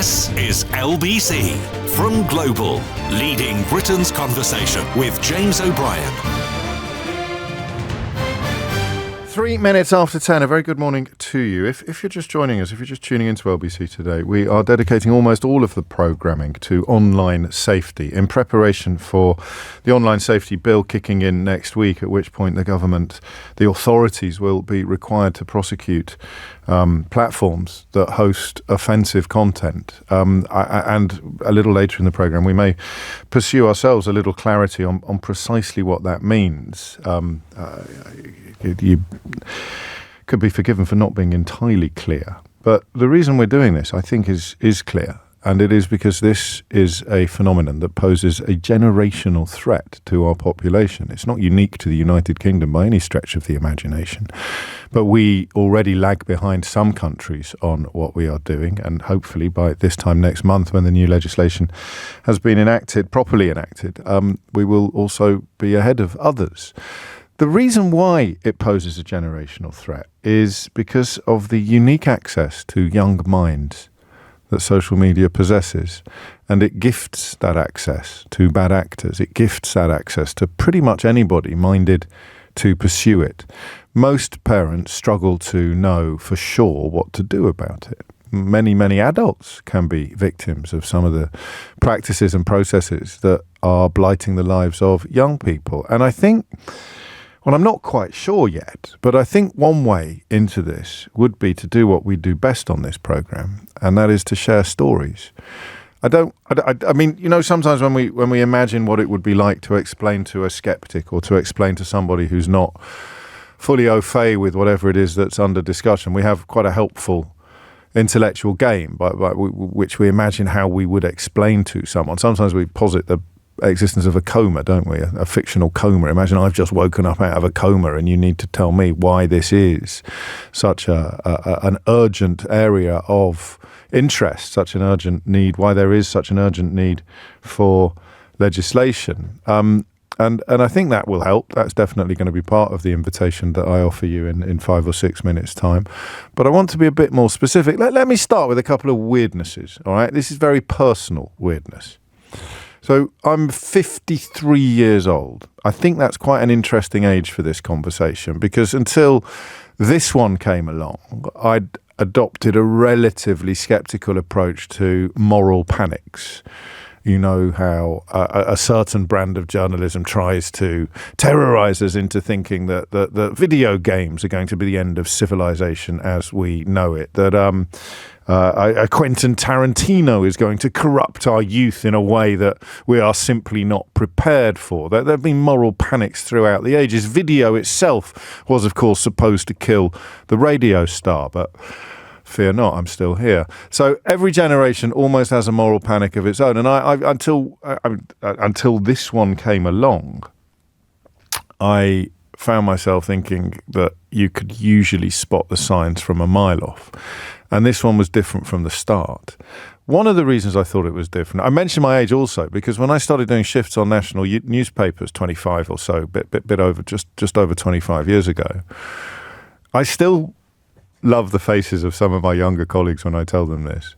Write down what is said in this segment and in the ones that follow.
This is LBC from Global, leading Britain's conversation with James O'Brien. 3 minutes after 10, a very good morning to you. If you're just joining us, if you're just tuning into LBC today, we are dedicating almost all of the programming to online safety in preparation for the online safety bill kicking in next week, at which point the government, the authorities will be required to prosecute platforms that host offensive content. And a little later in the programme, we may pursue ourselves a little clarity on precisely what that means. You could be forgiven for not being entirely clear. But the reason we're doing this, I think, is clear. And it is because this is a phenomenon that poses a generational threat to our population. It's not unique to the United Kingdom by any stretch of the imagination. But we already lag behind some countries on what we are doing. And hopefully by this time next month, when the new legislation has been properly enacted, we will also be ahead of others. The reason why it poses a generational threat is because of the unique access to young minds that social media possesses. And it gifts that access to bad actors. It gifts that access to pretty much anybody minded to pursue it. Most parents struggle to know for sure what to do about it. Many adults can be victims of some of the practices and processes that are blighting the lives of young people. And I think, well, I'm not quite sure yet, but I think one way into this would be to do what we do best on this programme, and that is to share stories. I mean, you know, sometimes when we imagine what it would be like to explain to a skeptic or to explain to somebody who's not fully au fait with whatever it is that's under discussion, we have quite a helpful intellectual game by which we imagine how we would explain to someone. Sometimes we posit the existence of a coma, don't we? A fictional coma. Imagine I've just woken up out of a coma and you need to tell me why this is such an urgent area of interest, such an urgent need, why there is such an urgent need for legislation. And I think that will help. That's definitely going to be part of the invitation that I offer you in 5 or 6 minutes' time. But I want to be a bit more specific. Let me start with a couple of weirdnesses, all right? This is very personal weirdness. So I'm 53 years old. I think that's quite an interesting age for this conversation because until this one came along, I'd adopted a relatively skeptical approach to moral panics. You know how a certain brand of journalism tries to terrorize us into thinking that video games are going to be the end of civilization as we know it, that Quentin Tarantino is going to corrupt our youth in a way that we are simply not prepared for. There have been moral panics throughout the ages. Video itself was, of course, supposed to kill the radio star, but fear not, I'm still here. So every generation almost has a moral panic of its own. And until this one came along, I found myself thinking that you could usually spot the signs from a mile off. And this one was different from the start. One of the reasons I thought it was different, I mentioned my age also, because when I started doing shifts on national newspapers 25 or so, bit over, just over 25 years ago, I still love the faces of some of my younger colleagues when I tell them this.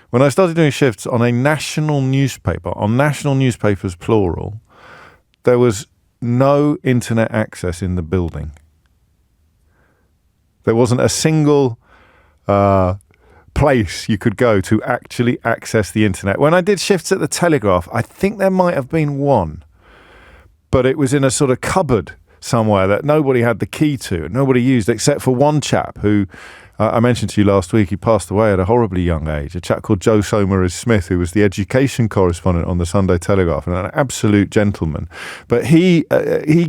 When I started doing shifts on a national newspaper, on national newspapers plural, there was no internet access in the building. There wasn't a single place you could go to actually access the internet. When I did shifts at the Telegraph, I think there might have been one, but it was in a sort of cupboard somewhere that nobody had the key to, nobody used except for one chap who I mentioned to you last week. He passed away at a horribly young age, a chap called Joe Somers-Smith, who was the education correspondent on the Sunday Telegraph and an absolute gentleman. But he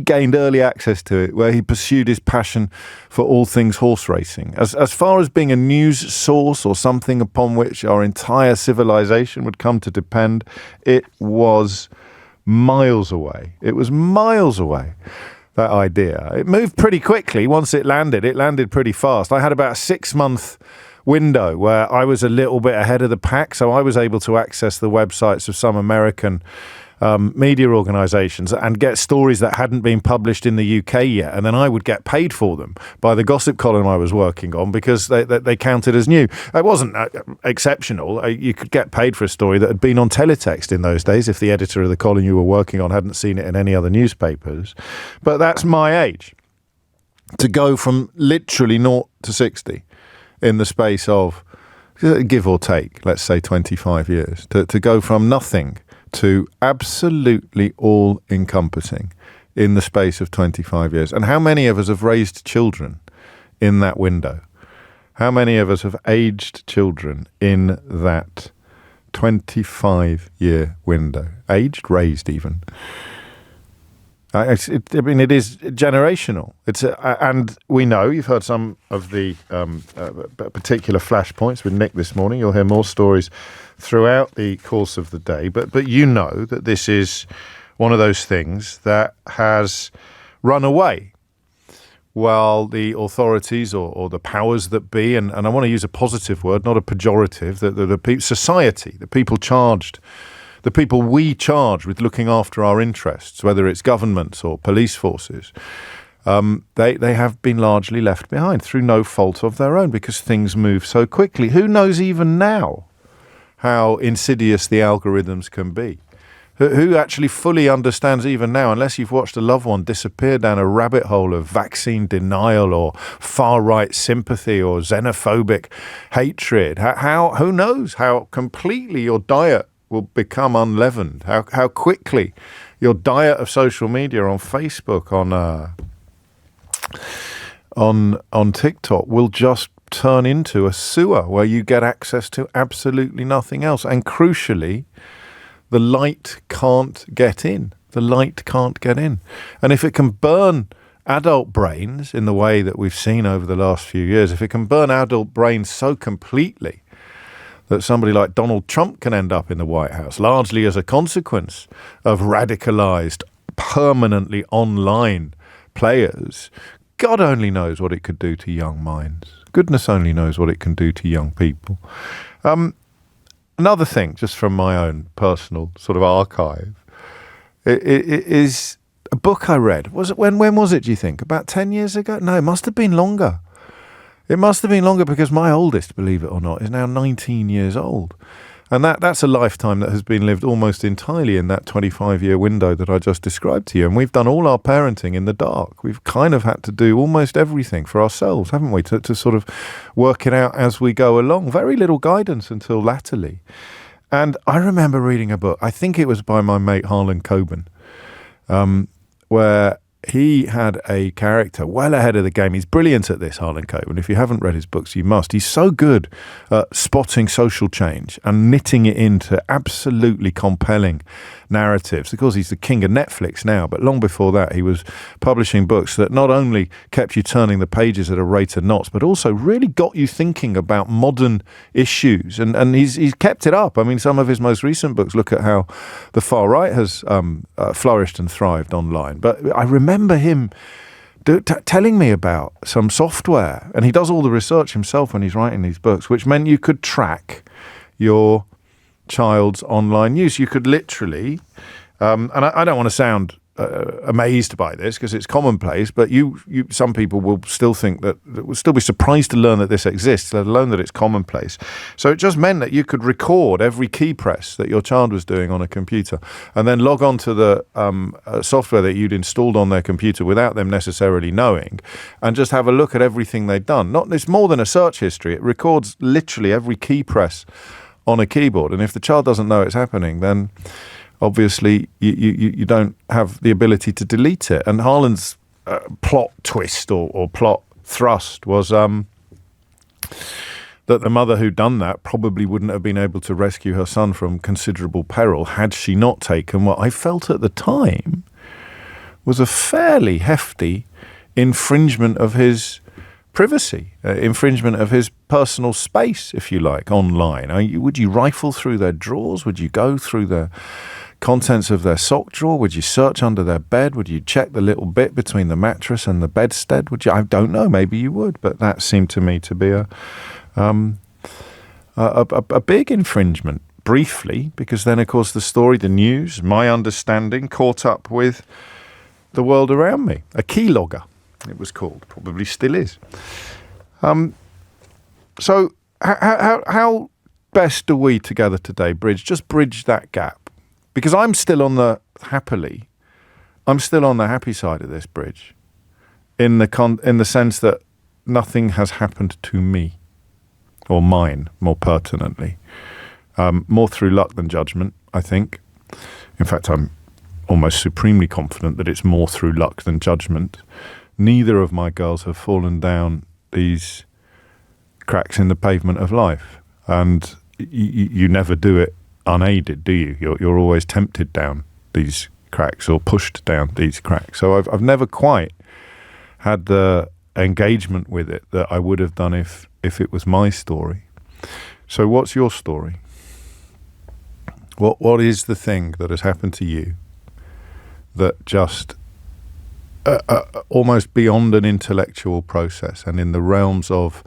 gained early access to it, where he pursued his passion for all things horse racing. As far as being a news source or something upon which our entire civilization would come to depend, it was miles away. It was miles away. That idea. It moved pretty quickly. Once it landed pretty fast. I had about a 6-month window where I was a little bit ahead of the pack, so I was able to access the websites of some American media organisations and get stories that hadn't been published in the UK yet, and then I would get paid for them by the gossip column I was working on because they counted as new. It wasn't exceptional. You could get paid for a story that had been on teletext in those days if the editor of the column you were working on hadn't seen it in any other newspapers. But that's my age. To go from literally 0 to 60 in the space of, give or take, let's say 25 years, to go from nothing to absolutely all-encompassing in the space of 25 years. And how many of us have raised children in that window? How many of us have aged children in that 25-year window? Aged, raised even. It is generational. And we know, you've heard some of the particular flashpoints with Nick this morning. You'll hear more stories throughout the course of the day. But you know that this is one of those things that has run away while the authorities or the powers that be, and I want to use a positive word, not a pejorative, the society, the people charged, the people we charge with looking after our interests, whether it's governments or police forces, they have been largely left behind through no fault of their own because things move so quickly. Who knows even now how insidious the algorithms can be? Who actually fully understands even now, unless you've watched a loved one disappear down a rabbit hole of vaccine denial or far-right sympathy or xenophobic hatred? Who knows how completely your diet will become unleavened, how quickly your diet of social media on Facebook, on TikTok will just turn into a sewer where you get access to absolutely nothing else. And crucially, the light can't get in. The light can't get in. And if it can burn adult brains in the way that we've seen over the last few years, if it can burn adult brains so completely that somebody like Donald Trump can end up in the White House, largely as a consequence of radicalized, permanently online players, God only knows what it could do to young minds. Goodness only knows what it can do to young people. Another thing, just from my own personal sort of archive, it is a book I read. When was it, do you think? About 10 years ago? No, it must have been longer. It must have been longer because my oldest, believe it or not, is now 19 years old. And that's a lifetime that has been lived almost entirely in that 25-year window that I just described to you. And we've done all our parenting in the dark. We've kind of had to do almost everything for ourselves, haven't we, to sort of work it out as we go along. Very little guidance until latterly. And I remember reading a book, I think it was by my mate Harlan Coben, where he had a character well ahead of the game. He's brilliant at this, Harlan Coben. If you haven't read his books, you must. He's so good at spotting social change and knitting it into absolutely compelling narratives. Of course, he's the king of Netflix now, but long before that, he was publishing books that not only kept you turning the pages at a rate of knots, but also really got you thinking about modern issues. And he's kept it up. I mean, some of his most recent books look at how the far right has flourished and thrived online. But I remember him telling me about some software, and he does all the research himself when he's writing these books, which meant you could track your child's online use. You could literally, and I don't want to sound amazed by this because it's commonplace, but some people will still think that will still be surprised to learn that this exists, let alone that it's commonplace. So it just meant that you could record every key press that your child was doing on a computer and then log on to the software that you'd installed on their computer without them necessarily knowing and just have a look at everything they'd done. It's more than a search history. It records literally every key press on a keyboard. And if the child doesn't know it's happening, then obviously you don't have the ability to delete it. And Harlan's plot twist or plot thrust was that the mother who'd done that probably wouldn't have been able to rescue her son from considerable peril had she not taken what I felt at the time was a fairly hefty infringement of his privacy, infringement of his personal space, if you like, online. Would you rifle through their drawers? Would you go through the contents of their sock drawer? Would you search under their bed? Would you check the little bit between the mattress and the bedstead? Would you? I don't know. Maybe you would, but that seemed to me to be a big infringement. briefly, because then, of course, the story, the news, my understanding caught up with the world around me. A keylogger, it was called, probably still is. So how best do we together today bridge that gap? Because I'm still on the happy side of this bridge, in the sense that nothing has happened to me, or mine, more pertinently. More through luck than judgment, I think. In fact, I'm almost supremely confident that it's more through luck than judgment. Neither of my girls have fallen down these cracks in the pavement of life. And you never do it unaided, do you? You're always tempted down these cracks or pushed down these cracks. So I've never quite had the engagement with it that I would have done if it was my story. So what's your story? What is the thing that has happened to you that just almost beyond an intellectual process and in the realms of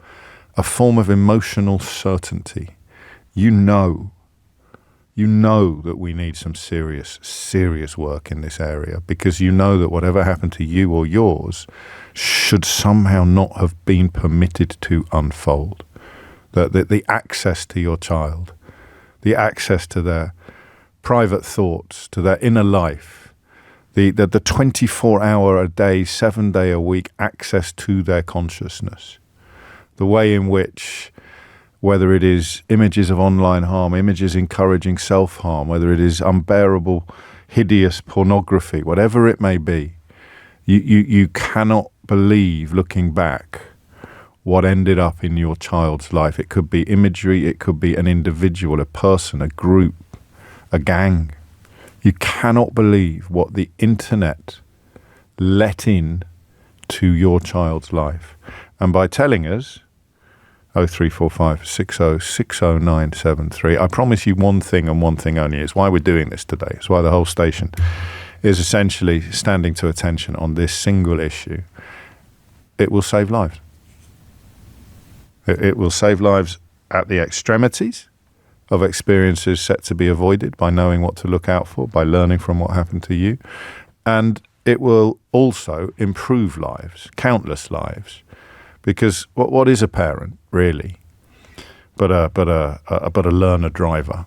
a form of emotional certainty, you know that we need some serious work in this area, because you know that whatever happened to you or yours should somehow not have been permitted to unfold. The access to your child, the access to their private thoughts, to their inner life, the 24-hour a day, 7-day a week access to their consciousness, the way in which, whether it is images of online harm, images encouraging self-harm, whether it is unbearable, hideous pornography, whatever it may be, you cannot believe, looking back, what ended up in your child's life. It could be imagery, it could be an individual, a person, a group, a gang. You cannot believe what the internet let in to your child's life. And by telling us, 0345 60 60973, I promise you one thing and one thing only. It's why we're doing this today. It's why the whole station is essentially standing to attention on this single issue. It will save lives. It will save lives at the extremities of experiences set to be avoided by knowing what to look out for, by learning from what happened to you. And it will also improve lives, countless lives. Because what is a parent, really, but a learner driver?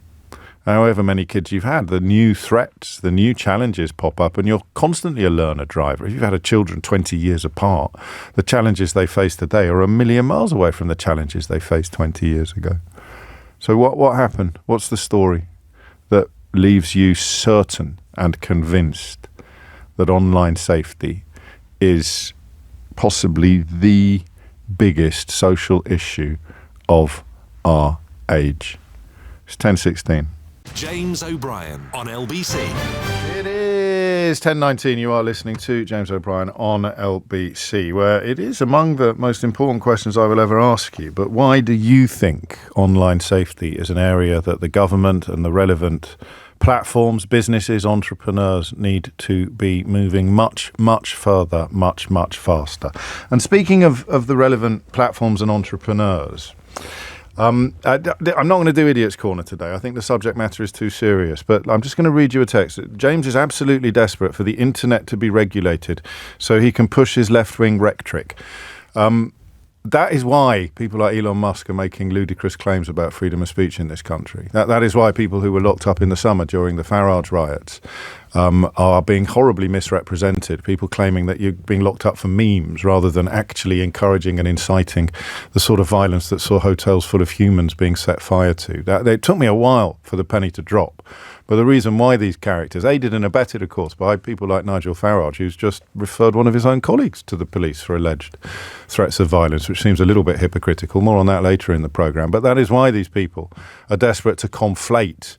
However many kids you've had, the new threats, the new challenges pop up, and you're constantly a learner driver. If you've had children 20 years apart, the challenges they face today are a million miles away from the challenges they faced 20 years ago. So what happened? What's the story that leaves you certain and convinced that online safety is possibly the biggest social issue of our age? It's 10:16. James O'Brien on LBC. It is 10:19. You are listening to James O'Brien on LBC, where it is among the most important questions I will ever ask you. But why do you think online safety is an area that the government and the relevant platforms, businesses, entrepreneurs need to be moving much, much further, much, much faster? And speaking of the relevant platforms and entrepreneurs, I'm not going to do Idiot's Corner today. I think the subject matter is too serious, but I'm just going to read you a text. James is absolutely desperate for the internet to be regulated so he can push his left-wing rhetoric. That is why people like Elon Musk are making ludicrous claims about freedom of speech in this country. That is why people who were locked up in the summer during the Farage riots are being horribly misrepresented. People claiming that you're being locked up for memes rather than actually encouraging and inciting the sort of violence that saw hotels full of humans being set fire to. It took me a while for the penny to drop. But the reason why these characters, aided and abetted, of course, by people like Nigel Farage, who's just referred one of his own colleagues to the police for alleged threats of violence, which seems a little bit hypocritical. More on that later in the programme. But that is why these people are desperate to conflate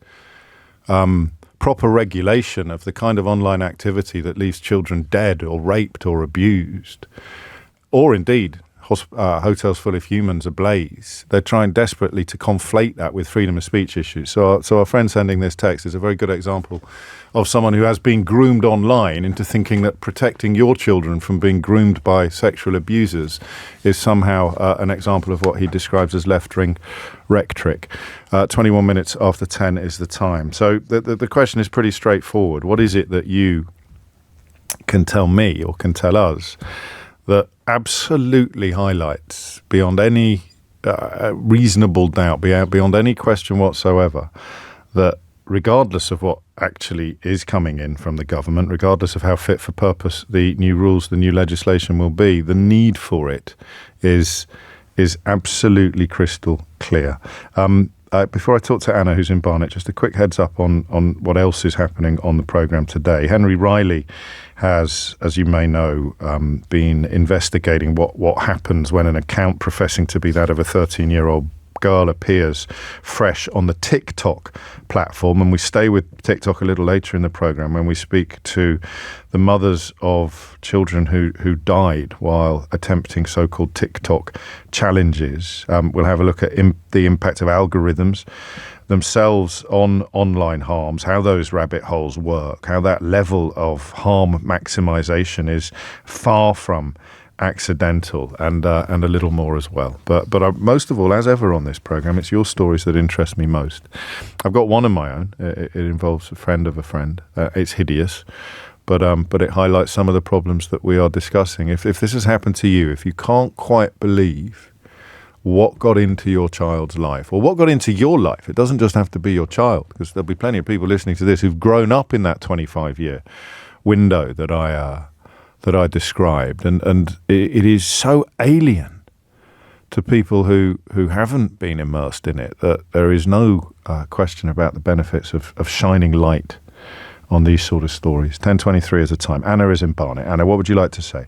proper regulation of the kind of online activity that leaves children dead or raped or abused, or indeed hotels full of humans ablaze, they're trying desperately to conflate that with freedom of speech issues. So our friend sending this text is a very good example of someone who has been groomed online into thinking that protecting your children from being groomed by sexual abusers is somehow an example of what he describes as left-wing rhetoric. 21 minutes after 10 is the time. So the question is pretty straightforward. What is it that you can tell me or can tell us that absolutely highlights beyond any reasonable doubt, beyond any question whatsoever, that regardless of what actually is coming in from the government, regardless of how fit for purpose the new rules, the new legislation will be, the need for it is absolutely crystal clear. Before I talk to Anna, who's in Barnet, just a quick heads up on what else is happening on the programme today. Henry Riley has, as you may know, been investigating what happens when an account professing to be that of a 13-year-old girl appears fresh on the TikTok platform. And we stay with TikTok a little later in the programme when we speak to the mothers of children who died while attempting so-called TikTok challenges. We'll have a look at the impact of algorithms themselves on online harms, how those rabbit holes work, how that level of harm maximisation is far from accidental, and a little more as well. But most of all, as ever on this programme, it's your stories that interest me most. I've got one of my own. It involves a friend of a friend. It's hideous, but it highlights some of the problems that we are discussing. If this has happened to you, if you can't quite believe what got into your child's life, or what got into your life, it doesn't just have to be your child, because there'll be plenty of people listening to this who've grown up in that 25-year window that I described, and it is so alien to people who haven't been immersed in it that there is no question about the benefits of shining light on these sort of stories. 10:23 is the time. Anna is in Barnet. Anna, what would you like to say?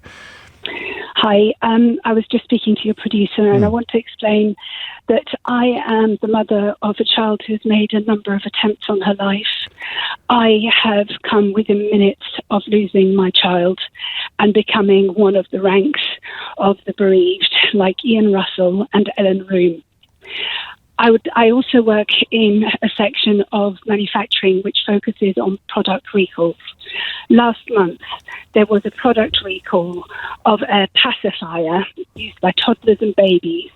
Hi, I was just speaking to your producer, and I want to explain that I am the mother of a child who's made a number of attempts on her life. I have come within minutes of losing my child and becoming one of the ranks of the bereaved, like Ian Russell and Ellen Roome. I also work in a section of manufacturing which focuses on product recalls. Last month, there was a product recall of a pacifier used by toddlers and babies,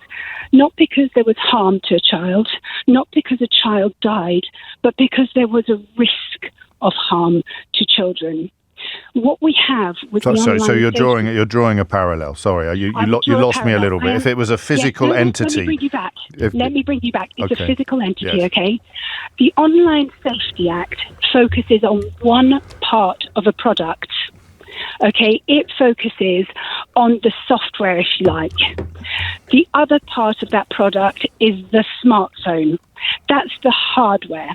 not because there was harm to a child, not because a child died, but because there was a risk of harm to children. What we have with the online... So you're drawing a parallel. Sorry, you lost me a little bit. If it was a physical entity... Let me bring you back. It's okay. A physical entity, yes. Okay? The Online Safety Act focuses on one part of a product. Okay? It focuses on the software, if you like. The other part of that product is the smartphone. That's the hardware.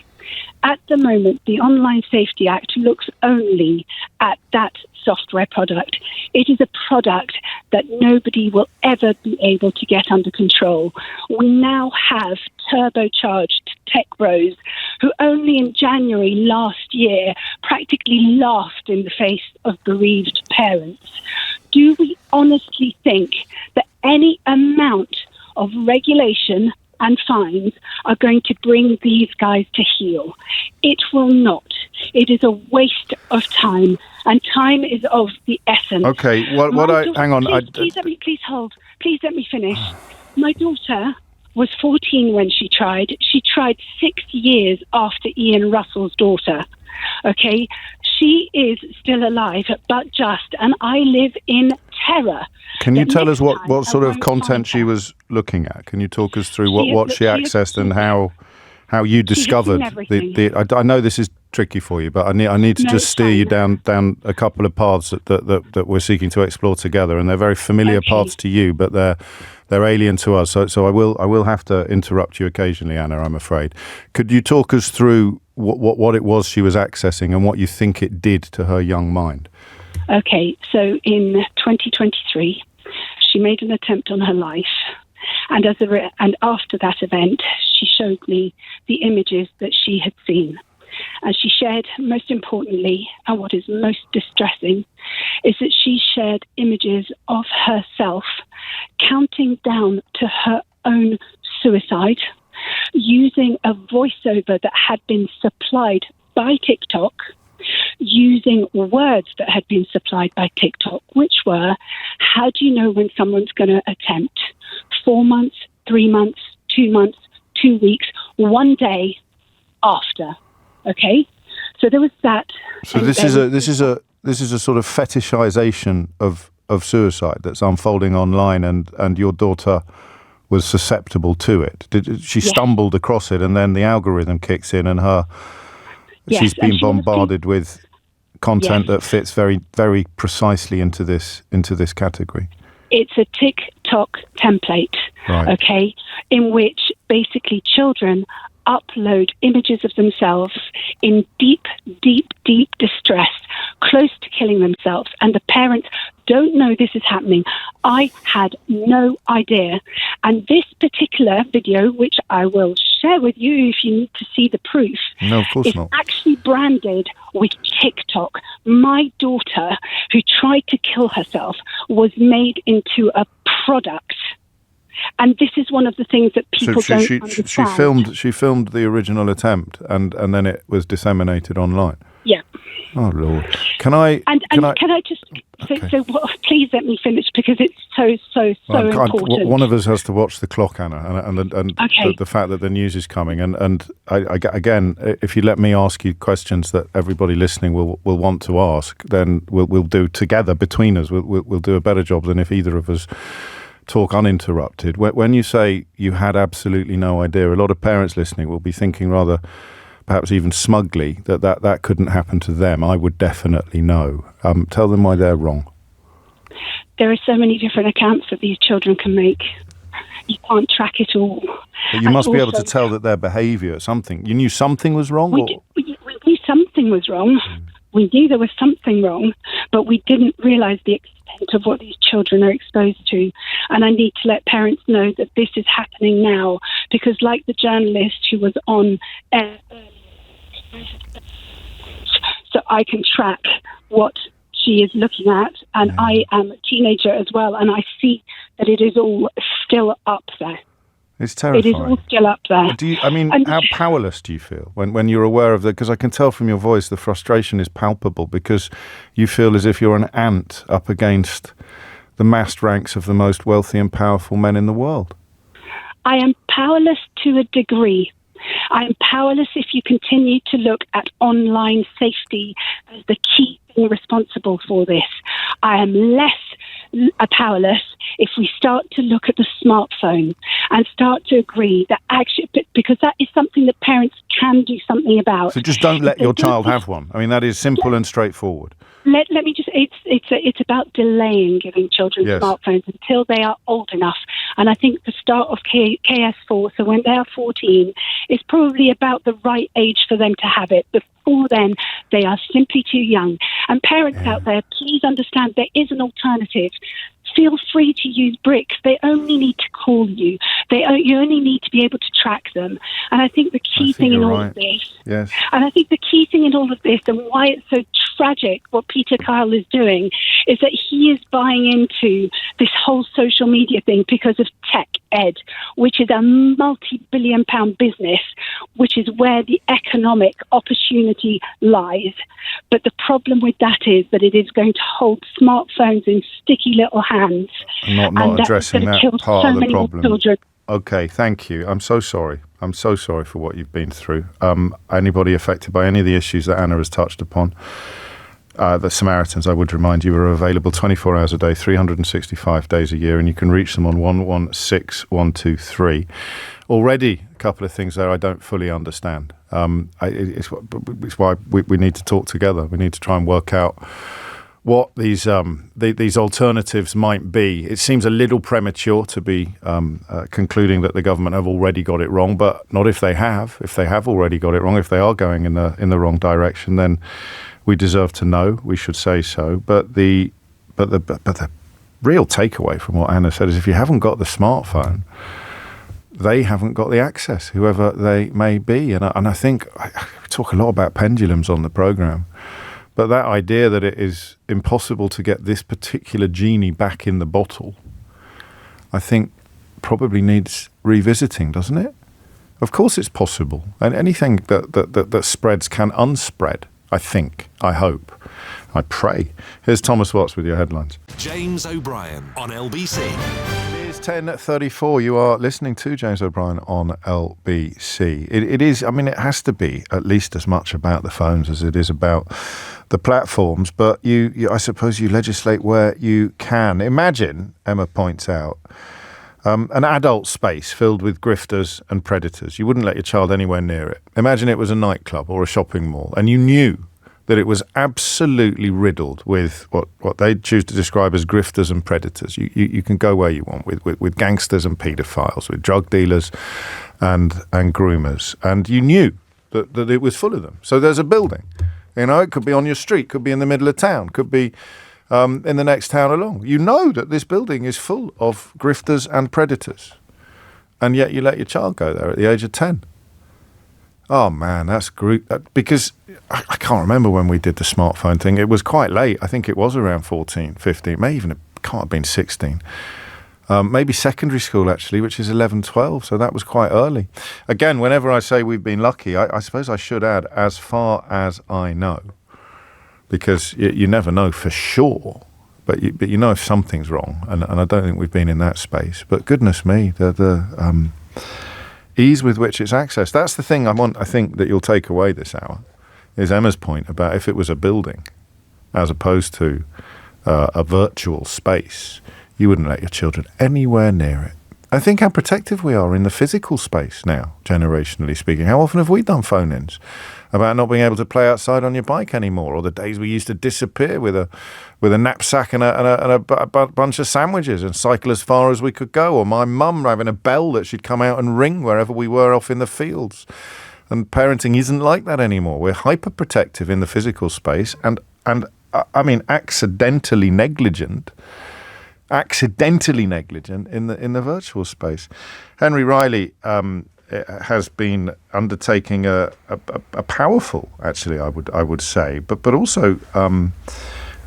At the moment, the Online Safety Act looks only at that software product. It is a product that nobody will ever be able to get under control. We now have turbocharged tech bros who only in January last year practically laughed in the face of bereaved parents. Do we honestly think that any amount of regulation and fines are going to bring these guys to heel? It will not. It is a waste of time, and time is of the essence. Okay, hang on. Please hold. Please let me finish. My daughter was 14 when she tried. She tried 6 years after Ian Russell's daughter. Okay? She is still alive, but just, and I live in terror. Can you tell us what sort of content she was looking at? Can you talk us through what she accessed and how you discovered I know this is tricky for you, but I need to just steer you down a couple of paths that we're seeking to explore together, and they're very familiar paths to you, but they're alien to us. So I will have to interrupt you occasionally, Anna, I'm afraid. Could you talk us through what it was she was accessing and what you think it did to her young mind? Okay, so in 2023, she made an attempt on her life, and after that event, she showed me the images that she had seen. And she shared, most importantly, and what is most distressing, is that she shared images of herself counting down to her own suicide, using a voiceover that had been supplied by TikTok, using words that had been supplied by TikTok, which were, how do you know when someone's going to attempt? 4 months, 3 months, 2 months, 2 weeks, 1 day after. Okay? So there was that. So this is a sort of fetishization of suicide that's unfolding online, and your daughter was susceptible to it. She stumbled across it, and then the algorithm kicks in, and she's been bombarded with content that fits very, very precisely into this category. It's a TikTok template, okay, in which basically children upload images of themselves in deep, deep, deep distress, close to killing themselves, and the parents don't know this is happening. I had no idea. And this particular video, which I will share with you if you need to see the proof, no, of course is not, actually branded with TikTok. My daughter, who tried to kill herself, was made into a product. And this is one of the things that people don't understand. She filmed the original attempt, and then it was disseminated online. Yeah. Oh Lord! Can I just? Okay. So please let me finish, because it's so important. One of us has to watch the clock, Anna, and the fact that the news is coming, and I, again, if you let me ask you questions that everybody listening will want to ask, then we'll do together between us. We'll do a better job than if either of us talk uninterrupted. When you say you had absolutely no idea, a lot of parents listening will be thinking rather, perhaps even smugly, that couldn't happen to them. I would definitely know. Tell them why they're wrong. There are so many different accounts that these children can make. You can't track it all. But you must be able to tell that their behaviour, you knew something was wrong? We knew something was wrong. We knew there was something wrong, but we didn't realise the extent of what these children are exposed to. And I need to let parents know that this is happening now, because like the journalist who was on air, so I can track what she is looking at, and I am a teenager as well, and I see that it is all still up there. It's terrifying. It is all still up there. How powerless do you feel when you're aware of that? Because I can tell from your voice the frustration is palpable, because you feel as if you're an ant up against the massed ranks of the most wealthy and powerful men in the world. I am powerless to a degree. I am powerless if you continue to look at online safety as the key thing responsible for this. I am less powerless if we start to look at the smartphone and start to agree that actually, because that is something that parents can do something about. So just don't let your child have one. I mean, that is simple and straightforward. Let me just, it's about delaying giving children smartphones until they are old enough. And I think the start of KS4, so when they are 14, is probably about the right age for them to have it. Before then, they are simply too young. And parents out there, please understand there is an alternative. Feel free to use bricks. They only need to call you. You only need to be able to track them. And I think the key thing in all of this, and I think the key thing in all of this, and why it's so tragic what Peter Kyle is doing, is that he is buying into this whole social media thing because of tech ed, which is a multi-billion-pound business, which is where the economic opportunity lies. But the problem with that is that it is going to hold smartphones in sticky little hands. Not addressing that part of the problem. Okay, thank you. I'm so sorry. I'm so sorry for what you've been through. Anybody affected by any of the issues that Anna has touched upon, the Samaritans, I would remind you, are available 24 hours a day, 365 days a year, and you can reach them on 116123. Already, a couple of things there I don't fully understand. It's why we need to talk together. We need to try and work out what these alternatives might be. It seems a little premature to be concluding that the government have already got it wrong, but not if they have. If they have already got it wrong, if they are going in the wrong direction, then we deserve to know. We should say so. But the real takeaway from what Anna said is, if you haven't got the smartphone, they haven't got the access, whoever they may be. And I think I talk a lot about pendulums on the programme, but that idea that it is impossible to get this particular genie back in the bottle, I think probably needs revisiting, doesn't it? Of course it's possible. And anything that spreads can unspread, I think, I hope, I pray. Here's Thomas Watts with your headlines. James O'Brien on LBC. It is 10:34. You are listening to James O'Brien on LBC. It is, I mean, it has to be at least as much about the phones as it is about the platforms, but I suppose you legislate where you can. Imagine, Emma points out, an adult space filled with grifters and predators. You wouldn't let your child anywhere near it. Imagine it was a nightclub or a shopping mall, and you knew that it was absolutely riddled with what they choose to describe as grifters and predators. You can go where you want with gangsters and paedophiles, with drug dealers and groomers. And you knew that it was full of them. So there's a building. You know, it could be on your street, could be in the middle of town, could be in the next town along. You know that this building is full of grifters and predators. And yet you let your child go there at the age of 10. Oh, man, that's because I can't remember when we did the smartphone thing. It was quite late. I think it was around 14, 15, maybe even, it can't have been 16. Maybe secondary school, actually, which is 11, 12. So that was quite early. Again, whenever I say we've been lucky, I suppose I should add, as far as I know, because you never know for sure. But you know if something's wrong. And I don't think we've been in that space. But goodness me, the ease with which it's accessed. That's the thing I think that you'll take away this hour, is Emma's point about if it was a building as opposed to a virtual space, you wouldn't let your children anywhere near it. I think how protective we are in the physical space now, generationally speaking. How often have we done phone-ins about not being able to play outside on your bike anymore, or the days we used to disappear with a knapsack and a bunch of sandwiches and cycle as far as we could go, or my mum having a bell that she'd come out and ring wherever we were off in the fields. And parenting isn't like that anymore. We're hyper-protective in the physical space and I mean accidentally negligent in the virtual space. Henry Riley has been undertaking a powerful, actually, I would say, but also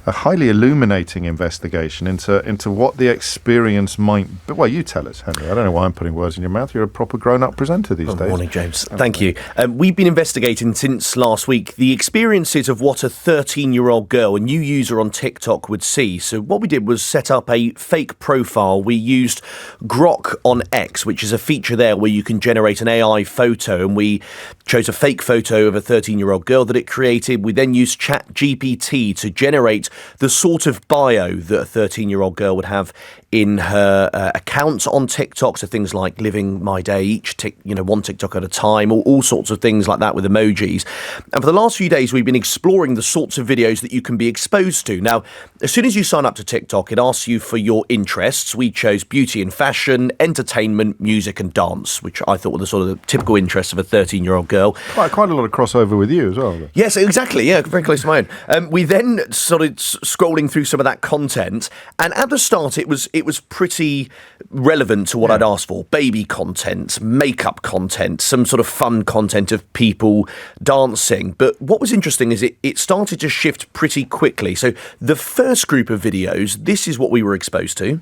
a highly illuminating investigation into what the experience might be. Well, you tell us, Henry. I don't know why I'm putting words in your mouth. You're a proper grown-up presenter these days. Good morning, James. Thank you. We've been investigating since last week the experiences of what a 13-year-old girl, a new user on TikTok, would see. So what we did was set up a fake profile. We used Grok on X, which is a feature there where you can generate an AI photo, and we chose a fake photo of a 13-year-old girl that it created. We then used ChatGPT to generate the sort of bio that a 13-year-old girl would have in her account on TikTok. So things like living my day, one TikTok at a time, all sorts of things like that with emojis. And for the last few days, we've been exploring the sorts of videos that you can be exposed to. Now, as soon as you sign up to TikTok, it asks you for your interests. We chose beauty and fashion, entertainment, music and dance, which I thought were the sort of the typical interests of a 13-year-old girl. Quite a lot of crossover with you as well. Yes, exactly. Yeah, very close to my own. We then started scrolling through some of that content, and at the start it was pretty relevant to what I'd asked for. Baby content, makeup content, some sort of fun content of people dancing. But what was interesting is it started to shift pretty quickly. So the first group of videos, this is what we were exposed to.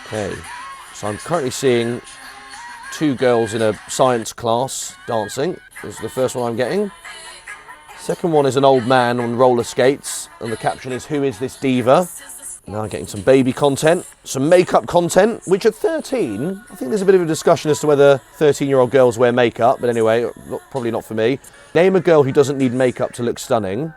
Okay, so I'm currently seeing two girls in a science class dancing. This is the first one I'm getting. Second one is an old man on roller skates, and the caption is, "Who is this diva?" Now I'm getting some baby content, some makeup content, which at 13, I think there's a bit of a discussion as to whether 13-year-old girls wear makeup, but anyway, probably not for me. Name a girl who doesn't need makeup to look stunning.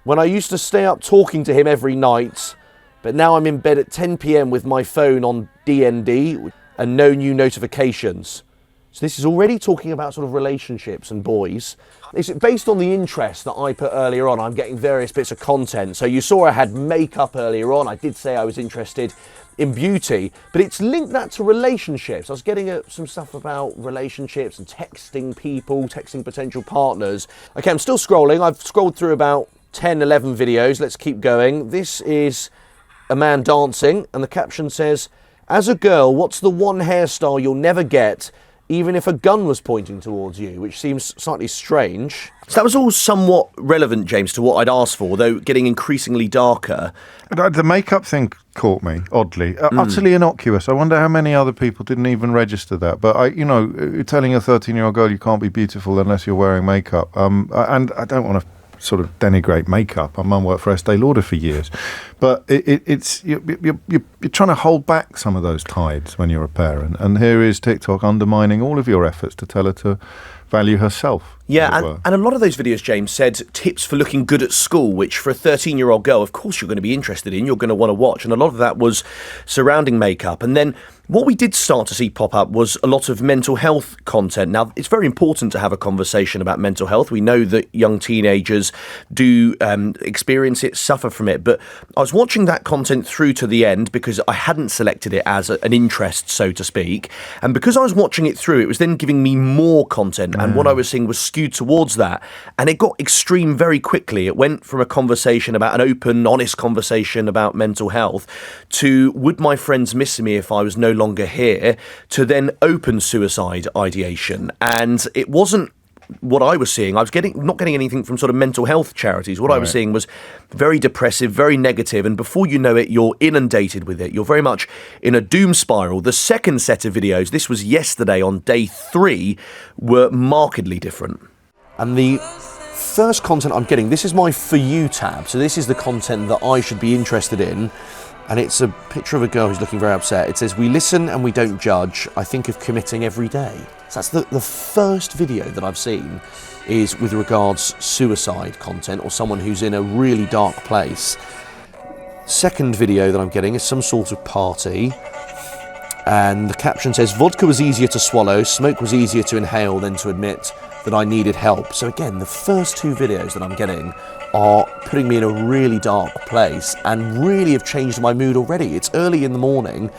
When I used to stay up talking to him every night, but now I'm in bed at 10 p.m. with my phone on DND and no new notifications. So this is already talking about sort of relationships and boys. It's based on the interest that I put earlier on. I'm getting various bits of content. So you saw I had makeup earlier on. I did say I was interested in beauty, but it's linked that to relationships. I was getting some stuff about relationships and texting people, texting potential partners. Okay, I'm still scrolling. I've scrolled through about 10, 11 videos. Let's keep going. This is a man dancing, and the caption says, As a girl, what's the one hairstyle you'll never get, even if a gun was pointing towards you, which seems slightly strange. So that was all somewhat relevant, James, to what I'd asked for, though getting increasingly darker. The makeup thing caught me, oddly. Utterly innocuous. I wonder how many other people didn't even register that. But, you're telling a 13-year-old girl you can't be beautiful unless you're wearing makeup. And I don't want to sort of denigrate makeup. My mum worked for Estee Lauder for years. But it's you're trying to hold back some of those tides when you're a parent. And here is TikTok undermining all of your efforts to tell her to value herself. Yeah, and a lot of those videos, James, said tips for looking good at school, which for a 13-year-old girl, of course you're going to be interested in, you're going to want to watch. And a lot of that was surrounding makeup. And then what we did start to see pop up was a lot of mental health content. Now, it's very important to have a conversation about mental health. We know that young teenagers do experience it, suffer from it. But I was watching that content through to the end because I hadn't selected it as an interest, so to speak. And because I was watching it through, it was then giving me more content. And what I was seeing was skewed towards that. And it got extreme very quickly. It went from a conversation about an open, honest conversation about mental health to would my friends miss me if I was no longer here, to then open suicide ideation. And it wasn't what I was seeing. I was not getting anything from sort of mental health charities. What I was seeing was very depressive, very negative, and before you know it, you're inundated with it. You're very much in a doom spiral. The second set of videos, this was yesterday on day 3, were markedly different. And the first content I'm getting, this is my For You tab. So this is the content that I should be interested in. And it's a picture of a girl who's looking very upset. It says, "We listen and we don't judge. I think of committing every day." So that's the first video that I've seen is with regards suicide content or someone who's in a really dark place. Second video that I'm getting is some sort of party. And the caption says, "Vodka was easier to swallow, smoke was easier to inhale than to admit that I needed help." So again, the first 2 videos that I'm getting are putting me in a really dark place and really have changed my mood already. It's early in the morning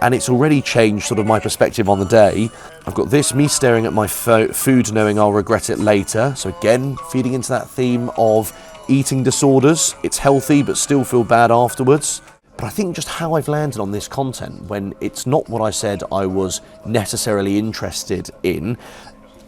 and it's already changed sort of my perspective on the day. I've got this, me staring at my food knowing I'll regret it later. So again, feeding into that theme of eating disorders. It's healthy but still feel bad afterwards. But I think just how I've landed on this content when it's not what I said I was necessarily interested in.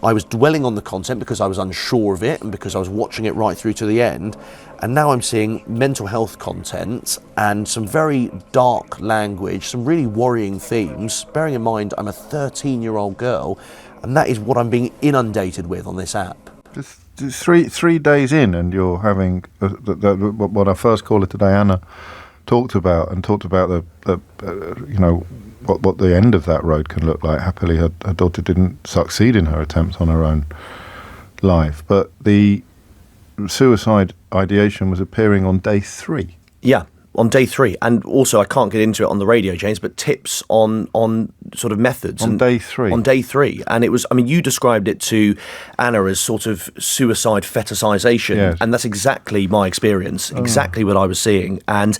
I was dwelling on the content because I was unsure of it and because I was watching it right through to the end. And now I'm seeing mental health content and some very dark language, some really worrying themes, bearing in mind I'm a 13-year-old girl, and that is what I'm being inundated with on this app. Just 3 days in and you're having what our first caller today, Anna, talked about what the end of that road can look like. Happily, her daughter didn't succeed in her attempt on her own life, but the suicide ideation was appearing on day 3. Yeah, on day 3. And also, I can't get into it on the radio, James, but tips on sort of methods. On day 3. On day 3. And it was, I mean, you described it to Anna as sort of suicide fetishization. Yes. And that's exactly my experience, exactly what I was seeing. And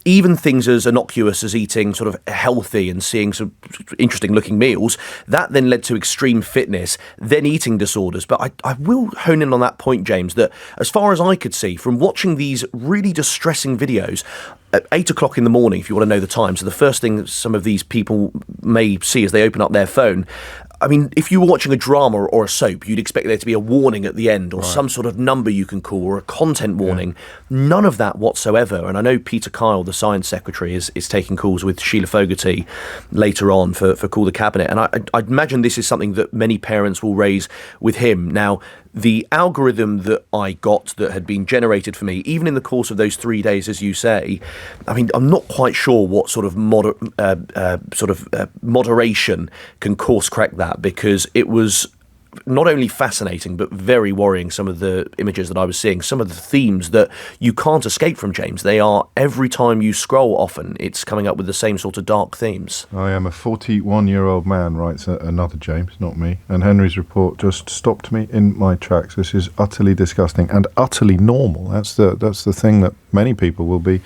even things as innocuous as eating sort of healthy and seeing some interesting looking meals, that then led to extreme fitness, then eating disorders. But I will hone in on that point, James, that as far as I could see from watching these really distressing videos, at 8 o'clock in the morning, if you want to know the time, so the first thing that some of these people may see as they open up their phone, I mean, if you were watching a drama or a soap, you'd expect there to be a warning at the end or some sort of number you can call or a content warning. Yeah. None of that whatsoever. And I know Peter Kyle, the Science Secretary, is taking calls with Sheila Fogarty later on for Call the Cabinet. And I'd imagine this is something that many parents will raise with him. Now, the algorithm that I got that had been generated for me, even in the course of those 3 days, as you say, I mean, I'm not quite sure what sort of moderation can course correct that, because it was not only fascinating but very worrying, some of the images that I was seeing, some of the themes that you can't escape from, James. They are, every time you scroll often, it's coming up with the same sort of dark themes. I am a 41-year-old man, writes another James, not me, and Henry's report just stopped me in my tracks. This is utterly disgusting and utterly normal. That's the thing that many people will be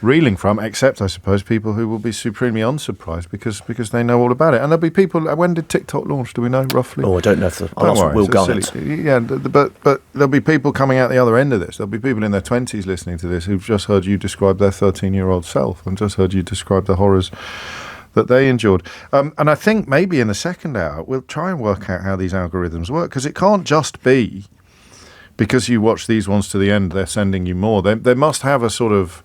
reeling from, except I suppose people who will be supremely unsurprised because they know all about it. And there'll be people. When did TikTok launch? Do we know roughly? Oh, I don't know. I'll ask Will Garnett. Yeah, but there'll be people coming out the other end of this. There'll be people in their 20s listening to this who've just heard you describe their 13-year-old self and just heard you describe the horrors that they endured. And I think maybe in the second hour, we'll try and work out how these algorithms work, because it can't just be because you watch these ones to the end, they're sending you more. They must have a sort of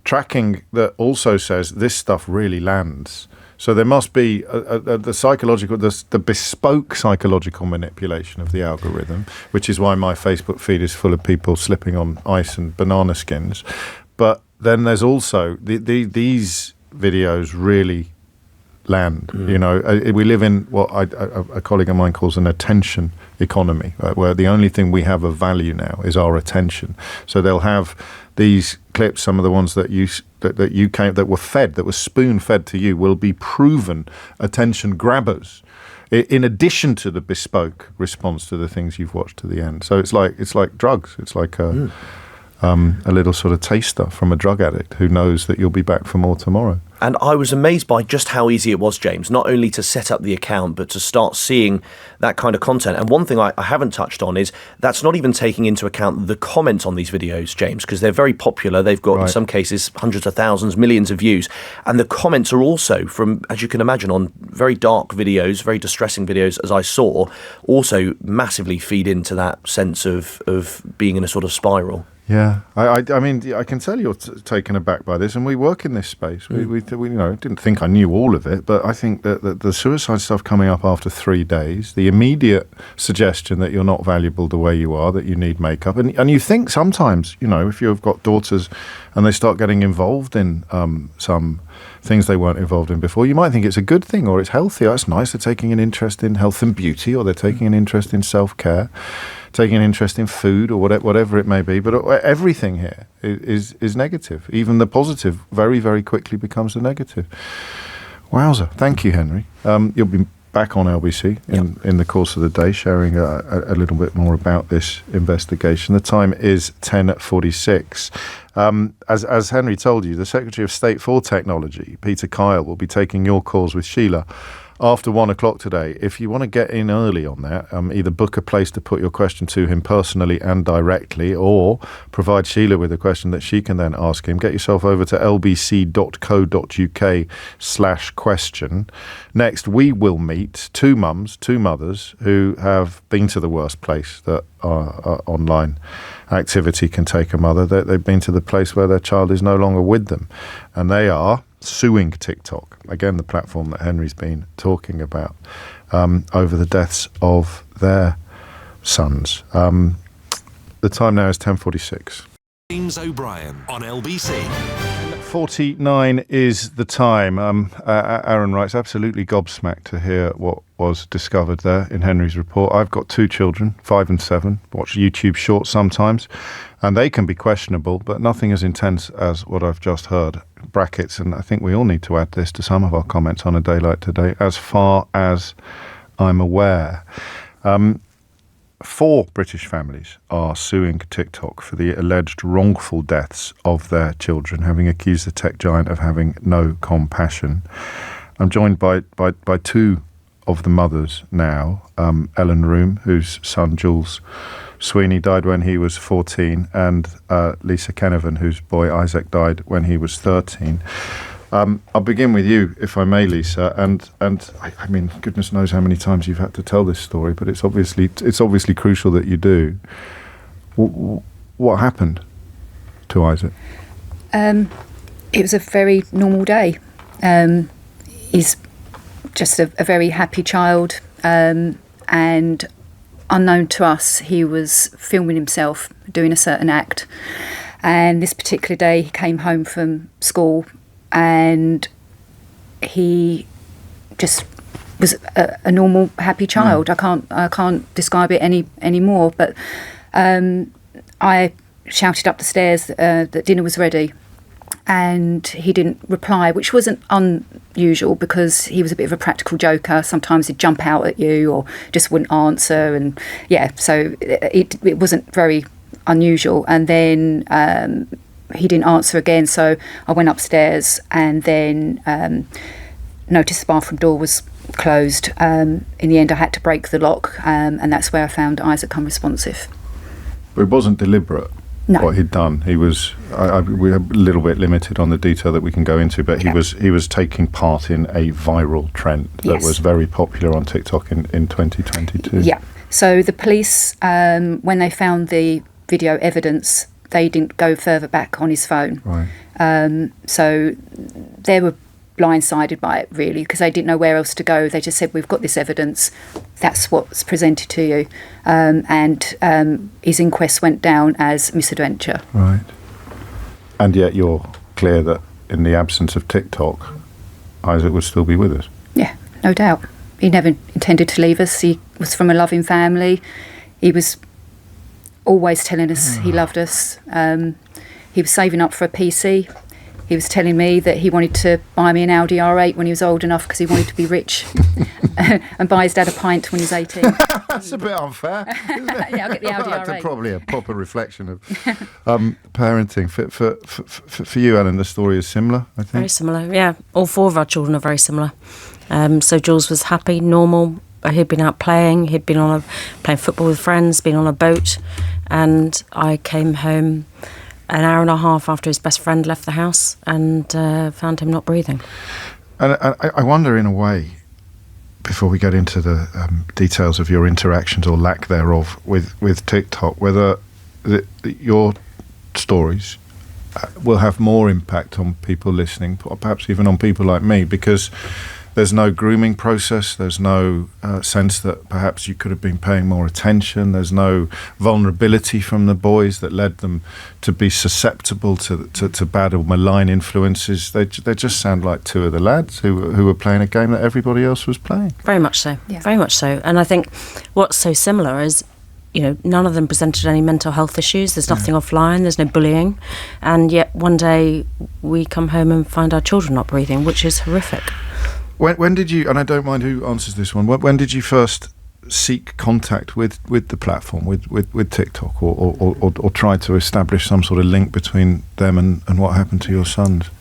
tracking that also says this stuff really lands. So there must be the bespoke psychological manipulation of the algorithm, which is why my Facebook feed is full of people slipping on ice and banana skins. But then there's also these videos really land. You know, we live in what a colleague of mine calls an attention economy, where the only thing we have of value now is our attention. So they'll have these clips, some of the ones that were spoon fed to you, will be proven attention grabbers, in addition to the bespoke response to the things you've watched to the end. So it's like drugs. It's like a little sort of taster from a drug addict who knows that you'll be back for more tomorrow. And I was amazed by just how easy it was, James, not only to set up the account, but to start seeing that kind of content. And one thing I haven't touched on is that's not even taking into account the comments on these videos, James, because they're very popular. They've got, in some cases, hundreds of thousands, millions of views. And the comments are also from, as you can imagine, on very dark videos, very distressing videos, as I saw, also massively feed into that sense of being in a sort of spiral. Yeah, I mean, I can tell you're taken aback by this, and we work in this space. We didn't think I knew all of it, but I think that the suicide stuff coming up after 3 days, the immediate suggestion that you're not valuable the way you are, that you need makeup, and you think sometimes, if you've got daughters and they start getting involved in some things they weren't involved in before, you might think it's a good thing or it's healthy. Oh, it's nice, they're taking an interest in health and beauty, or they're taking an interest in self-care, taking an interest in food, or whatever it may be. But everything here is negative. Even the positive very, very quickly becomes a negative. Wowza. Thank you, Henry. You'll be back on LBC in the course of the day, sharing a little bit more about this investigation. The time is 10:46. As Henry told you, the Secretary of State for Technology, Peter Kyle, will be taking your calls with Sheila after 1 o'clock today. If you want to get in early on that, either book a place to put your question to him personally and directly, or provide Sheila with a question that she can then ask him. Get yourself over to lbc.co.uk/question. Next, we will meet two mothers who have been to the worst place that online activity can take a mother. They've been to the place where their child is no longer with them, and they are suing TikTok, again the platform that Henry's been talking about, over the deaths of their sons. The time now is 10:46. James O'Brien on LBC. 49 is the time. Aaron writes, absolutely gobsmacked to hear what was discovered there in Henry's report. I've got 2 children, 5 and 7, watch YouTube shorts sometimes, and they can be questionable, but nothing as intense as what I've just heard. Brackets, and I think we all need to add this to some of our comments on a day like today, as far as I'm aware. 4 British families are suing TikTok for the alleged wrongful deaths of their children, having accused the tech giant of having no compassion. I'm joined by 2 of the mothers now, Ellen Roome, whose son Jools Sweeney died when he was 14, and Lisa Kenevan, whose boy Isaac died when he was 13. I'll begin with you, if I may, Lisa. And I mean, goodness knows how many times you've had to tell this story, but it's obviously crucial that you do. What happened to Isaac? It was a very normal day. He's just a very happy child, and unknown to us, he was filming himself doing a certain act. And this particular day, he came home from school, and he just was a normal, happy child. I can't describe it any more. But I shouted up the stairs that dinner was ready, and he didn't reply, which wasn't unusual because he was a bit of a practical joker. Sometimes he'd jump out at you or just wouldn't answer, and so it wasn't very unusual. And then he didn't answer again, so I went upstairs and then noticed the bathroom door was closed. In the end, I had to break the lock, and that's where I found Isaac unresponsive. But it wasn't deliberate. No. What he'd done. He was. We're a little bit limited on the detail that we can go into, but he was taking part in a viral trend that was very popular on TikTok in 2022. Yeah. So the police, when they found the video evidence, they didn't go further back on his phone. Right. So they were blindsided by it, really, because they didn't know where else to go. They just said, we've got this evidence, that's what's presented to you. And his inquest went down as misadventure. Right. And yet you're clear that in the absence of TikTok, Isaac would still be with us. Yeah, no doubt. He never intended to leave us. He was from a loving family. He was always telling us he loved us. He was saving up for a PC. He was telling me that he wanted to buy me an Audi R8 when he was old enough because he wanted to be rich and buy his dad a pint when he was 18. That's a bit unfair, isn't it? Yeah, I'll get the Audi R8. That's probably a proper reflection of parenting. For you, Ellen, the story is similar, I think. Very similar, yeah. All four of our children are very similar. So Jools was happy, normal. He'd been out playing. He'd been playing football with friends, been on a boat. And I came home an hour and a half after his best friend left the house and found him not breathing. And I wonder, in a way, before we get into the details of your interactions or lack thereof with TikTok, whether your stories will have more impact on people listening, perhaps even on people like me, because there's no grooming process, there's no sense that perhaps you could have been paying more attention, there's no vulnerability from the boys that led them to be susceptible to bad or malign influences. They just sound like two of the lads who were playing a game that everybody else was playing. Very much so, very much so. And I think what's so similar is, none of them presented any mental health issues. There's nothing offline, there's no bullying. And yet one day we come home and find our children not breathing, which is horrific. When did you, and I don't mind who answers this one, when did you first seek contact with the platform, with TikTok, or try to establish some sort of link between them and what happened to your sons?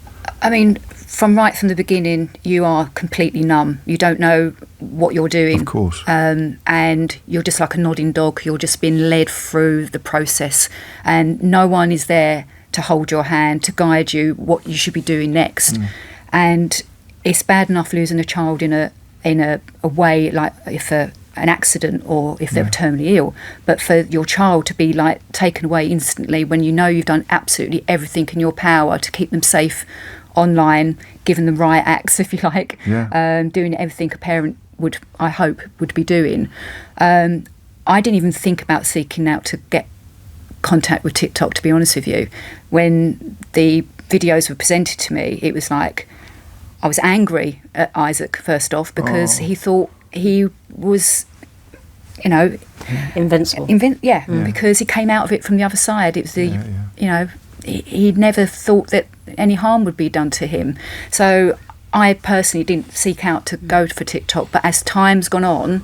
I mean, from the beginning, you are completely numb. You don't know what you're doing. Of course. And you're just like a nodding dog. You're just being led through the process. And no one is there to hold your hand, to guide you what you should be doing next. And it's bad enough losing a child in a way, like if an accident or if they're terminally ill, but for your child to be like taken away instantly when you know you've done absolutely everything in your power to keep them safe online, given them riot acts, if you like, doing everything a parent would, I hope, would be doing. I didn't even think about seeking out to get contact with TikTok, to be honest with you. When the videos were presented to me, it was like, I was angry at Isaac, first off, because he thought he was, invincible. Because he came out of it from the other side. It was he'd never thought that any harm would be done to him. So I personally didn't seek out to go for TikTok, but as time's gone on,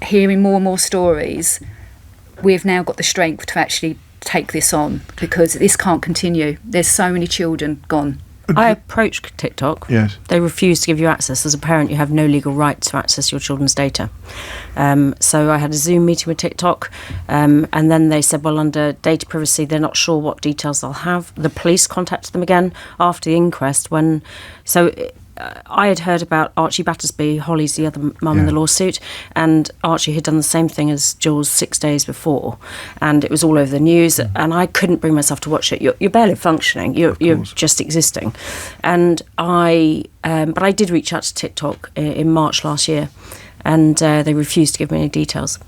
hearing more and more stories, we've now got the strength to actually take this on, because this can't continue. There's so many children gone. I approached TikTok. Yes. They refused to give you access. As a parent, you have no legal right to access your children's data. So I had a Zoom meeting with TikTok, and then they said, well, under data privacy, they're not sure what details they'll have. The police contacted them again after the inquest I had heard about Archie Battersby, Holly's the other mum in the lawsuit, and Archie had done the same thing as Jools 6 days before, and it was all over the news, and I couldn't bring myself to watch it. You're barely functioning. You're just existing. And but I did reach out to TikTok in March last year, and they refused to give me any details.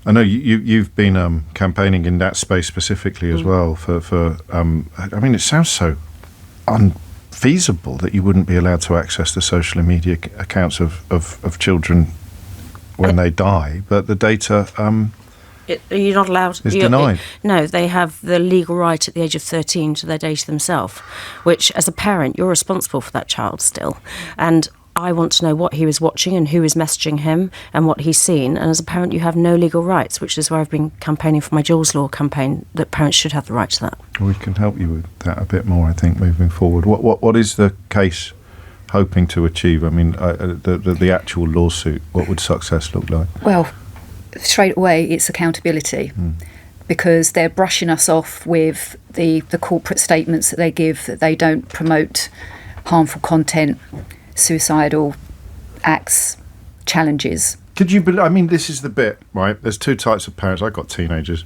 I know you've been campaigning in that space specifically as well for I mean, it sounds so unfeasible that you wouldn't be allowed to access the social media accounts of children when they die, but the data you're not allowed. Is denied. No, they have the legal right at the age of 13 to their data themselves, which as a parent you're responsible for that child still. And I want to know what he was watching and who is messaging him and what he's seen. And as a parent, you have no legal rights, which is where I've been campaigning for my Jools Law campaign, that parents should have the right to that. We can help you with that a bit more, I think, moving forward. What is the case hoping to achieve? I mean, the actual lawsuit, what would success look like? Well, straight away, it's accountability. because they're brushing us off with the corporate statements that they give, that they don't promote harmful content, suicidal acts, challenges. Could you believe, I mean, this is the bit, right? There's two types of parents. I've got teenagers.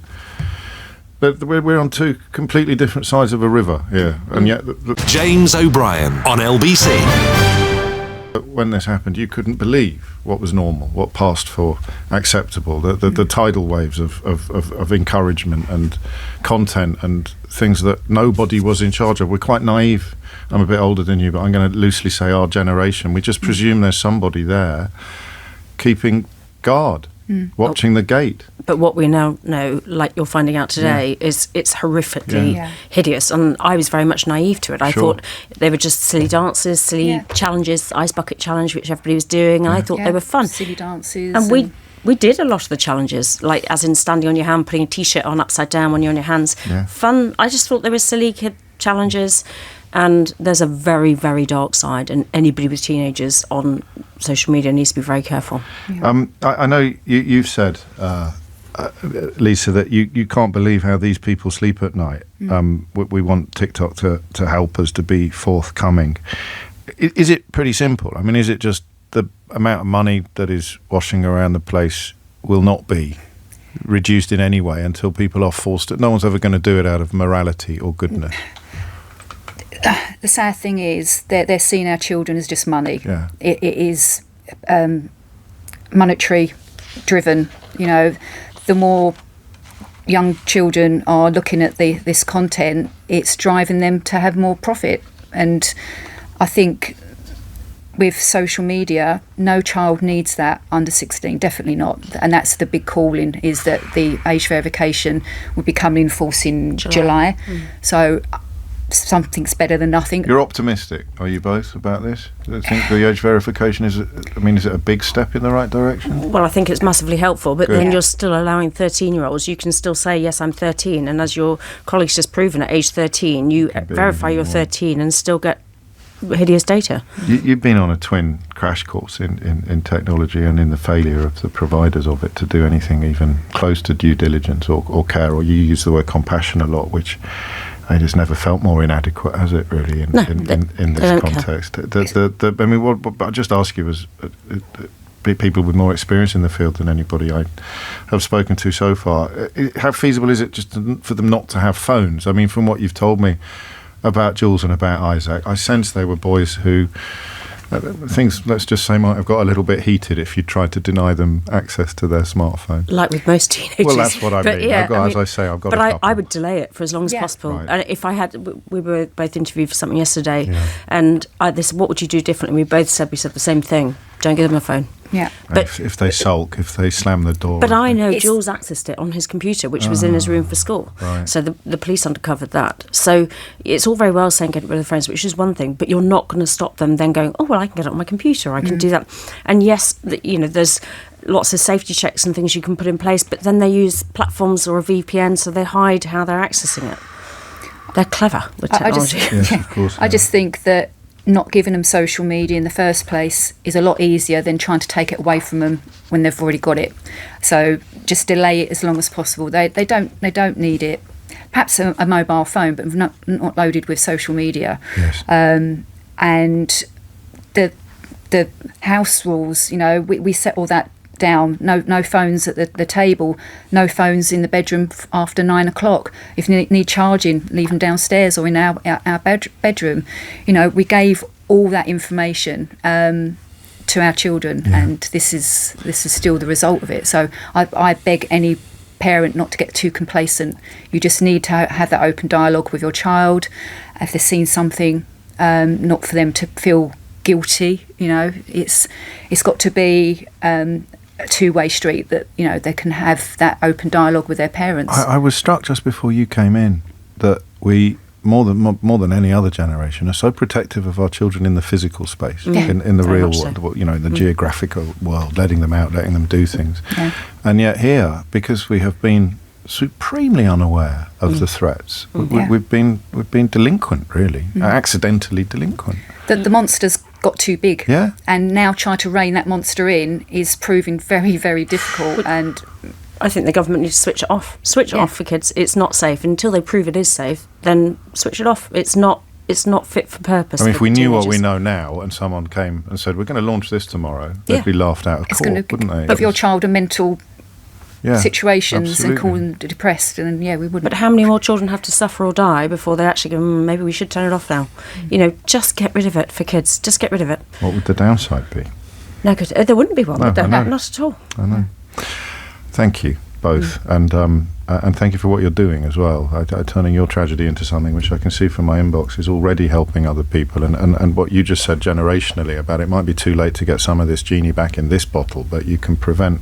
But we're on two completely different sides of a river here. And yet... James O'Brien on LBC. When this happened, you couldn't believe what was normal, what passed for acceptable, the tidal waves of encouragement and content and things that nobody was in charge of. We're quite naive. I'm a bit older than you, but I'm going to loosely say our generation. We just presume there's somebody there keeping guard, watching the gate. But what we now know, like you're finding out today, is it's horrifically hideous. And I was very much naive to it. I thought they were just silly dances, silly challenges, ice bucket challenge, which everybody was doing, and I thought they were fun. Silly dances. And we did a lot of the challenges, like as in standing on your hand, putting a T-shirt on upside down when you're on your hands. Yeah. Fun. I just thought they were silly kid challenges. And there's a very, very dark side, and anybody with teenagers on social media needs to be very careful. Yeah. I know you've said, Lisa, that you can't believe how these people sleep at night. We want TikTok to help us to be forthcoming. Is it pretty simple? I mean, is it just the amount of money that is washing around the place will not be reduced in any way until people are forced to... No one's ever going to do it out of morality or goodness. The sad thing is they're seeing our children as just money. Yeah. It is monetary driven. You know, the more young children are looking at this content, it's driving them to have more profit. And I think with social media, no child needs that under 16, definitely not. And that's the big calling, is that the age verification will be coming in force in July. So something's better than nothing. You're optimistic, are you both, about this? Do you think the age verification is it a big step in the right direction? Well, I think it's massively helpful, but then you're still allowing 13-year-olds. You can still say, yes, I'm 13, and as your colleague's just proven, at age 13, you verify you're 13 and still get hideous data. You've been on a twin crash course in technology and in the failure of the providers of it to do anything even close to due diligence or care, or you use the word compassion a lot, which I just never felt more inadequate, has it, really, in this context? I mean, what I'll just ask you, as people with more experience in the field than anybody I have spoken to so far, how feasible is it just for them not to have phones? I mean, from what you've told me about Jools and about Isaac, I sense they were boys who things, let's just say, might have got a little bit heated if you tried to deny them access to their smartphone. Like with most teenagers. Well, that's what I mean. Yeah, I've got but a couple. I would delay it for as long as possible. Right. And if I had, we were both interviewed for something yesterday, and they said, what would you do differently? We said the same thing. Don't give them a phone. Yeah. But if they sulk, if they slam the door. But I know Jools accessed it on his computer, which was in his room for school. Right. So the police uncovered that. So it's all very well saying get rid of the phones, which is one thing, but you're not going to stop them then going, oh, well, I can get it on my computer, I can do that. And yes, there's lots of safety checks and things you can put in place, but then they use platforms or a VPN, so they hide how they're accessing it. They're clever with technology. Yes, of course. I just think that not giving them social media in the first place is a lot easier than trying to take it away from them when they've already got it. So just delay it as long as possible. They don't need it. Perhaps a mobile phone, but not loaded with social media. Yes. And the house rules, we set all that down. No phones at the table, no phones in the bedroom after 9 o'clock. If you need charging, leave them downstairs or in our bedroom. We gave all that information to our children, and this is still the result of it. So I beg any parent not to get too complacent. You just need to have that open dialogue with your child. If they've seen something, not for them to feel guilty. It's got to be a two-way street, that they can have that open dialogue with their parents. I was struck just before you came in that we more than any other generation are so protective of our children in the physical space, in the real world, in the geographical world, letting them out, letting them do things. And yet here, because we have been supremely unaware of the threats, we've been delinquent, really, accidentally delinquent. The monster's got too big, and now trying to rein that monster in is proving very, very difficult. And I think the government needs to switch it off. Switch it off for kids. It's not safe. Until they prove it is safe, then switch it off. It's not fit for purpose. I mean, if we knew what we know now and someone came and said, we're going to launch this tomorrow, they'd be laughed out of court, wouldn't they? Put your child in mental situations absolutely. and call them depressed, and we wouldn't. But how many more children have to suffer or die before they actually go, maybe we should turn it off now? Just get rid of it for kids. Just get rid of it. What would the downside be? No good. There wouldn't be one. No, Not at all. I know. Thank you both, and thank you for what you're doing as well. Turning your tragedy into something which I can see from my inbox is already helping other people. And what you just said generationally about it might be too late to get some of this genie back in this bottle, but you can prevent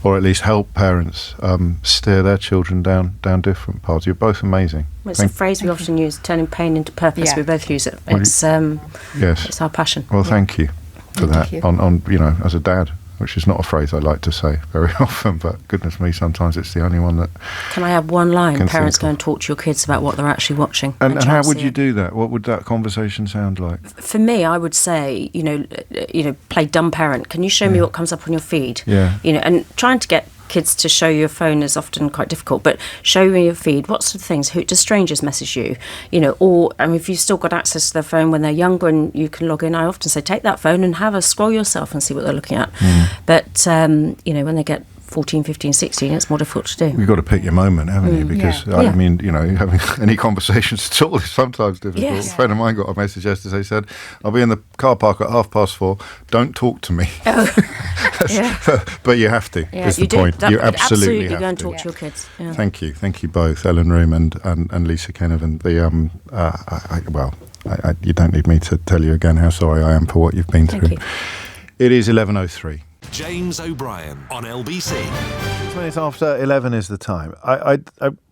or at least help parents steer their children down different paths. You're both amazing. Well, it's a phrase we often use, turning pain into purpose. We both use it. It's it's our passion. Well, thank you for that. On as a dad, which is not a phrase I like to say very often, but goodness me, sometimes it's the only one that... Can I add one line? Parents go and talk to your kids about what they're actually watching. And how would you do that? What would that conversation sound like? For me, I would say, play dumb parent. Can you show me what comes up on your feed? Yeah. And trying to get kids to show you a phone is often quite difficult, but show me your feed. What sort of things? Who do strangers message you? Or if you've still got access to their phone when they're younger and you can log in, I often say take that phone and have a scroll yourself and see what they're looking at. But when they get 14, 15, 16, it's more difficult to do. You've got to pick your moment, haven't you? Because, I mean, having any conversations at all is sometimes difficult. Yes. A friend of mine got a message yesterday, said, I'll be in the car park at 4:30, don't talk to me. But you have to, is the point. You absolutely have go and to. talk to your kids. Yeah. Thank you both, Ellen Roome and Lisa Kenevan. You don't need me to tell you again how sorry I am for what you've been through. Thank you. It is 11:03. James O'Brien on LBC. 6 minutes after 11 is the time.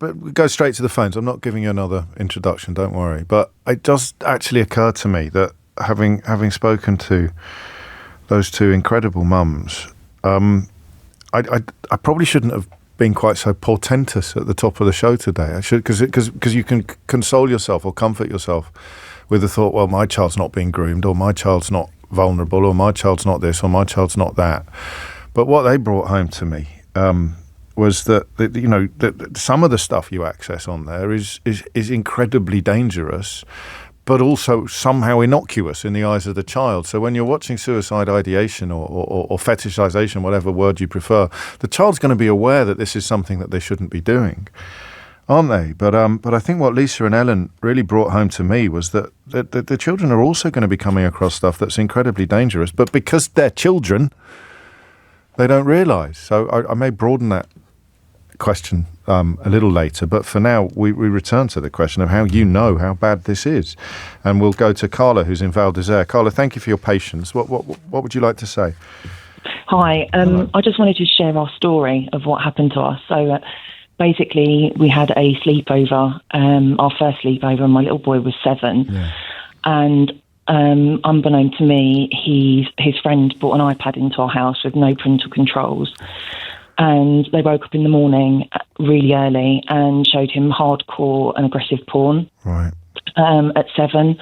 But we go straight to the phones. I'm not giving you another introduction, don't worry. But it just actually occurred to me that having spoken to those two incredible mums, I probably shouldn't have been quite so portentous at the top of the show today. I should, because you can console yourself or comfort yourself with the thought, well, my child's not being groomed, or my child's not vulnerable, or my child's not this, or my child's not that. But what they brought home to me was that some of the stuff you access on there is incredibly dangerous, but also somehow innocuous in the eyes of the child. So when you're watching suicide ideation or fetishization, whatever word you prefer, the child's going to be aware that this is something that they shouldn't be doing, aren't they? But I think what Lisa and Ellen really brought home to me was that the children are also going to be coming across stuff that's incredibly dangerous, but because they're children, they don't realise. So I may broaden that question a little later, but for now we return to the question of how how bad this is, and we'll go to Carla, who's in Val d'Isère. Carla, thank you for your patience. What would you like to say? Hi, I just wanted to share our story of what happened to us. So basically, we had a sleepover, our first sleepover, and my little boy was 7. Yeah. And unbeknown to me, his friend brought an iPad into our house with no parental controls. And they woke up in the morning really early and showed him hardcore and aggressive porn at 7.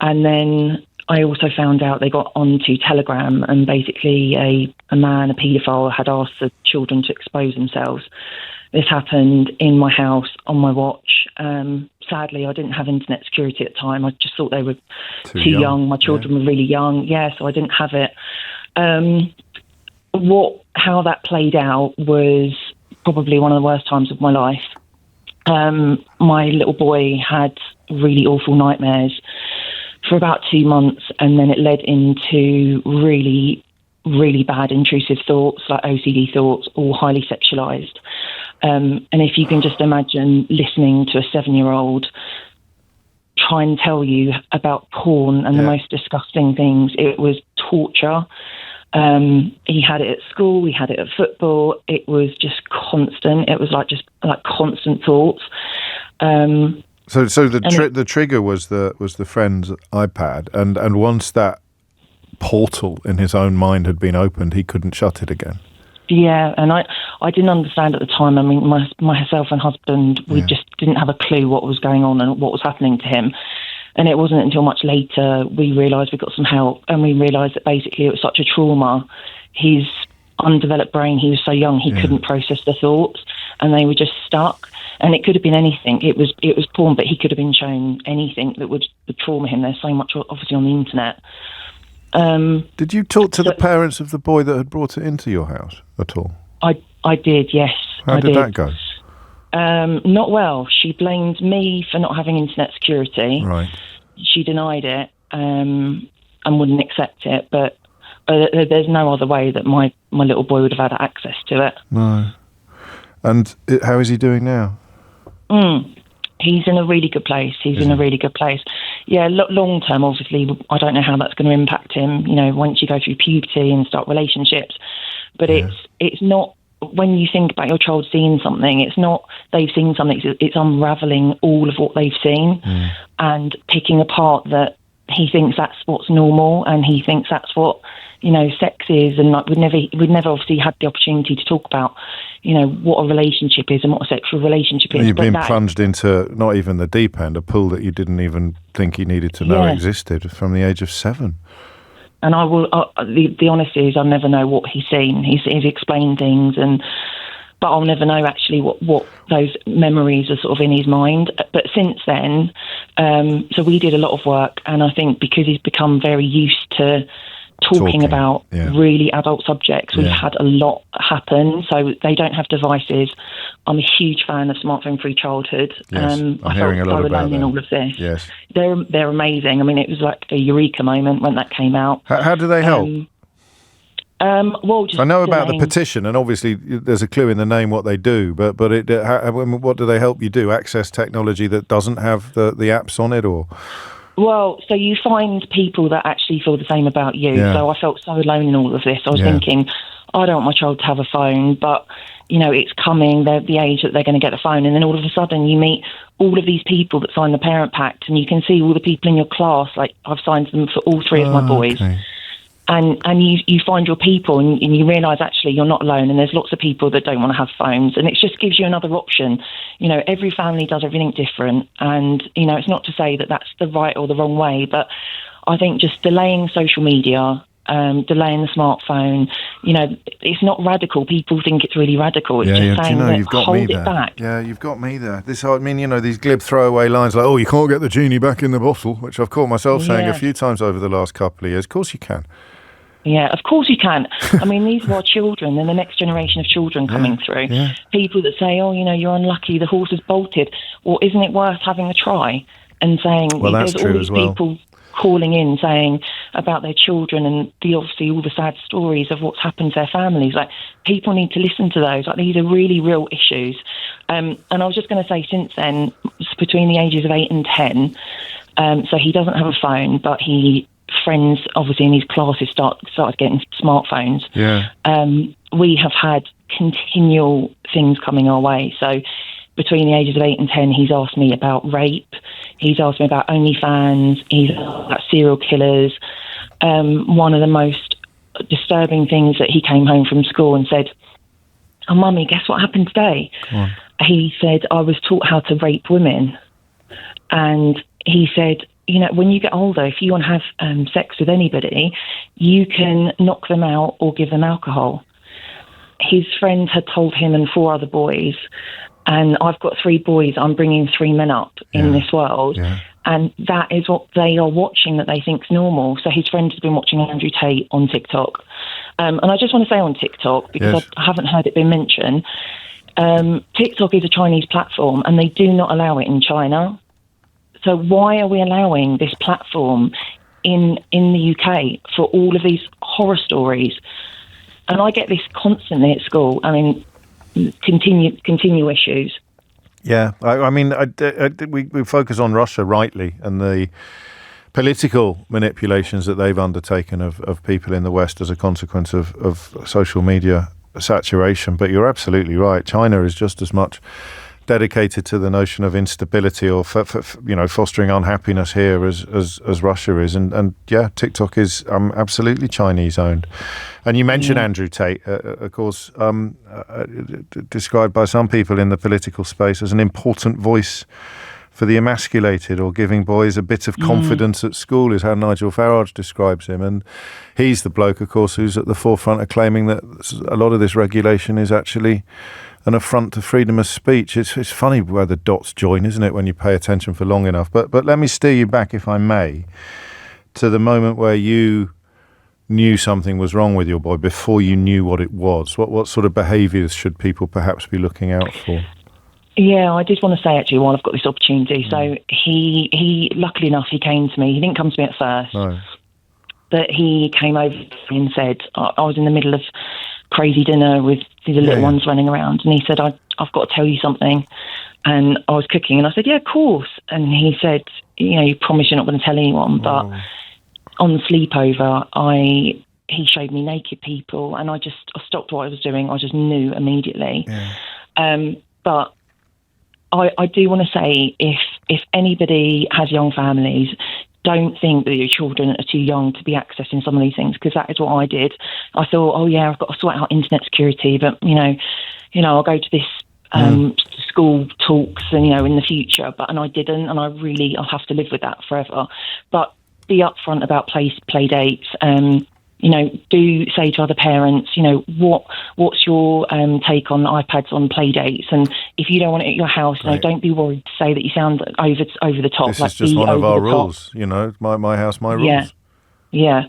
And then I also found out they got onto Telegram, and basically a man, a paedophile, had asked the children to expose themselves. This happened in my house on my watch. Sadly, I didn't have internet security at the time. I just thought they were too young. My children were really young. So I didn't have it. How that played out was probably one of the worst times of my life. My little boy had really awful nightmares for about 2 months, and then it led into really, really bad intrusive thoughts, like OCD thoughts, all highly sexualized. And if you can just imagine listening to a 7-year-old try and tell you about porn and the most disgusting things, it was torture. He had it at school, he had it at football. It was just constant. It was like constant thoughts. So the trigger was the friend's iPad, and once that portal in his own mind had been opened, he couldn't shut it again. Yeah, and I didn't understand at the time. I mean, myself and husband, we just didn't have a clue what was going on and what was happening to him. And it wasn't until much later we realised we got some help, and we realised that basically it was such a trauma. His undeveloped brain. He was so young, he couldn't process the thoughts, and they were just stuck. And it could have been anything. It was porn, but he could have been shown anything that would trauma him. There's so much, obviously, on the internet. Did you talk to the parents of the boy that had brought it into your house at all? I did, yes. How did that go? Not well. She blamed me for not having internet security. Right. She denied it and wouldn't accept it, but there's no other way that my little boy would have had access to it. No. And how is he doing now? He's in a really good place. Yeah, long term, obviously, I don't know how that's going to impact him, once you go through puberty and start relationships. But it's not, when you think about your child seeing something, it's not they've seen something, it's unravelling all of what they've seen and picking apart that he thinks that's what's normal and he thinks that's what, sex is. And like we'd never obviously had the opportunity to talk about, what a relationship is and what a sexual relationship is. You've been plunged into not even the deep end, a pool that you didn't even think you needed to know existed from the age of 7. And I will. The honesty is, I'll never know what he's seen. He's explained things, but I'll never know actually what those memories are sort of in his mind. But since then, so we did a lot of work, and I think because he's become very used to talking about really adult subjects, we've had a lot happen. So they don't have devices. I'm a huge fan of smartphone-free childhood. Yes, I'm hearing a lot about that. In all of this. Yes, they're amazing. I mean, it was like a eureka moment when that came out. How do they help? Well, just I know about the petition, and obviously there's a clue in the name what they do. But what do they help you do? Access technology that doesn't have the apps on it, or? Well, so you find people that actually feel the same about you. Yeah. So I felt so alone in all of this. I was thinking, I don't want my child to have a phone, but, it's coming. They're the age that they're going to get a phone. And then all of a sudden you meet all of these people that sign the parent pact, and you can see all the people in your class. Like I've signed them for all 3 of my boys. Okay. And you find your people and you realise actually you're not alone, and there's lots of people that don't want to have phones, and it just gives you another option. Every family does everything different, and it's not to say that that's the right or the wrong way, but I think just delaying social media, delaying the smartphone, it's not radical. People think it's really radical. It's just saying that, you've got hold me it there. back. Yeah, you've got me there. These glib throwaway lines like, oh, you can't get the genie back in the bottle, which I've caught myself saying a few times over the last couple of years. Of course you can. Yeah, of course you can. I mean, these are our children and the next generation of children coming through. Yeah. People that say, oh, you're unlucky, the horse has bolted. Well, isn't it worth having a try? And saying, that's there's true all these as well. People calling in saying about their children and obviously all the sad stories of what's happened to their families. Like, people need to listen to those. Like, these are really real issues. And I was just going to say, since then, between the ages of 8 and 10, so he doesn't have a phone, but friends obviously in his classes started getting smartphones. We have had continual things coming our way. So between the ages of 8 and 10, he's asked me about rape, he's asked me about OnlyFans, he's asked about serial killers. One of the most disturbing things that he came home from school and said, oh mummy, guess what happened today? He said, I was taught how to rape women. And he said, when you get older, if you want to have sex with anybody, you can knock them out or give them alcohol. His friends had told him and 4 other boys, and I've got 3 boys. I'm bringing 3 men up in this world, and that is what they are watching that they think's normal. So his friends have been watching Andrew Tate on TikTok. And I just want to say on TikTok, because I haven't heard it been mentioned, TikTok is a Chinese platform, and they do not allow it in China. So why are we allowing this platform in the UK for all of these horror stories? And I get this constantly at school. I mean, continue issues. Yeah, we focus on Russia rightly and the political manipulations that they've undertaken of people in the West as a consequence of social media saturation. But you're absolutely right. China is just as much dedicated to the notion of instability or fostering unhappiness here as Russia is, and TikTok is absolutely Chinese owned. And you mentioned Andrew Tate, of course, described by some people in the political space as an important voice for the emasculated, or giving boys a bit of confidence at school, is how Nigel Farage describes him. And he's the bloke, of course, who's at the forefront of claiming that a lot of this regulation is actually an affront to freedom of speech. It's funny where the dots join, isn't it, when you pay attention for long enough? But let me steer you back, if I may, to the moment where you knew something was wrong with your boy before you knew what it was. What sort of behaviours should people perhaps be looking out for? Yeah, I did want to say, actually, while I've got this opportunity, so he luckily enough, he came to me. He didn't come to me at first, No. but he came over to me and said, I was in the middle of crazy dinner with the little ones running around, and he said, I've got to tell you something. And I was cooking, and I said, yeah, of course. And he said, you promise you're not going to tell anyone, but on the sleepover, he showed me naked people, and I stopped what I was doing. I just knew immediately. Yeah. But I do want to say, if anybody has young families, don't think that your children are too young to be accessing some of these things, because that is what I did. I thought, I've got to sort out internet security, but I'll go to this school talks and in the future, and I didn't, and I'll have to live with that forever. But be upfront about play dates. Do say to other parents, what's your take on iPads on play dates? And if you don't want it at your house, don't be worried to say that you sound over the top. This is just one of our rules, my house, my rules. Yeah.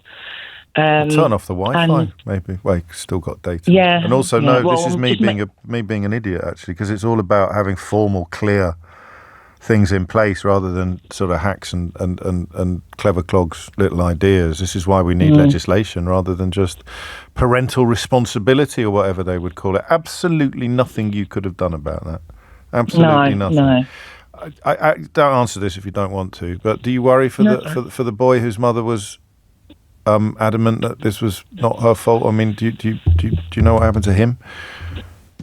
Turn off the Wi-Fi, maybe. Well, you've still got data. Yeah. And also, this is me being an idiot, actually, because it's all about having formal, clear things in place rather than sort of hacks and clever clogs little ideas. This is why we need legislation rather than just parental responsibility or whatever they would call it. Absolutely nothing you could have done about that. Absolutely nothing. No. I don't answer this if you don't want to, but do you worry for the boy whose mother was adamant that this was not her fault? I mean, do you know what happened to him?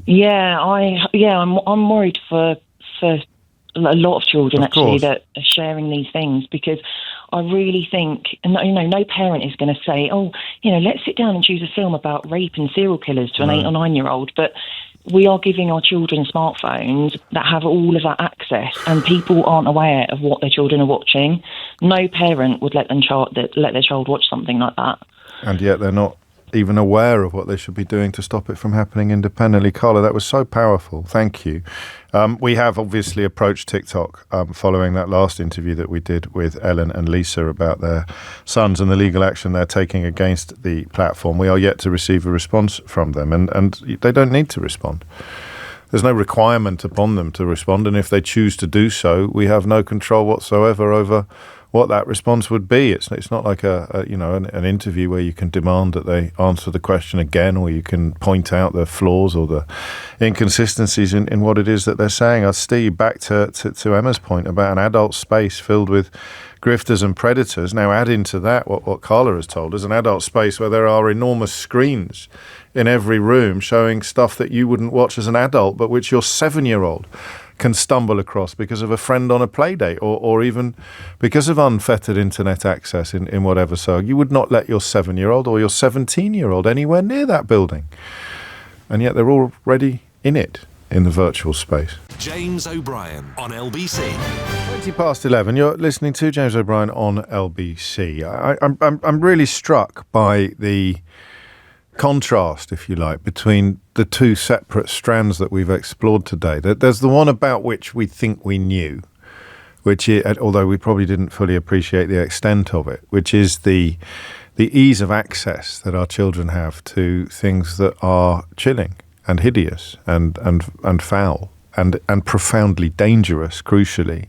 Yeah, I'm worried for a lot of children, actually, that are sharing these things, because I really think, no parent is going to say, let's sit down and choose a film about rape and serial killers to an 8 or 9-year-old. But we are giving our children smartphones that have all of that access, and people aren't aware of what their children are watching. No parent would let their child watch something like that. And yet they're not even aware of what they should be doing to stop it from happening independently. Carla, that was so powerful. Thank you. We have obviously approached TikTok following that last interview that we did with Ellen and Lisa about their sons and the legal action they're taking against the platform. We are yet to receive a response from them, and they don't need to respond. There's no requirement upon them to respond, and if they choose to do so, we have no control whatsoever over what that response would be. It's not like an interview where you can demand that they answer the question again, or you can point out the flaws or the inconsistencies in what it is that they're saying. I'll steer you back to Emma's point about an adult space filled with grifters and predators. Now add into that what Carla has told us, an adult space where there are enormous screens in every room showing stuff that you wouldn't watch as an adult, but which your 7-year-old can stumble across because of a friend on a play date, or even because of unfettered internet access in whatever. So you would not let your 7-year-old or your 17-year-old anywhere near that building. And yet they're already in it, in the virtual space. James O'Brien on LBC. 11. You're listening to James O'Brien on LBC. I'm really struck by the contrast, if you like, between the two separate strands that we've explored today. There's the one about which we think we knew, which is, although we probably didn't fully appreciate the extent of it, which is the ease of access that our children have to things that are chilling and hideous and foul and profoundly dangerous, crucially.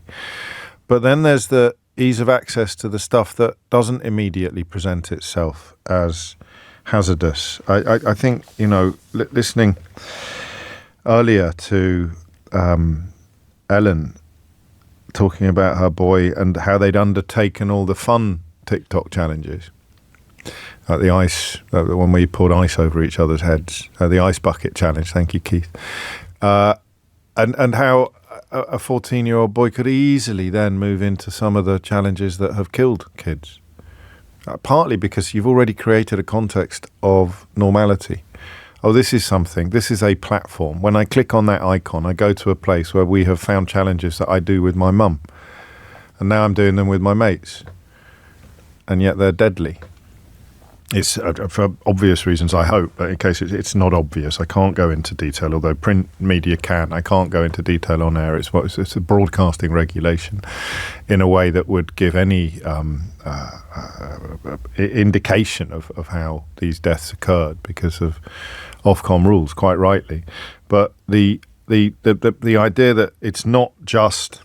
But then there's the ease of access to the stuff that doesn't immediately present itself as hazardous. I think, listening earlier to Ellen talking about her boy and how they'd undertaken all the fun TikTok challenges, like the ice, the one where you poured ice over each other's heads, the ice bucket challenge. Thank you, Keith. And how a 14-year-old boy could easily then move into some of the challenges that have killed kids. Partly because you've already created a context of normality. oh, this is something, this is a platform. When I click on that icon, I go to a place where we have found challenges that I do with my mum. And now I'm doing them with my mates. And yet they're deadly. It's for obvious reasons, I hope, but in case it's not obvious, I can't go into detail, although print media can. I can't go into detail on air. It's a broadcasting regulation in a way that would give any indication of how these deaths occurred because of Ofcom rules, quite rightly. But the idea that it's not just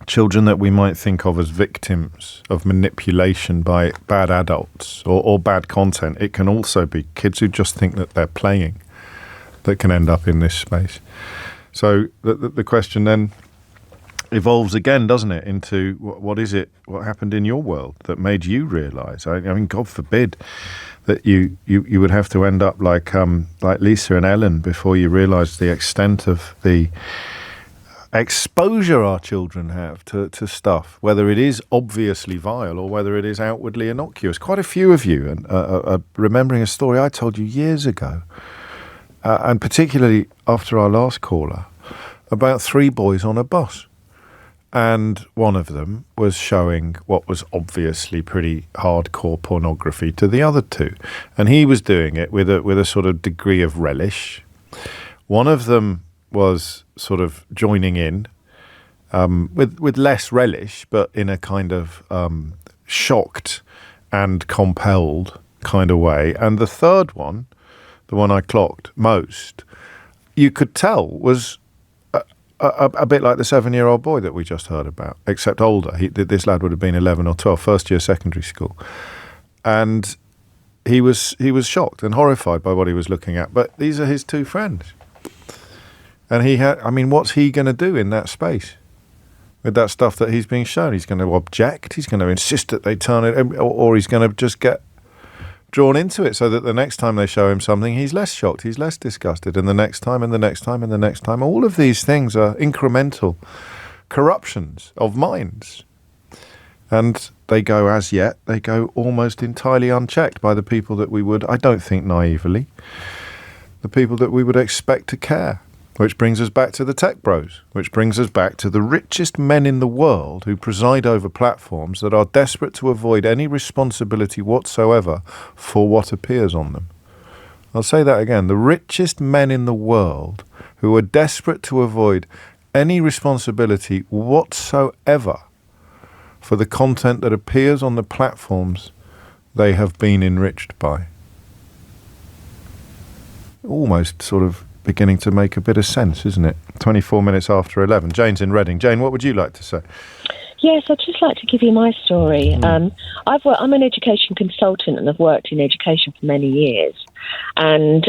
children that we might think of as victims of manipulation by bad adults or bad content. It can also be kids who just think that they're playing that can end up in this space. So the question then evolves again, doesn't it, into what is it, what happened in your world that made you realise? I mean, God forbid that you would have to end up like Lisa and Ellen before you realise the extent of the exposure our children have to stuff, whether it is obviously vile or whether it is outwardly innocuous. Quite a few of you are remembering a story I told you years ago, and particularly after our last caller, about 3 boys on a bus. And one of them was showing what was obviously pretty hardcore pornography to the other 2. And he was doing it with a sort of degree of relish. One of them was sort of joining in with less relish, but in a kind of shocked and compelled kind of way. And the third one, the one I clocked most, you could tell was a bit like the 7-year-old boy that we just heard about, except older. This lad would have been 11 or 12, first year secondary school. And he was shocked and horrified by what he was looking at. But these are his 2 friends. And what's he going to do in that space with that stuff that he's being shown? He's going to object. He's going to insist that they turn it, or he's going to just get drawn into it so that the next time they show him something, he's less shocked, he's less disgusted, and the next time, and the next time, and the next time. All of these things are incremental corruptions of minds. And they go almost entirely unchecked by the people that we would, I don't think naively, the people that we would expect to care. Which brings us back to the tech bros, which brings us back to the richest men in the world who preside over platforms that are desperate to avoid any responsibility whatsoever for what appears on them. I'll say that again. The richest men in the world who are desperate to avoid any responsibility whatsoever for the content that appears on the platforms they have been enriched by. Almost sort of beginning to make a bit of sense, isn't it? 24 minutes after 11. Jane's in Reading. Jane, what would you like to say? Yes, I'd just like to give you my story. I'm an education consultant and I've worked in education for many years. And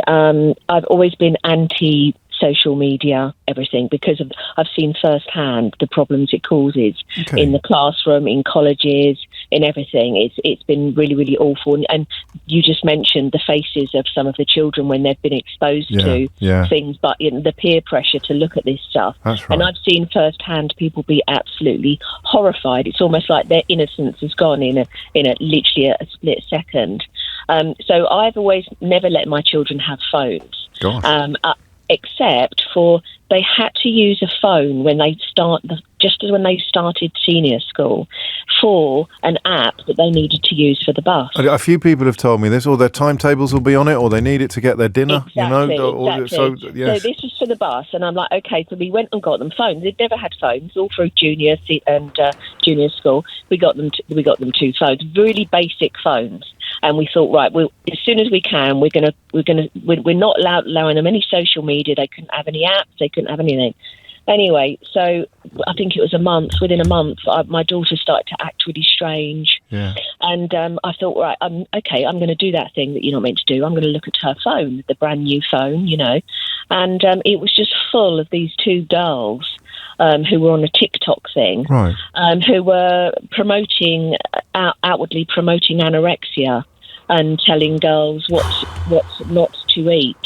I've always been anti-social media, everything, because I've seen firsthand the problems it causes in the classroom, in colleges, in everything. It's been really, really awful. And you just mentioned the faces of some of the children when they've been exposed to things, but the peer pressure to look at this stuff. That's right. And I've seen firsthand people be absolutely horrified. It's almost like their innocence has gone in literally a split second. So I've always never let my children have phones. Except for they had to use a phone when they when they started senior school for an app that they needed to use for the bus. A few people have told me this, or their timetables will be on it, or they need it to get their dinner. Exactly. So yes. So this is for the bus, and I'm like, okay. So we went and got them phones. They'd never had phones, all through junior school. We got them 2 phones, really basic phones. And we thought, right, as soon as we can, we're not allowing them any social media. They couldn't have any apps. They couldn't have anything. Anyway, so I think it was within a month, my daughter started to act really strange. Yeah. And I thought, right, I'm going to do that thing that you're not meant to do. I'm going to look at her phone, the brand new phone, And it was just full of these 2 girls who were on a TikTok thing, right. Who were outwardly promoting anorexia and telling girls what not to eat.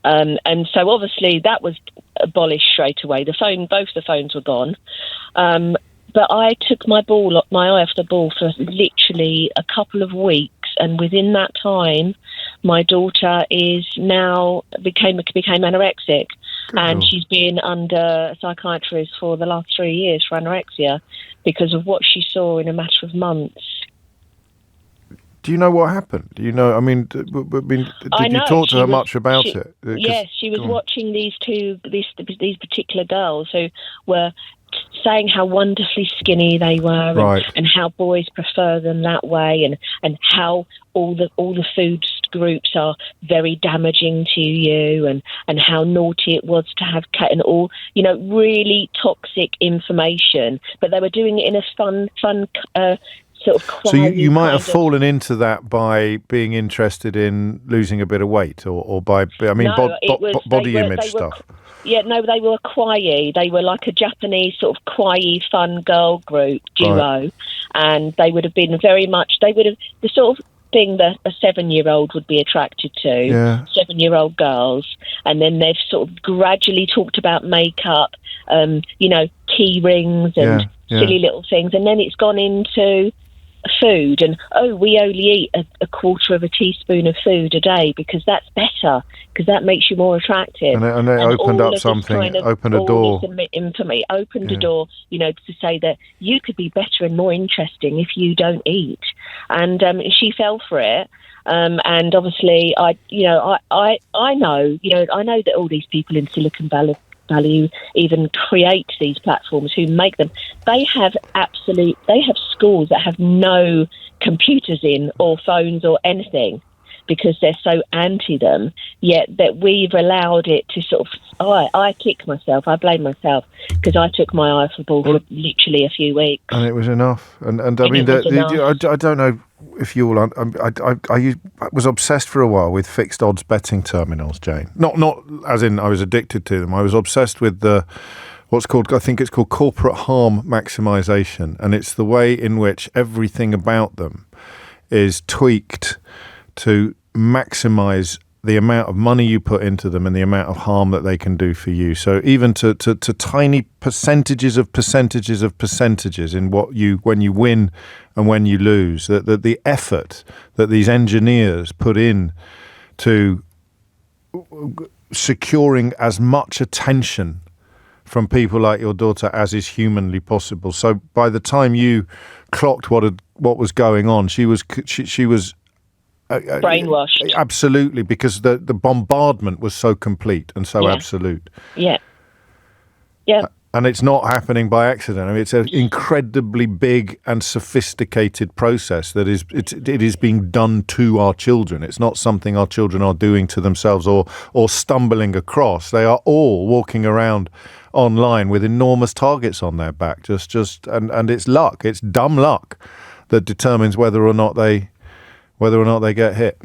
And so obviously that was abolished straight away. Both the phones were gone. But I took my eye off the ball for literally a couple of weeks, and within that time, my daughter is now became anorexic. And she's been under a psychiatrist for the last 3 years for anorexia because of what she saw in a matter of months. Do you know what happened? Do you know? I mean, did you talk to her much about it? Yes, she was watching these particular girls who were saying how wonderfully skinny they were, and how boys prefer them that way, and how all the food groups are very damaging to you, and how naughty it was to have cat, and all, really toxic information. But they were doing it in a fun sort of quiet. So you might have fallen into that by being interested in losing a bit of weight, or by body image stuff. They were kawaii. They were like a Japanese sort of kawaii fun girl group duo, and they would have been the sort of thing that a 7-year-old would be attracted to, 7-year-old girls. And then they've sort of gradually talked about makeup, key rings and silly little things, and then it's gone into food, and we only eat a quarter of a teaspoon of food a day because that's better, because that makes you more attractive. And it opened up something, opened a door. Opened a door, to say that you could be better and more interesting if you don't eat. And she fell for it. And obviously, I know that all these people in Silicon Valley even create these platforms, who make them. They have schools that have no computers in, or phones or anything, because they're so anti them, yet that we've allowed it to sort of... I kick myself, I blame myself, because I took my eye off the ball for literally a few weeks. And it was enough. And I mean, I don't know if you all... I was obsessed for a while with fixed odds betting terminals, Jane. Not as in I was addicted to them. I was obsessed with what's called, I think it's called corporate harm maximisation, and it's the way in which everything about them is tweaked to maximise the amount of money you put into them and the amount of harm that they can do for you. So even to tiny percentages of percentages in when you win and when you lose, that the effort that these engineers put in to securing as much attention from people like your daughter as is humanly possible. So by the time you clocked what was going on, she was brainwashed. Absolutely, because the bombardment was so complete and so absolute. Yeah. And it's not happening by accident. I mean, it's an incredibly big and sophisticated process that it is being done to our children. It's not something our children are doing to themselves or stumbling across. They are all walking around online with enormous targets on their back. And it's luck. It's dumb luck that determines whether or not they get hit.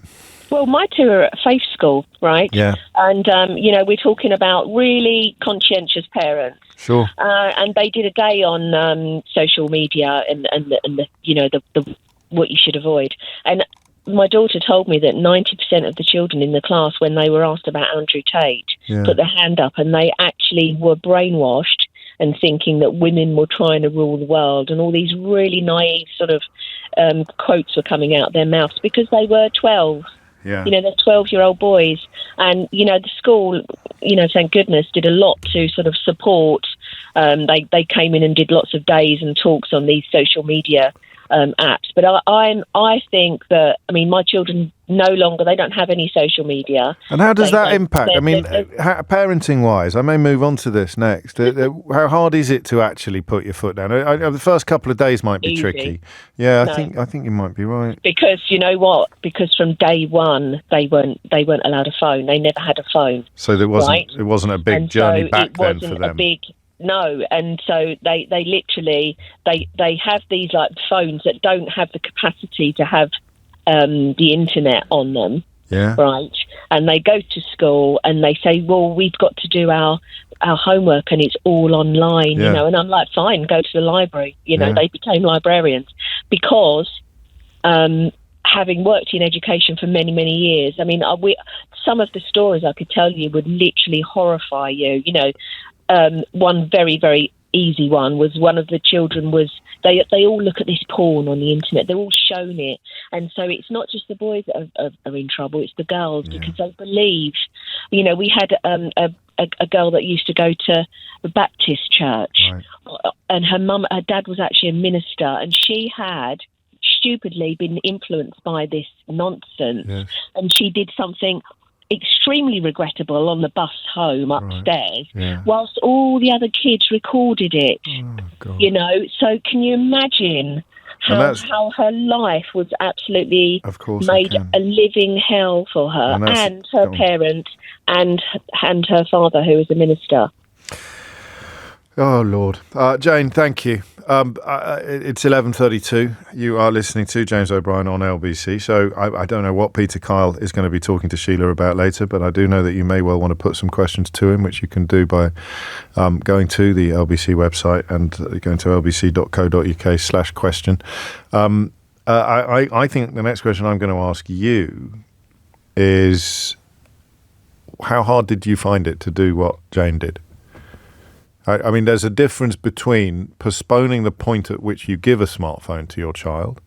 Well, my two are at faith school, right? Yeah. And, we're talking about really conscientious parents. Sure. And they did a day on social media and the what you should avoid. And my daughter told me that 90% of the children in the class, when they were asked about Andrew Tate, put their hand up, and they actually were brainwashed and thinking that women were trying to rule the world, and all these really naive sort of quotes were coming out of their mouths because they were 12. Yeah. They're 12-year-old boys. And, the school, thank goodness, did a lot to sort of support. They came in and did lots of days and talks on these social media apps. But I think that, my children they don't have any social media. And how does that impact? Parenting-wise, I may move on to this next. How hard is it to actually put your foot down? The first couple of days might be easy. Tricky. Yeah, I think you might be right. Because you know what? Because from day one they weren't allowed a phone. They never had a phone. So it wasn't a big journey back then for them. No, and so they literally they have these like phones that don't have the capacity to have the internet on them, right? And they go to school and they say, well, we've got to do our homework and it's all online, and I'm like, fine, go to the library. They became librarians because having worked in education for many, many years, some of the stories I could tell you would literally horrify you. One very, very easy one was one of the children was, they all look at this porn on the internet. They're all shown it. And so it's not just the boys that are in trouble, it's the girls, because they believe, you know, we had a girl that used to go to the Baptist church, and her dad was actually a minister, and she had stupidly been influenced by this nonsense, and she did something extremely regrettable on the bus home upstairs, whilst all the other kids recorded it. You know, so can you imagine how her life was absolutely made a living hell for her and her parents and her father, who was a minister. Oh, Lord. Jane, thank you. It's 11:32. You are listening to James O'Brien on LBC. So I don't know what Peter Kyle is going to be talking to Sheila about later, but I do know that you may well want to put some questions to him, which you can do by going to the LBC website and going to lbc.co.uk/question. I think the next question I'm going to ask you is, how hard did you find it to do what Jane did? I mean, there's a difference between postponing the point at which you give a smartphone to your child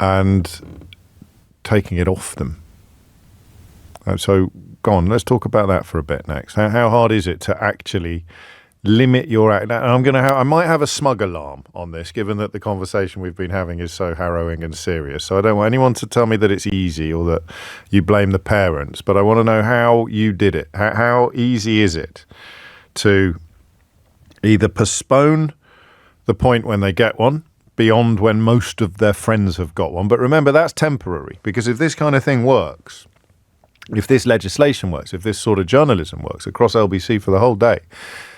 and taking it off them. So, go on, let's talk about that for a bit next. How hard is it to actually limit your act? I might have a smug alarm on this, given that the conversation we've been having is so harrowing and serious. So I don't want anyone to tell me that it's easy or that you blame the parents, but I want to know how you did it. How easy is it to either postpone the point when they get one beyond when most of their friends have got one? But remember, that's temporary, because if this kind of thing works, if this legislation works, if this sort of journalism works across LBC for the whole day,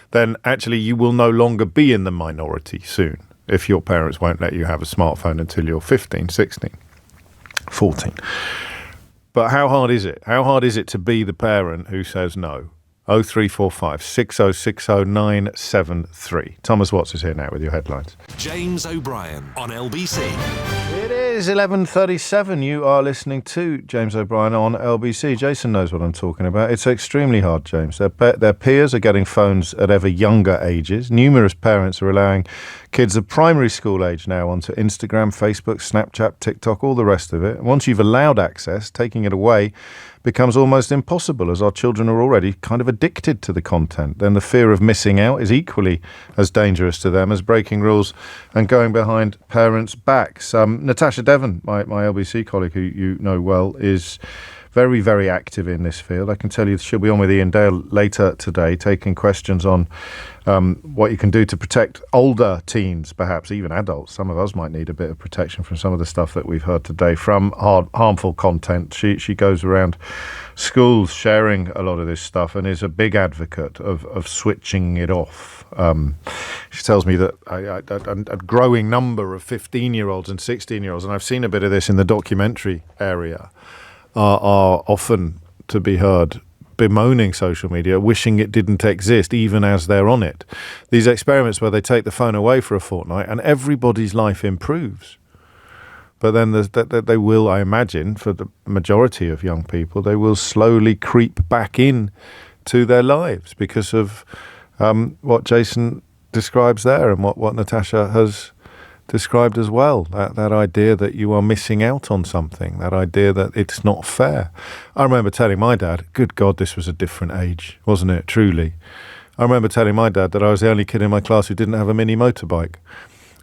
then actually you will no longer be in the minority soon if your parents won't let you have a smartphone until you're 15, 16, 14. But how hard is it? How hard is it to be the parent who says no? 0345 6060 973. Thomas Watts is here now with your headlines. James O'Brien on LBC. It is 11:37. You are listening to James O'Brien on LBC. Jason knows what I'm talking about. It's extremely hard, James. Their peers are getting phones at ever younger ages. Numerous parents are allowing kids of primary school age now onto Instagram, Facebook, Snapchat, TikTok, all the rest of it. Once you've allowed access, taking it away becomes almost impossible, as our children are already kind of addicted to the content. Then the fear of missing out is equally as dangerous to them as breaking rules and going behind parents' backs. Natasha Clark, my LBC colleague, who you know well, is very, very active in this field. I can tell you she'll be on with Ian Dale later today, taking questions on what you can do to protect older teens, perhaps even adults. Some of us might need a bit of protection from some of the stuff that we've heard today from harmful content. She goes around schools sharing a lot of this stuff and is a big advocate of switching it off. She tells me that a growing number of 15-year-olds and 16-year-olds, and I've seen a bit of this in the documentary area, are often to be heard bemoaning social media, wishing it didn't exist, even as they're on it. These experiments where they take the phone away for a fortnight and everybody's life improves. But then they will, I imagine, for the majority of young people, they will slowly creep back in to their lives because of what Jason describes there and what Natasha has described as well, that idea that you are missing out on something, that idea that it's not fair. I remember telling my dad, good God, this was a different age, wasn't it, truly? I remember telling my dad that I was the only kid in my class who didn't have a mini motorbike.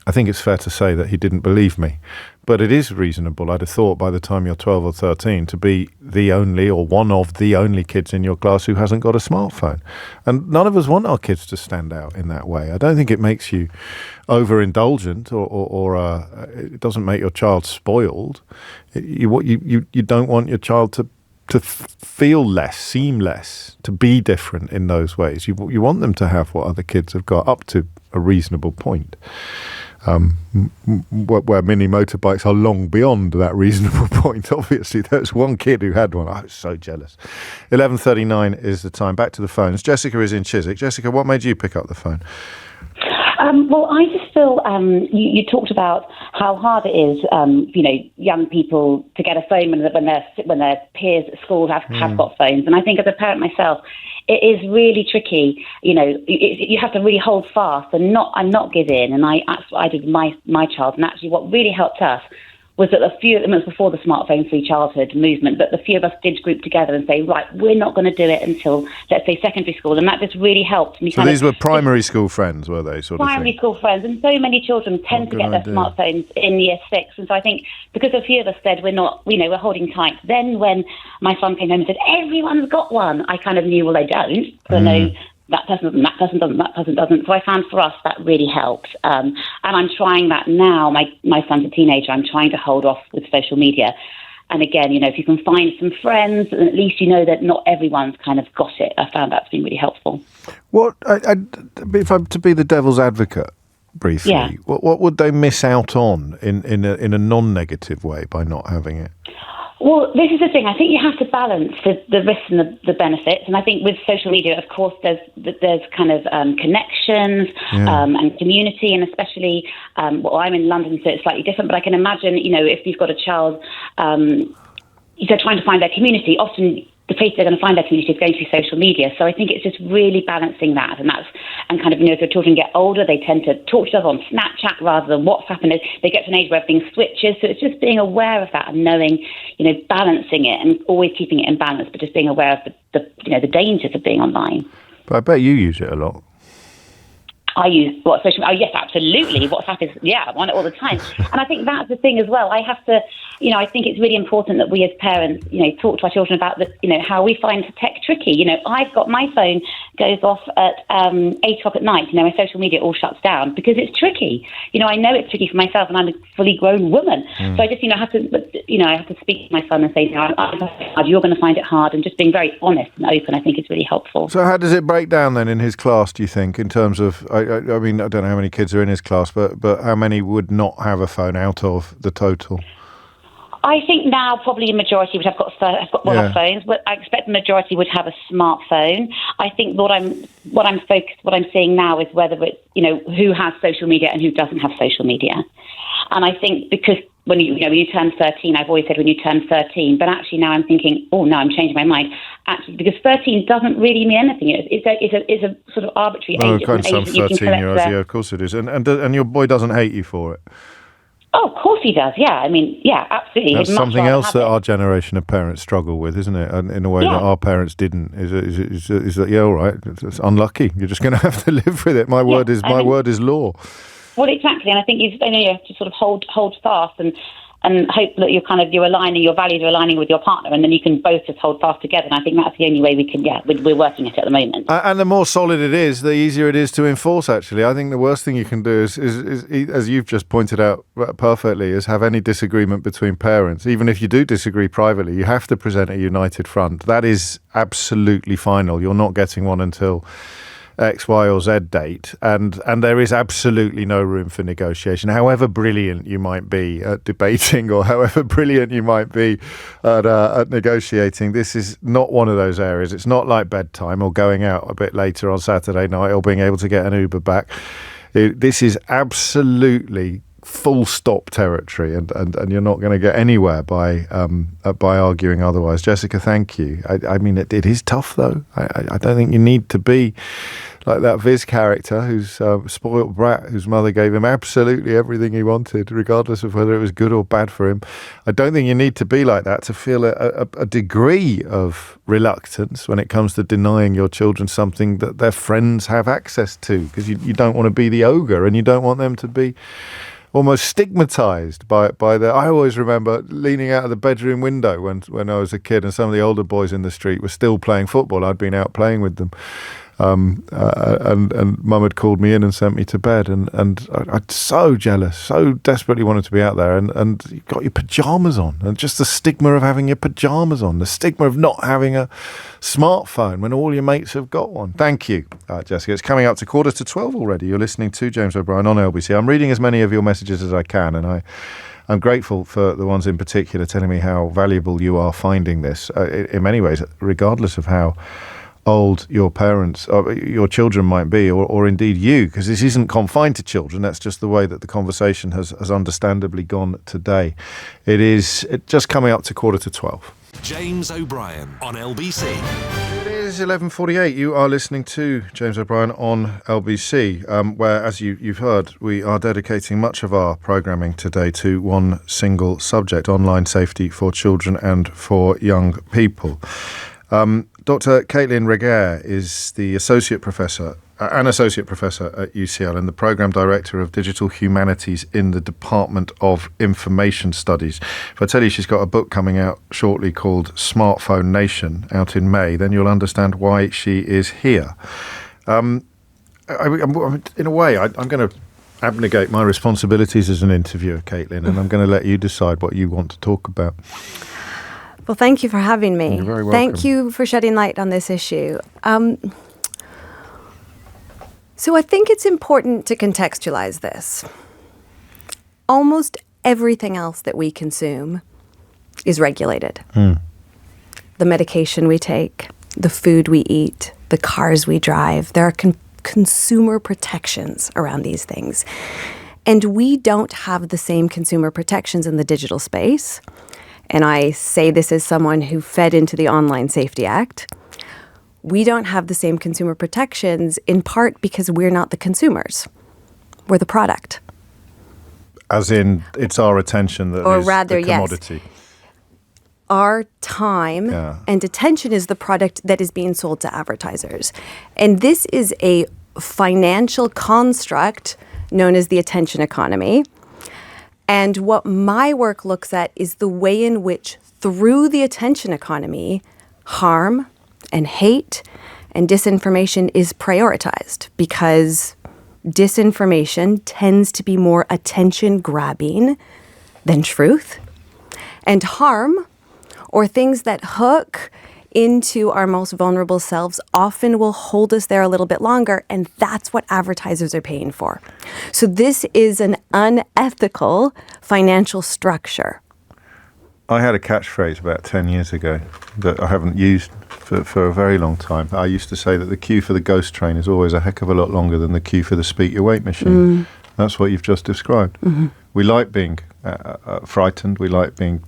I think it's fair to say that he didn't believe me. But it is reasonable, I'd have thought, by the time you're 12 or 13, to be the only or one of the only kids in your class who hasn't got a smartphone. And none of us want our kids to stand out in that way. I don't think it makes you overindulgent or it doesn't make your child spoiled. You don't want your child to feel less, seem less, to be different in those ways. You want them to have what other kids have got up to a reasonable point. Where mini motorbikes are long beyond that reasonable point. Obviously, there's one kid who had one. I was so jealous. 11:39 is the time. Back to the phones. Jessica is in Chiswick. Jessica, what made you pick up the phone? Well, I just feel you talked about how hard it is, young people to get a phone when their peers at school have got phones. And I think as a parent myself, it is really tricky. You know, you have to really hold fast and not give in. And that's what I did with my child. And actually, what really helped us was that a few, it was before the smartphone-free childhood movement, but the few of us did group together and say, right, we're not going to do it until, let's say, secondary school. And that just really helped. So these were primary school friends, were they? Primary school friends. And so many children tend to get their smartphones in year 6. And so I think because a few of us said we're not, you know, we're holding tight. Then when my son came home and said, everyone's got one, I kind of knew, well, they don't. So I know that person doesn't. So I found for us that really helped. And I'm trying that now. My son's a teenager. I'm trying to hold off with social media. And again, you know, if you can find some friends, at least you know that not everyone's kind of got it. I found that's been really helpful. What, if I'm to be the devil's advocate briefly, what would they miss out on in a non-negative way by not having it? Well, this is the thing. I think you have to balance the risks and the benefits. And I think with social media, of course, there's kind of connections and community, and especially, well, I'm in London, so it's slightly different. But I can imagine, you know, if you've got a child, they're trying to find their community. Often the place they're going to find their community is going through social media. So I think it's just really balancing that. And kind of, you know, as the children get older, they tend to talk to us on Snapchat rather than WhatsApp, and they get to an age where everything switches. So it's just being aware of that and knowing, you know, balancing it and always keeping it in balance, but just being aware of the dangers of being online. But I bet you use it a lot. I use social media. Oh, yes, absolutely. WhatsApp is, I'm on it all the time. And I think that's the thing as well. I have to, you know, I think it's really important that we as parents, you know, talk to our children about how we find tech tricky. You know, I've got my phone goes off at 8 o'clock at night. You know, my social media all shuts down because it's tricky. You know, I know it's tricky for myself, and I'm a fully grown woman. So I just, you know, have to speak to my son and say, you're going to find it hard, and just being very honest and open, I think is really helpful. So how does it break down then in his class, do you think, in terms of, I mean, I don't know how many kids are in his class, but how many would not have a phone out of the total? I think now probably a majority would have got phones, but I expect the majority would have a smartphone. I think what I'm seeing now is whether it's, you know, who has social media and who doesn't have social media. And I think because when you turn 13, I've always said when you turn 13, but actually now I'm thinking, oh no, I'm changing my mind. Actually, because 13 doesn't really mean anything. It's a sort of arbitrary age. Some 13-year-olds, yeah, of course it is. And your boy doesn't hate you for it. Oh, of course he does. Yeah, I mean, yeah, absolutely. That's something else that our generation of parents struggle with, isn't it? And in a way that our parents didn't. Is that all right? It's unlucky. You're just going to have to live with it. My word is law. Well, exactly, and I think you have to sort of hold fast and hope that your values are aligning with your partner, and then you can both just hold fast together. And I think that's the only way we can. We're working it at the moment. And the more solid it is, the easier it is to enforce. Actually, I think the worst thing you can do is as you've just pointed out perfectly, is have any disagreement between parents. Even if you do disagree privately, you have to present a united front. That is absolutely final. You're not getting one until X, Y, or Z date, and there is absolutely no room for negotiation. However brilliant you might be at debating, or however brilliant you might be at negotiating, this is not one of those areas. It's not like bedtime or going out a bit later on Saturday night or being able to get an Uber back. This is absolutely full stop territory, and you're not going to get anywhere by arguing otherwise. Jessica, thank you. I mean, it is tough though. I don't think you need to be like that Viz character who's a spoiled brat whose mother gave him absolutely everything he wanted, regardless of whether it was good or bad for him. I don't think you need to be like that to feel a degree of reluctance when it comes to denying your children something that their friends have access to, because you don't want to be the ogre, and you don't want them to be almost stigmatized by the. I always remember leaning out of the bedroom window when I was a kid, and some of the older boys in the street were still playing football. I'd been out playing with them, and Mum had called me in and sent me to bed, and I'm so jealous, so desperately wanted to be out there, and you've got your pajamas on, and just the stigma of having your pajamas on, the stigma of not having a smartphone when all your mates have got one. Thank you, Jessica. It's coming up to 11:45 already. You're listening to James O'Brien on LBC. I'm reading as many of your messages as I can, and I'm grateful for the ones in particular telling me how valuable you are finding this, in many ways, regardless of how old your parents or your children might be, or indeed you, because this isn't confined to children. That's just the way that the conversation has understandably gone today. It is just coming up to 11:45. James O'Brien on LBC. It is is 11:48. You are listening to James O'Brien on LBC, where, as you've heard, we are dedicating much of our programming today to one single subject: online safety for children and for young people. Dr. Kaitlyn Regehr is an associate professor at UCL and the Programme Director of Digital Humanities in the Department of Information Studies. If I tell you she's got a book coming out shortly called Smartphone Nation, out in May, then you'll understand why she is here. In a way, I'm going to abnegate my responsibilities as an interviewer, Kaitlyn, and I'm going to let you decide what you want to talk about. Well, thank you for having me. You're very welcome. Thank you for shedding light on this issue. So I think it's important to contextualize this. Almost everything else that we consume is regulated. The medication we take, the food we eat, the cars we drive, there are consumer protections around these things. And we don't have the same consumer protections in the digital space. And I say this as someone who fed into the Online Safety Act. We don't have the same consumer protections in part because we're not the consumers. We're the product. As in, it's our attention that is the commodity. Yes. Our time and attention is the product that is being sold to advertisers. And this is a financial construct known as the attention economy. And what my work looks at is the way in which, through the attention economy, harm and hate and disinformation is prioritized, because disinformation tends to be more attention-grabbing than truth. And harm, or things that hook into our most vulnerable selves, often will hold us there a little bit longer, and that's what advertisers are paying for. So this is an unethical financial structure. I had a catchphrase about 10 years ago that I haven't used for a very long time. I used to say that the queue for the ghost train is always a heck of a lot longer than the queue for the speak your weight machine. That's what you've just described. We like being frightened. We like being...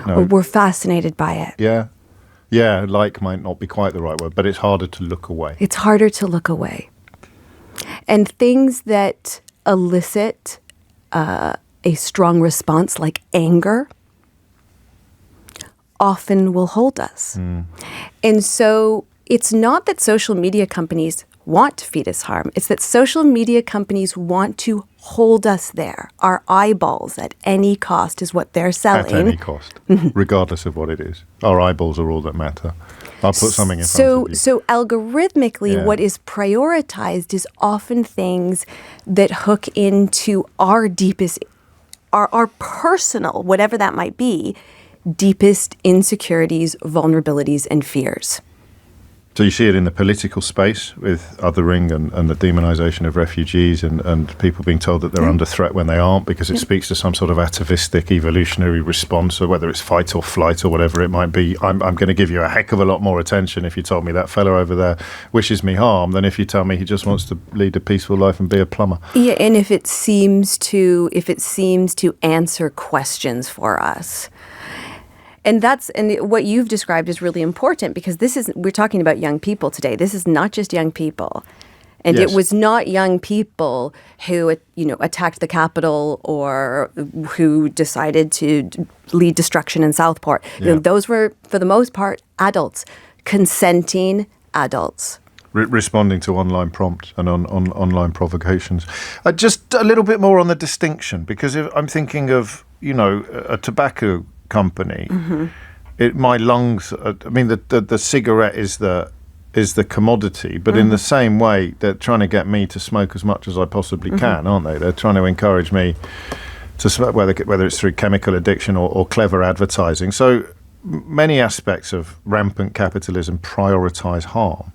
We're fascinated by it. Yeah, like might not be quite the right word, but it's harder to look away. It's harder to look away. And things that elicit a strong response, like anger, often will hold us. And so it's not that social media companies want to feed us harm. It's that social media companies want to hold us there. Our eyeballs at any cost is what they're selling. At any cost, regardless of what it is. Our eyeballs are all that matter. I'll put something in front of you. So algorithmically, what is prioritized is often things that hook into our deepest, our personal, whatever that might be, deepest insecurities, vulnerabilities, and fears. So you see it in the political space with othering and the demonization of refugees and people being told that they're under threat when they aren't, because it speaks to some sort of atavistic evolutionary response, or whether it's fight or flight or whatever it might be. I'm going to give you a heck of a lot more attention if you told me that fella over there wishes me harm than if you tell me he just wants to lead a peaceful life and be a plumber. Yeah, and if it seems to answer questions for us. And what you've described is really important, because we're talking about young people today. This is not just young people. And It was not young people who, attacked the Capitol or who decided to lead destruction in Southport. Those were, for the most part, adults, consenting adults. Responding to online prompts and on online provocations. Just a little bit more on the distinction, because if I'm thinking of, a tobacco company, my lungs, the cigarette is the commodity, but in the same way they're trying to get me to smoke as much as I possibly can, aren't they? They're trying to encourage me to smoke, whether it's through chemical addiction or clever advertising. So many aspects of rampant capitalism prioritize harm.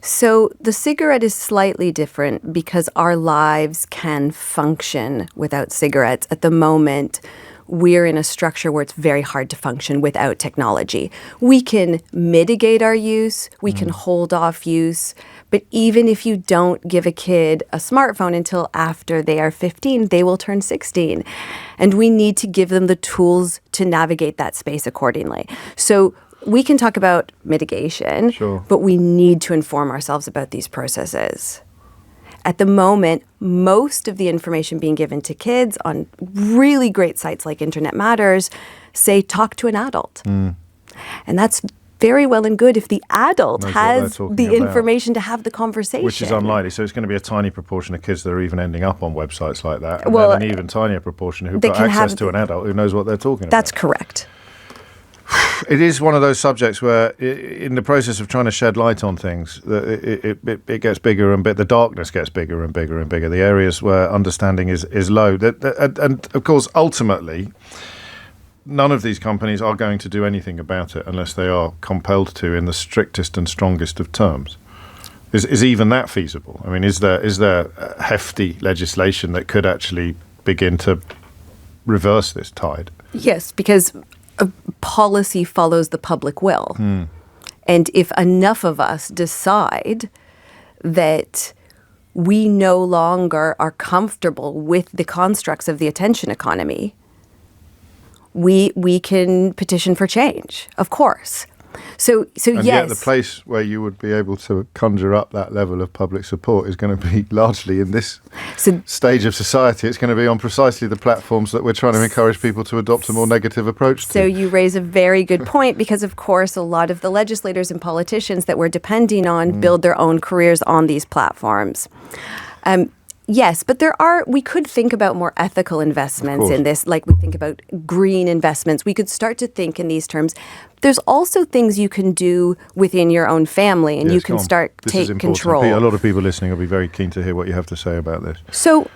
So the cigarette is slightly different because our lives can function without cigarettes. At the moment, we're in a structure where it's very hard to function without technology. We can mitigate our use, we can hold off use, but even if you don't give a kid a smartphone until after they are 15, they will turn 16. And we need to give them the tools to navigate that space accordingly. So we can talk about mitigation, but we need to inform ourselves about these processes. At the moment, most of the information being given to kids on really great sites like Internet Matters say talk to an adult. And that's very well and good if the adult has the information to have the conversation. Which is unlikely. So it's going to be a tiny proportion of kids that are even ending up on websites like that. And then an even tinier proportion who've got access to an adult who knows what they're talking about. That's correct. It is one of those subjects where, in the process of trying to shed light on things, it gets bigger and bigger. The darkness gets bigger and bigger and bigger. The areas where understanding is low. And of course, ultimately, none of these companies are going to do anything about it unless they are compelled to in the strictest and strongest of terms. Is even that feasible? I mean, is there hefty legislation that could actually begin to reverse this tide? Yes, because policy follows the public will. And if enough of us decide that we no longer are comfortable with the constructs of the attention economy, we can petition for change, of course. So and yet the place where you would be able to conjure up that level of public support is going to be largely in this stage of society. It's going to be on precisely the platforms that we're trying to encourage people to adopt a more negative approach to. So you raise a very good point, because of course a lot of the legislators and politicians that we're depending on build their own careers on these platforms. Yes, but we could think about more ethical investments in this, like we think about green investments. We could start to think in these terms. There's also things you can do within your own family, and you can start take control. A lot of people listening will be very keen to hear what you have to say about this. So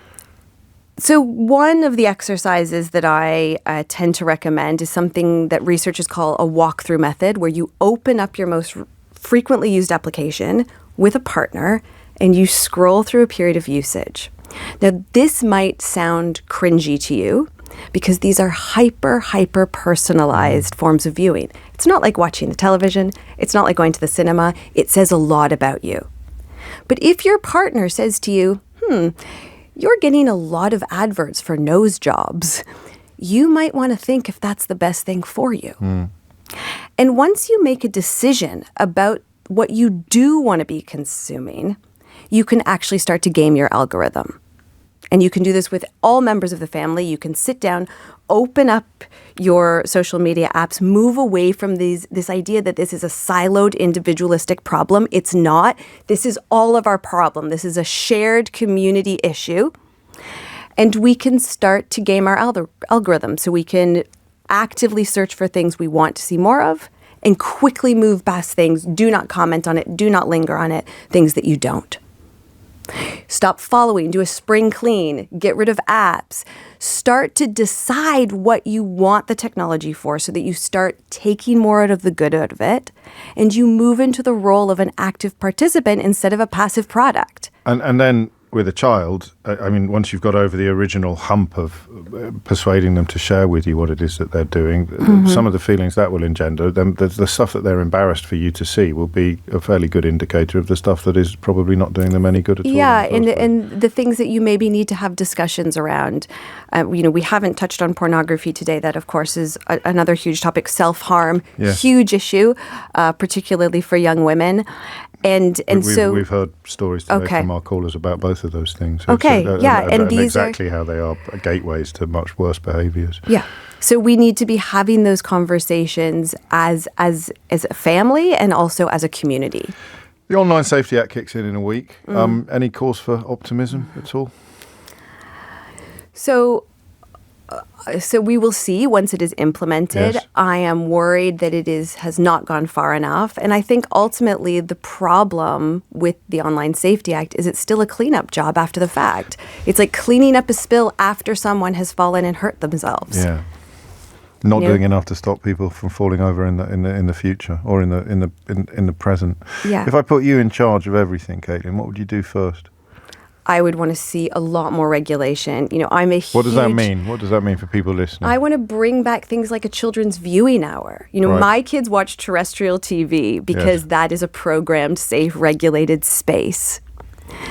one of the exercises that I tend to recommend is something that researchers call a walkthrough method, where you open up your most frequently used application with a partner and you scroll through a period of usage. Now, this might sound cringy to you because these are hyper personalized forms of viewing. It's not like watching the television. It's not like going to the cinema. It says a lot about you. But if your partner says to you, you're getting a lot of adverts for nose jobs, you might want to think if that's the best thing for you. And once you make a decision about what you do want to be consuming, you can actually start to game your algorithm. And you can do this with all members of the family. You can sit down, open up your social media apps, move away from this idea that this is a siloed, individualistic problem. It's not. This is all of our problem. This is a shared community issue. And we can start to game our algorithm. So we can actively search for things we want to see more of and quickly move past things. Do not comment on it. Do not linger on it. Things that you don't. Stop following, do a spring clean, get rid of apps. Start to decide what you want the technology for so that you start taking more out of the good out of it, and you move into the role of an active participant instead of a passive product. And then with a child, I mean, once you've got over the original hump of persuading them to share with you what it is that they're doing, some of the feelings that will engender, the stuff that they're embarrassed for you to see will be a fairly good indicator of the stuff that is probably not doing them any good at all. Yeah, and the things that you maybe need to have discussions around. We haven't touched on pornography today. That, of course, is another huge topic. Self-harm, huge issue, particularly for young women. And so we've heard stories today from our callers about both of those things. And these exactly how they are gateways to much worse behaviours. Yeah. So we need to be having those conversations as a family and also as a community. The Online Safety Act kicks in a week. Any cause for optimism at all? So we will see once it is implemented. Yes. I am worried that it has not gone far enough. And I think ultimately the problem with the Online Safety Act is it's still a cleanup job after the fact. It's like cleaning up a spill after someone has fallen and hurt themselves. Yeah. Not doing enough to stop people from falling over in the future or in the present. Yeah. If I put you in charge of everything, Kaitlyn, what would you do first? I would want to see a lot more regulation. What does that mean? What does that mean for people listening? I want to bring back things like a children's viewing hour. My kids watch terrestrial TV because that is a programmed, safe, regulated space.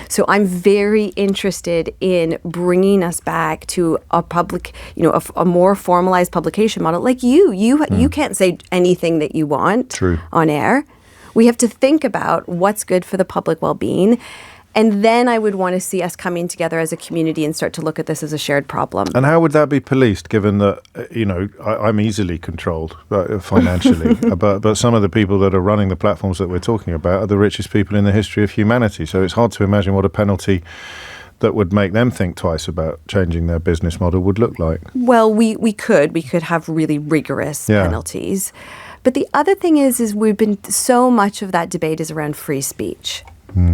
So I'm very interested in bringing us back to a public, a more formalized publication model. Like you can't say anything that you want on air. We have to think about what's good for the public well-being. And then I would want to see us coming together as a community and start to look at this as a shared problem. And how would that be policed, given that, I'm easily controlled financially, but some of the people that are running the platforms that we're talking about are the richest people in the history of humanity. So it's hard to imagine what a penalty that would make them think twice about changing their business model would look like. Well, we could have really rigorous penalties. But the other thing is we've been, so much of that debate is around free speech.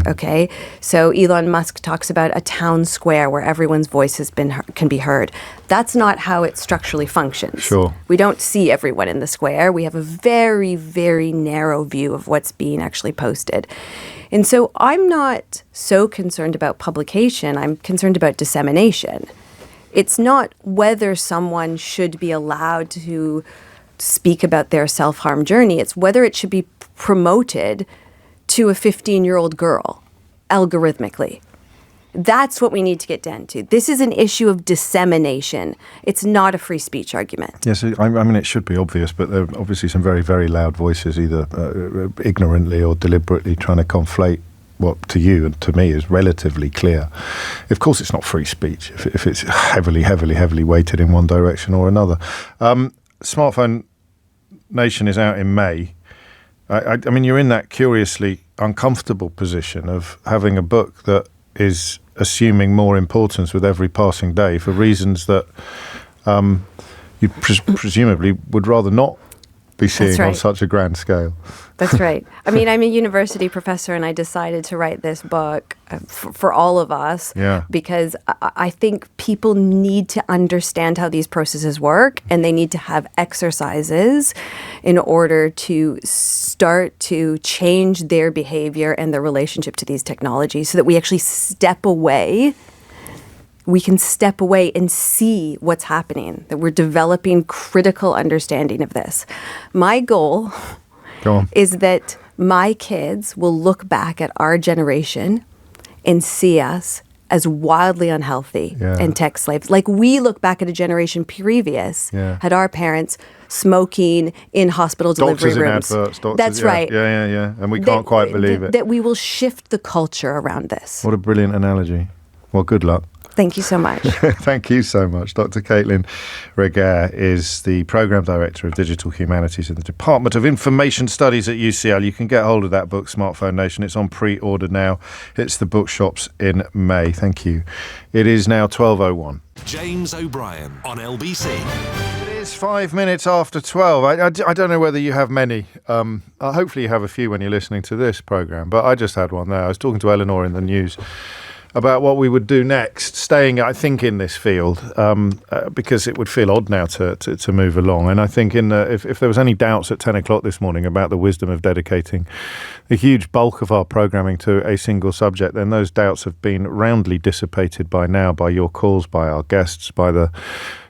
Okay, so Elon Musk talks about a town square where everyone's voice can be heard. That's not how it structurally functions. Sure. We don't see everyone in the square. We have a very, very narrow view of what's being actually posted. And so I'm not so concerned about publication. I'm concerned about dissemination. It's not whether someone should be allowed to speak about their self-harm journey. It's whether it should be promoted to a 15-year-old girl, algorithmically. That's what we need to get down to. This is an issue of dissemination. It's not a free speech argument. Yes, I mean, it should be obvious, but there are obviously some very, very loud voices, either ignorantly or deliberately trying to conflate what to you and to me is relatively clear. Of course, it's not free speech if it's heavily, heavily, heavily weighted in one direction or another. Smartphone Nation is out in May. I mean, you're in that curiously uncomfortable position of having a book that is assuming more importance with every passing day for reasons that you presumably would rather not be seeing on such a grand scale. That's right. I mean, I'm a university professor and I decided to write this book for all of us because I think people need to understand how these processes work and they need to have exercises in order to start to change their behavior and their relationship to these technologies so that we actually step away. We can step away and see what's happening, that we're developing critical understanding of this. My goal is that my kids will look back at our generation and see us as wildly unhealthy and tech slaves. Like we look back at a generation previous, had our parents smoking in hospital delivery rooms. Adverts, doctors, That's right. Yeah. And we can't quite believe it. That we will shift the culture around this. What a brilliant analogy. Well, good luck. Thank you so much. Thank you so much. Dr. Kaitlyn Regehr is the Programme Director of Digital Humanities in the Department of Information Studies at UCL. You can get hold of that book, Smartphone Nation. It's on pre-order now. Hits the bookshops in May. Thank you. It is now 12:01. James O'Brien on LBC. It is 5 minutes after 12. I don't know whether you have many. Hopefully you have a few when you're listening to this programme, but I just had one there. I was talking to Eleanor in the news about what we would do next, staying, I think, in this field, because it would feel odd now to move along. And I think if there was any doubts at 10 o'clock this morning about the wisdom of dedicating a huge bulk of our programming to a single subject, then those doubts have been roundly dissipated by now, by your calls, by our guests, by the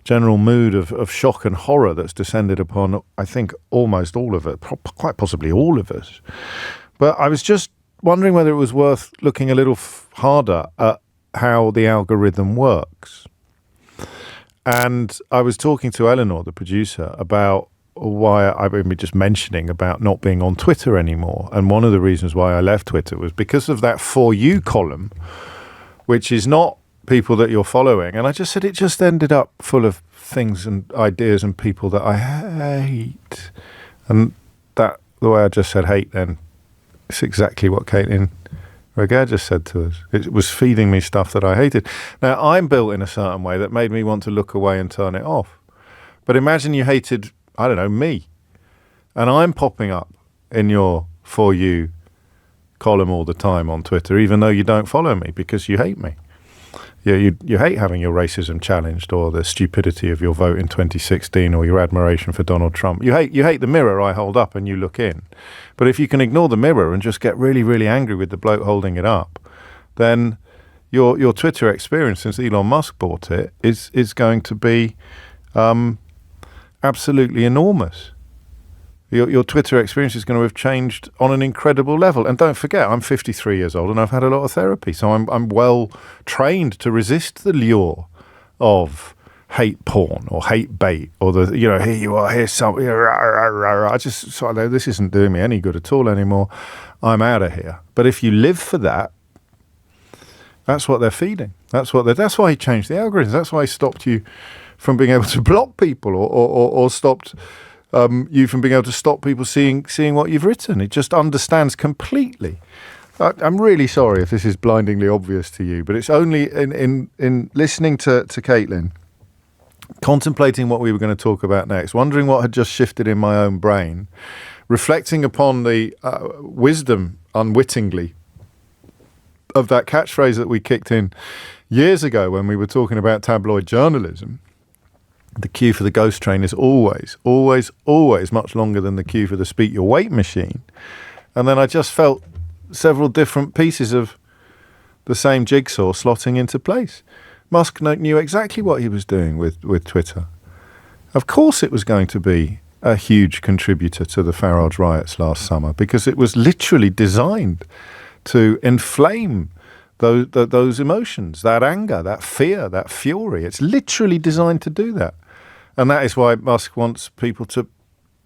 general mood of shock and horror that's descended upon, I think, almost all of it, quite possibly all of us. But I was just wondering whether it was worth looking a little harder at how the algorithm works. And I was talking to Eleanor, the producer, about why I've been just mentioning about not being on Twitter anymore. And one of the reasons why I left Twitter was because of that For You column, which is not people that you're following. And I just said it just ended up full of things and ideas and people that I hate. And that, the way I just said hate then, it's exactly what Kaitlyn Regehr just said to us. It was feeding me stuff that I hated. Now, I'm built in a certain way that made me want to look away and turn it off. But imagine you hated, I don't know, me. And I'm popping up in your For You column all the time on Twitter, even though you don't follow me because you hate me. You hate having your racism challenged or the stupidity of your vote in 2016 or your admiration for Donald Trump. You hate the mirror I hold up and you look in. But if you can ignore the mirror and just get really, really angry with the bloke holding it up, then your Twitter experience since Elon Musk bought it is going to be absolutely enormous. Your Twitter experience is going to have changed on an incredible level. And don't forget, I'm 53 years old and I've had a lot of therapy, so I'm well trained to resist the lure of hate porn or hate bait or here you are, here's something. I just sort of, this isn't doing me any good at all anymore. I'm out of here. But if you live for that, that's what they're feeding. That's why he changed the algorithms. That's why he stopped you from being able to block people or stopped you from being able to stop people seeing what you've written. It just understands completely. I'm really sorry if this is blindingly obvious to you, but it's only in listening to Kaitlyn, contemplating what we were going to talk about next, wondering what had just shifted in my own brain, reflecting upon the wisdom, unwittingly, of that catchphrase that we kicked in years ago when we were talking about tabloid journalism. The queue for the ghost train is always, always, always much longer than the queue for the speak your weight machine. And then I just felt several different pieces of the same jigsaw slotting into place. Musk knew exactly what he was doing with Twitter. Of course it was going to be a huge contributor to the Farage riots last summer, because it was literally designed to inflame those emotions, that anger, that fear, that fury. It's literally designed to do that. And that is why Musk wants people to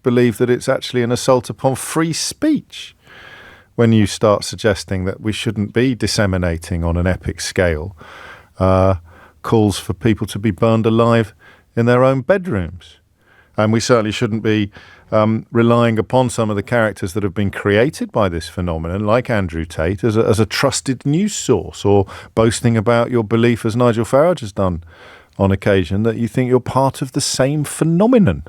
believe that it's actually an assault upon free speech when you start suggesting that we shouldn't be disseminating on an epic scale calls for people to be burned alive in their own bedrooms. And we certainly shouldn't be relying upon some of the characters that have been created by this phenomenon, like Andrew Tate, as a trusted news source, or boasting about your belief, as Nigel Farage has done on occasion, that you think you're part of the same phenomenon.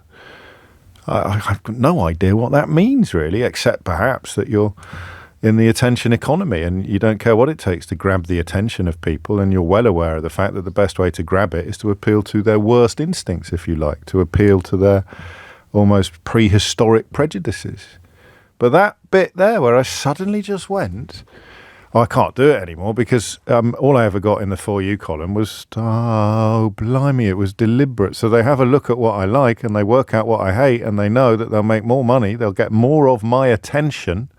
I've got no idea what that means, really, except perhaps that you're in the attention economy and you don't care what it takes to grab the attention of people, and you're well aware of the fact that the best way to grab it is to appeal to their worst instincts, if you like, to appeal to their almost prehistoric prejudices. But that bit there where I suddenly just went, I can't do it anymore, because all I ever got in the For You column was, oh, blimey, it was deliberate. So they have a look at what I like and they work out what I hate, and they know that they'll make more money, they'll get more of my attention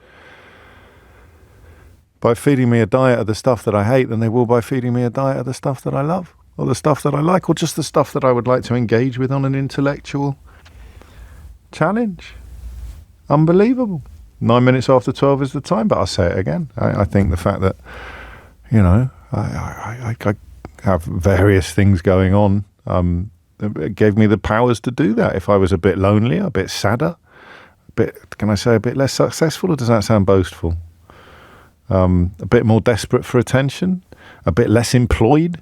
by feeding me a diet of the stuff that I hate than they will by feeding me a diet of the stuff that I love, or the stuff that I like, or just the stuff that I would like to engage with on an intellectual challenge. Unbelievable. 9 minutes after 12 is the time, but I'll say it again. I think the fact that, I have various things going on, it gave me the powers to do that. If I was a bit lonelier, a bit sadder, can I say a bit less successful, or does that sound boastful? A bit more desperate for attention, a bit less employed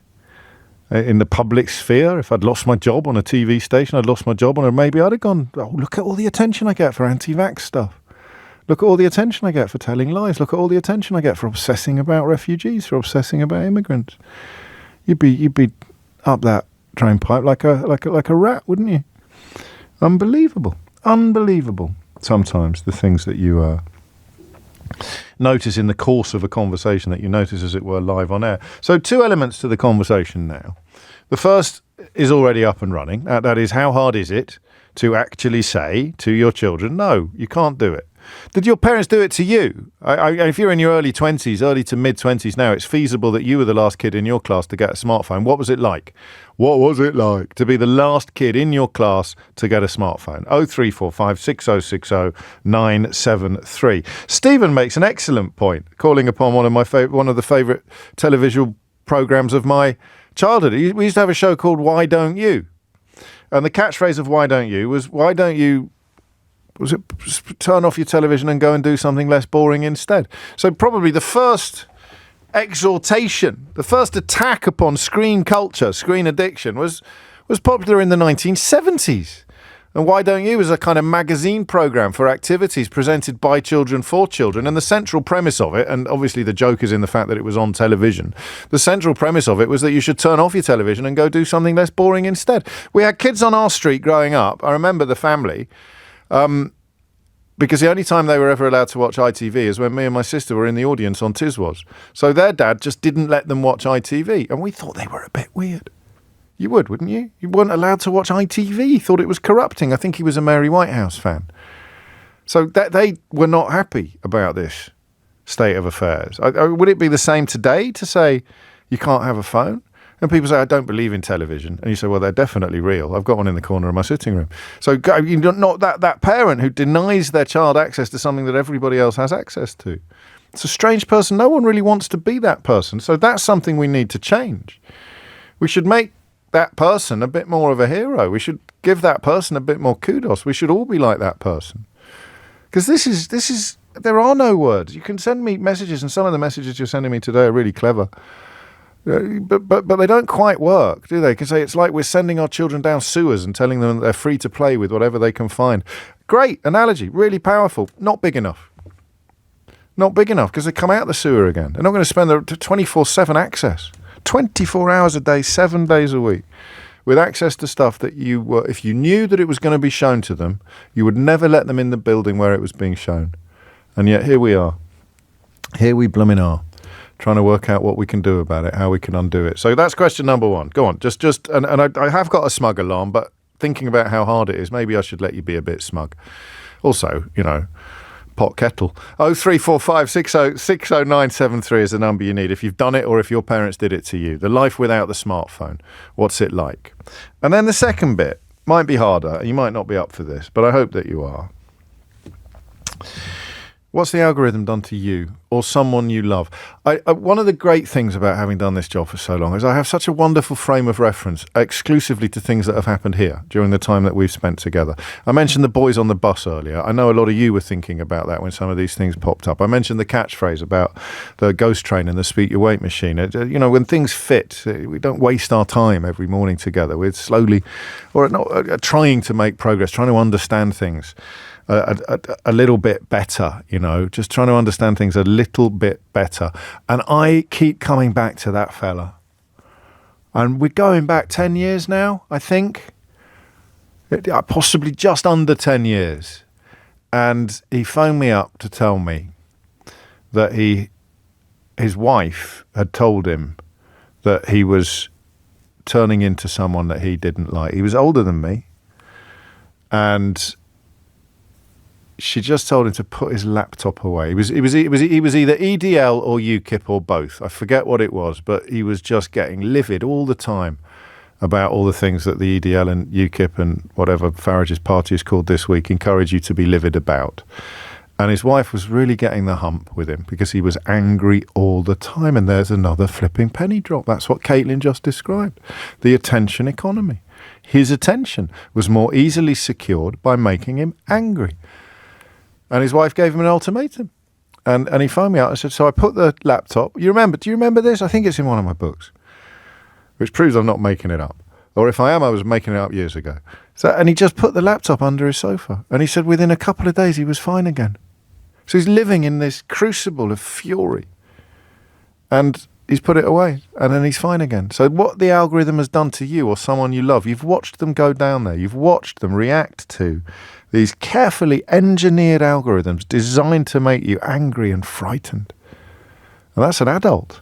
in the public sphere. If I'd lost my job on a TV station, I'd lost my job on it, maybe I'd have gone, oh, look at all the attention I get for anti-vax stuff. Look at all the attention I get for telling lies. Look at all the attention I get for obsessing about refugees, for obsessing about immigrants. You'd be up that drain pipe like a rat, wouldn't you? Unbelievable. Sometimes the things that you notice in the course of a conversation, that you notice, as it were, live on air. So 2 elements to the conversation now. The first is already up and running. That is, how hard is it to actually say to your children, no, you can't do it? Did your parents do it to you? If you're in your early 20s, early to mid 20s now, it's feasible that you were the last kid in your class to get a smartphone. What was it like? What was it like to be the last kid in your class to get a smartphone? 0345 6060 973. Stephen makes an excellent point, calling upon one of the favourite televisual programmes of my childhood. We used to have a show called Why Don't You? And the catchphrase of Why Don't You was, why don't you turn off your television and go and do something less boring instead? So probably the first exhortation, the first attack upon screen culture, screen addiction, was popular in the 1970s. And Why Don't You was a kind of magazine programme for activities presented by children for children. And the central premise of it, and obviously the joke is in the fact that it was on television, the central premise of it was that you should turn off your television and go do something less boring instead. We had kids on our street growing up. I remember the family, because the only time they were ever allowed to watch ITV is when me and my sister were in the audience on Tiswas. So their dad just didn't let them watch ITV, and we thought they were a bit weird. You would, wouldn't you? You weren't allowed to watch ITV. Thought it was corrupting. I think he was a Mary Whitehouse fan. So that they were not happy about this state of affairs. Would it be the same today to say you can't have a phone? And people say, I don't believe in television. And you say, well, they're definitely real. I've got one in the corner of my sitting room. So you're not that parent who denies their child access to something that everybody else has access to. It's a strange person. No one really wants to be that person. So that's something we need to change. We should make that person a bit more of a hero. We should give that person a bit more kudos. We should all be like that person. Because this is, there are no words. You can send me messages, and some of the messages you're sending me today are really clever. But they don't quite work, do they? Because it's like we're sending our children down sewers and telling them that they're free to play with whatever they can find. Great analogy, really powerful. Not big enough. Not big enough, because they come out the sewer again. They're not going to spend their 24/7 access, 24 hours a day, 7 days a week, with access to stuff that if you knew that it was going to be shown to them, you would never let them in the building where it was being shown. And yet here we are. Here we blooming are, trying to work out what we can do about it, how we can undo it. So that's question number one. Go on, and I have got a smug alarm, but thinking about how hard it is, maybe I should let you be a bit smug. Also, pot kettle. 0345 600973 is the number you need if you've done it or if your parents did it to you. The life without the smartphone. What's it like? And then the second bit might be harder. You might not be up for this, but I hope that you are. What's the algorithm done to you or someone you love? One of the great things about having done this job for so long is I have such a wonderful frame of reference exclusively to things that have happened here during the time that we've spent together. I mentioned the boys on the bus earlier. I know a lot of you were thinking about that when some of these things popped up. I mentioned the catchphrase about the ghost train and the speak your weight machine. When things fit, we don't waste our time every morning together. We're slowly, or not, trying to make progress, trying to understand things a little bit better, just trying to understand things a little bit better. And I keep coming back to that fella. And we're going back 10 years now, I think. Possibly just under 10 years. And he phoned me up to tell me that his wife had told him that he was turning into someone that he didn't like. He was older than me. And she just told him to put his laptop away. He was either EDL or UKIP or both. I forget what it was, but he was just getting livid all the time about all the things that the EDL and UKIP and whatever Farage's party is called this week encourage you to be livid about. And his wife was really getting the hump with him because he was angry all the time. And there's another flipping penny drop. That's what Kaitlyn just described. The attention economy. His attention was more easily secured by making him angry. And his wife gave him an ultimatum. And he phoned me out and said, so I put the laptop. Do you remember this? I think it's in one of my books. Which proves I'm not making it up. Or if I am, I was making it up years ago. And he just put the laptop under his sofa. And he said within a couple of days he was fine again. So he's living in this crucible of fury. And he's put it away. And then he's fine again. So what the algorithm has done to you or someone you love, you've watched them go down there. You've watched them react to these carefully engineered algorithms designed to make you angry and frightened. And that's an adult.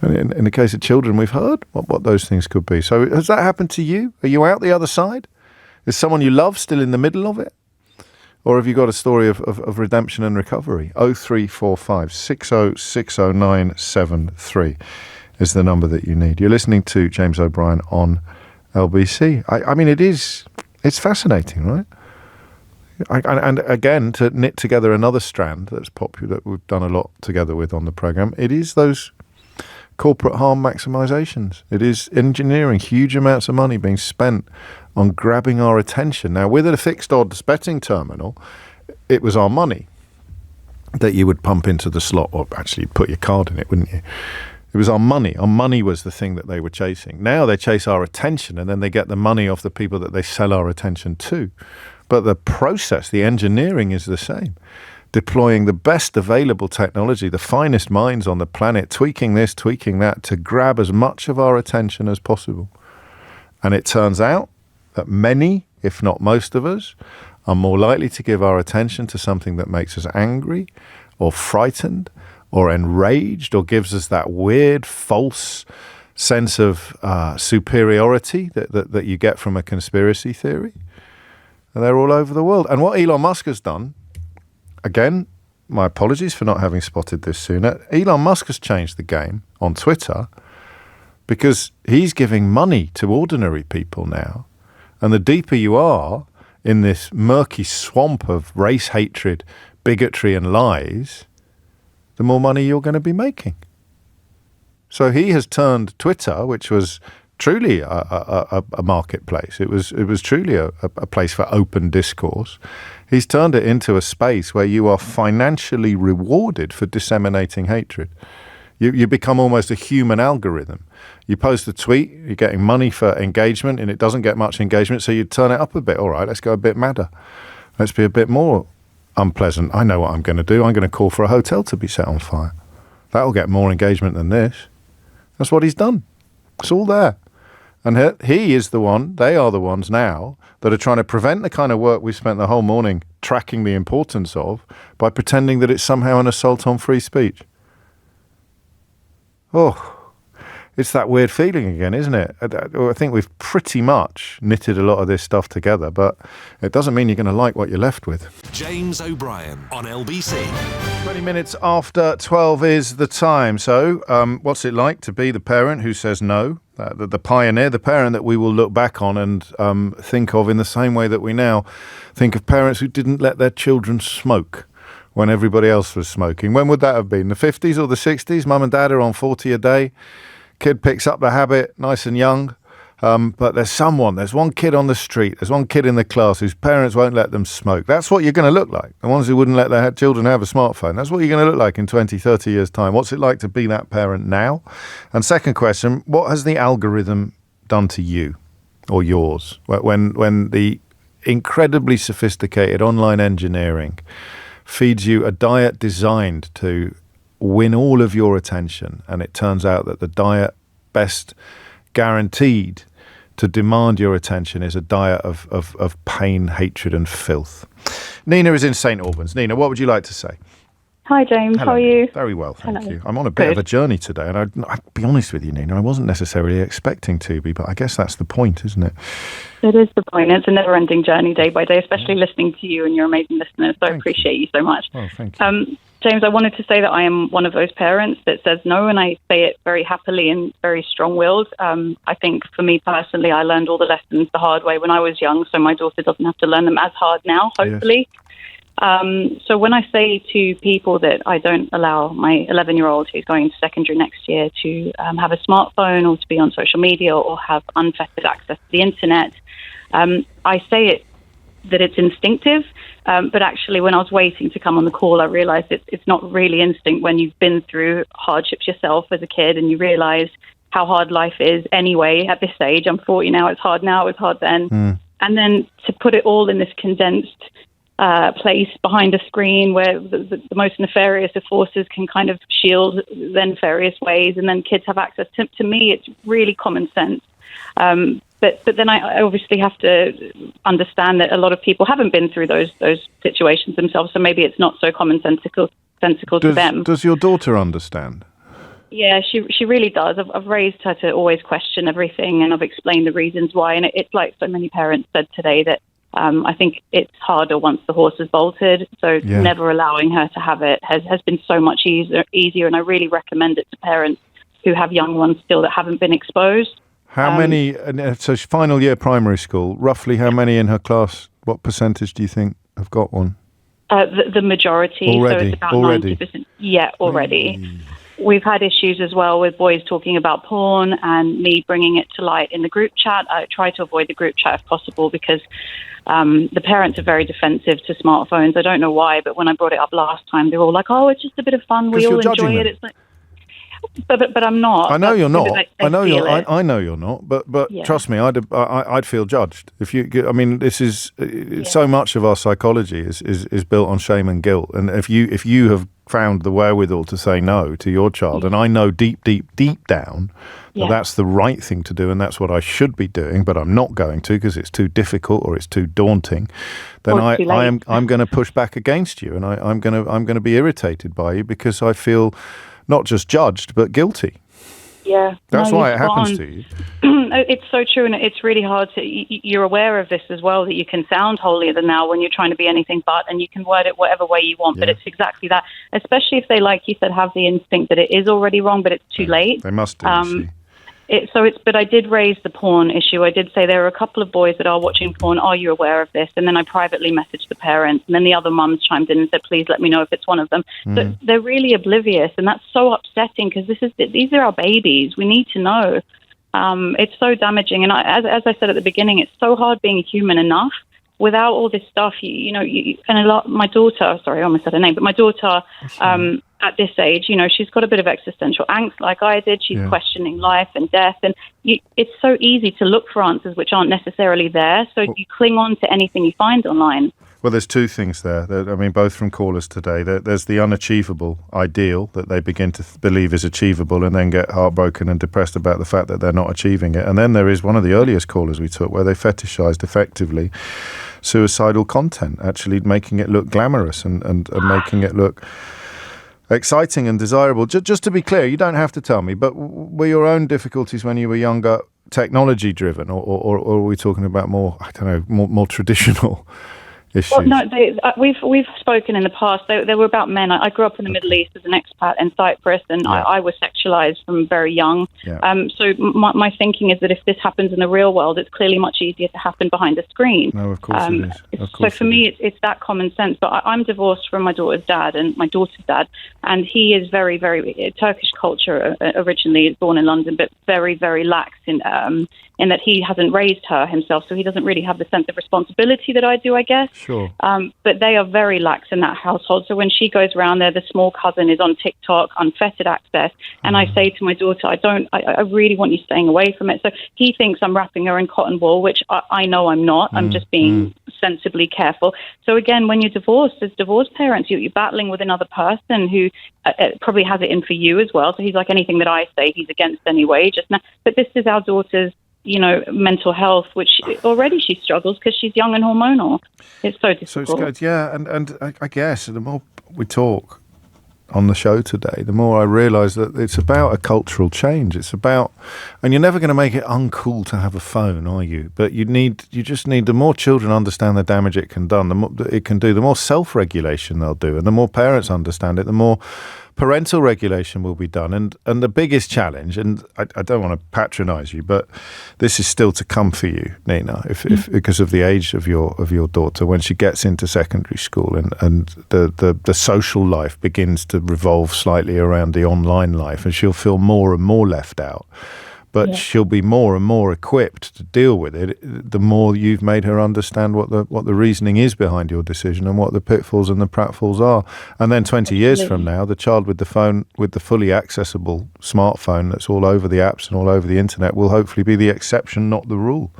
And in the case of children, we've heard what those things could be. So has that happened to you? Are you out the other side? Is someone you love still in the middle of it? Or have you got a story of redemption and recovery? 0345 60600973 is the number that you need. You're listening to James O'Brien on LBC. I mean, it's fascinating, right? And again, to knit together another strand that's popular, that we've done a lot together with on the programme, it is those corporate harm maximizations. It is engineering huge amounts of money being spent on grabbing our attention. Now, with a fixed odds betting terminal, it was our money that you would pump into the slot, or actually put your card in it, wouldn't you? It was our money. Our money was the thing that they were chasing. Now they chase our attention, and then they get the money off the people that they sell our attention to. But the process, the engineering is the same. Deploying the best available technology, the finest minds on the planet, tweaking this, tweaking that, to grab as much of our attention as possible. And it turns out that many, if not most of us, are more likely to give our attention to something that makes us angry or frightened or enraged or gives us that weird, false sense of superiority that you get from a conspiracy theory. And they're all over the world. And what Elon Musk has done, again, my apologies for not having spotted this sooner, Elon Musk has changed the game on Twitter because he's giving money to ordinary people now. And the deeper you are in this murky swamp of race hatred, bigotry and lies, the more money you're going to be making. So he has turned Twitter, which was truly a marketplace. It was truly a place for open discourse. He's turned it into a space where you are financially rewarded for disseminating hatred. You become almost a human algorithm. You post a tweet, you're getting money for engagement, and it doesn't get much engagement, so you turn it up a bit. All right, let's go a bit madder. Let's be a bit more unpleasant. I know what I'm going to do. I'm going to call for a hotel to be set on fire. That'll get more engagement than this. That's what he's done. It's all there. And he is the one, they are the ones now that are trying to prevent the kind of work we spent the whole morning tracking the importance of by pretending that it's somehow an assault on free speech. Oh, it's that weird feeling again, isn't it? I think we've pretty much knitted a lot of this stuff together, but it doesn't mean you're going to like what you're left with. James O'Brien on LBC. 20 minutes after 12 is the time. So what's it like to be the parent who says no? The pioneer, the parent that we will look back on and think of in the same way that we now think of parents who didn't let their children smoke when everybody else was smoking. When would that have been? The 50s or the 60s? Mum and dad are on 40 a day. Kid picks up the habit, nice and young. But there's one kid on the street, there's one kid in the class whose parents won't let them smoke. That's what you're going to look like. The ones who wouldn't let their children have a smartphone. That's what you're going to look like in 20, 30 years' time. What's it like to be that parent now? And second question, what has the algorithm done to you or yours? When the incredibly sophisticated online engineering feeds you a diet designed to win all of your attention, and it turns out that the diet best guaranteed to demand your attention is a diet of pain, hatred and filth. Nina is in St Albans. Nina, what would you like to say? Hi James, Hello. How are you? Very well, thank you. I'm on a bit of a journey today, and I'd be honest with you, Nina, I wasn't necessarily expecting to be, but I guess that's the point, isn't it? It is the point. It's a never-ending journey day by day, especially listening to you and your amazing listeners, so I appreciate you so much. Oh, thank you. James, I wanted to say that I am one of those parents that says no, and I say it very happily and very strong-willed. I think for me personally, I learned all the lessons the hard way when I was young, so my daughter doesn't have to learn them as hard now, hopefully. Yes. So when I say to people that I don't allow my 11-year-old who's going to secondary next year to have a smartphone or to be on social media or have unfettered access to the internet, I say that it's instinctive, but actually when I was waiting to come on the call, I realised it's not really instinct when you've been through hardships yourself as a kid and you realise how hard life is anyway at this age. I'm 40 now, it's hard now, it was hard then. And then to put it all in this condensed place behind a screen where the most nefarious of forces can kind of shield the nefarious ways, and then kids have access to me, it's really common sense. But then I obviously have to understand that a lot of people haven't been through those situations themselves, so maybe it's not so commonsensical to them. Does your daughter understand? Yeah, she really does. I've raised her to always question everything, and I've explained the reasons why. And it's like so many parents said today that I think it's harder once the horse is bolted. So never allowing her to have it has been so much easier, and I really recommend it to parents who have young ones still that haven't been exposed. How many, so final year primary school, roughly how many in her class, what percentage do you think have got one? The majority, already, so it's about 90%. Yeah, already. We've had issues as well with boys talking about porn and me bringing it to light in the group chat. I try to avoid the group chat if possible because the parents are very defensive to smartphones. I don't know why, but when I brought it up last time, they were all like, oh, it's just a bit of fun. We all enjoy it. It's like, But I'm not. I know you're not. I know you're not. But trust me, I'd feel judged if you. I mean, this is so much of our psychology is built on shame and guilt. And if you have found the wherewithal to say no to your child, and I know deep down that that's the right thing to do, and that's what I should be doing, but I'm not going to because it's too difficult or it's too daunting. Then I'm going to push back against you, and I'm going to be irritated by you because I feel not just judged, but guilty. Yeah. That's why it happens to you. It's so true, and it's really hard to... You're aware of this as well, that you can sound holier than thou when you're trying to be anything but, and you can word it whatever way you want, but it's exactly that. Especially if they, like you said, have the instinct that it is already wrong, but it's too late. They must do, But I did raise the porn issue. I did say there are a couple of boys that are watching porn. Are you aware of this? And then I privately messaged the parents, and then the other mums chimed in and said, please let me know if it's one of them. But they're really oblivious, and that's so upsetting, because these are our babies. We need to know. It's so damaging. And as I said at the beginning, it's so hard being human enough without all this stuff. My daughter, sorry, I almost said her name, but my daughter, at this age, she's got a bit of existential angst like I did. She's questioning life and death. And it's so easy to look for answers which aren't necessarily there. So you cling on to anything you find online. Well, there's two things there. Both from callers today. There's the unachievable ideal that they begin to believe is achievable and then get heartbroken and depressed about the fact that they're not achieving it. And then there is one of the earliest callers we took where they fetishized effectively suicidal content, actually making it look glamorous and making it look exciting and desirable. Just to be clear, you don't have to tell me, but were your own difficulties when you were younger technology driven, or are we talking about more traditional issues? Well, no, we've spoken in the past. They were about men. I grew up in the Middle East as an expat in Cyprus, and I was sexualized from very young. Yeah. So my thinking is that if this happens in the real world, it's clearly much easier to happen behind a screen. No, of course it is. So for me, it's that common sense. But I'm divorced from my daughter's dad and my daughter's dad, and he is very, very Turkish culture originally. He's born in London, but very, very lax in that he hasn't raised her himself, so he doesn't really have the sense of responsibility that I do, I guess. Sure. But they are very lax in that household. So when she goes around there, the small cousin is on TikTok, unfettered access. And I say to my daughter, I really want you staying away from it. So he thinks I'm wrapping her in cotton wool, which I know I'm not. I'm just being sensibly careful. So again, when you're divorced, as divorced parents, you're battling with another person who probably has it in for you as well. So he's like, anything that I say, he's against anyway. But this is our daughter's mental health, which already she struggles because she's young and hormonal. It's so difficult. So it's good, yeah. And I guess the more we talk on the show today, the more I realise that it's about a cultural change. It's about, and you're never going to make it uncool to have a phone, are you? But you just need, the more children understand the damage it can do, the more self-regulation they'll do, and the more parents understand it, the more parental regulation will be done. And the biggest challenge, and I don't want to patronise you, but this is still to come for you, Nina, if because of the age of your daughter, when she gets into secondary school and the social life begins to revolve slightly around the online life, and she'll feel more and more left out. But she'll be more and more equipped to deal with it the more you've made her understand what the reasoning is behind your decision and what the pitfalls and the pratfalls are. And then 20 years from now, the child with the phone, with the fully accessible smartphone that's all over the apps and all over the internet, will hopefully be the exception, not the rule.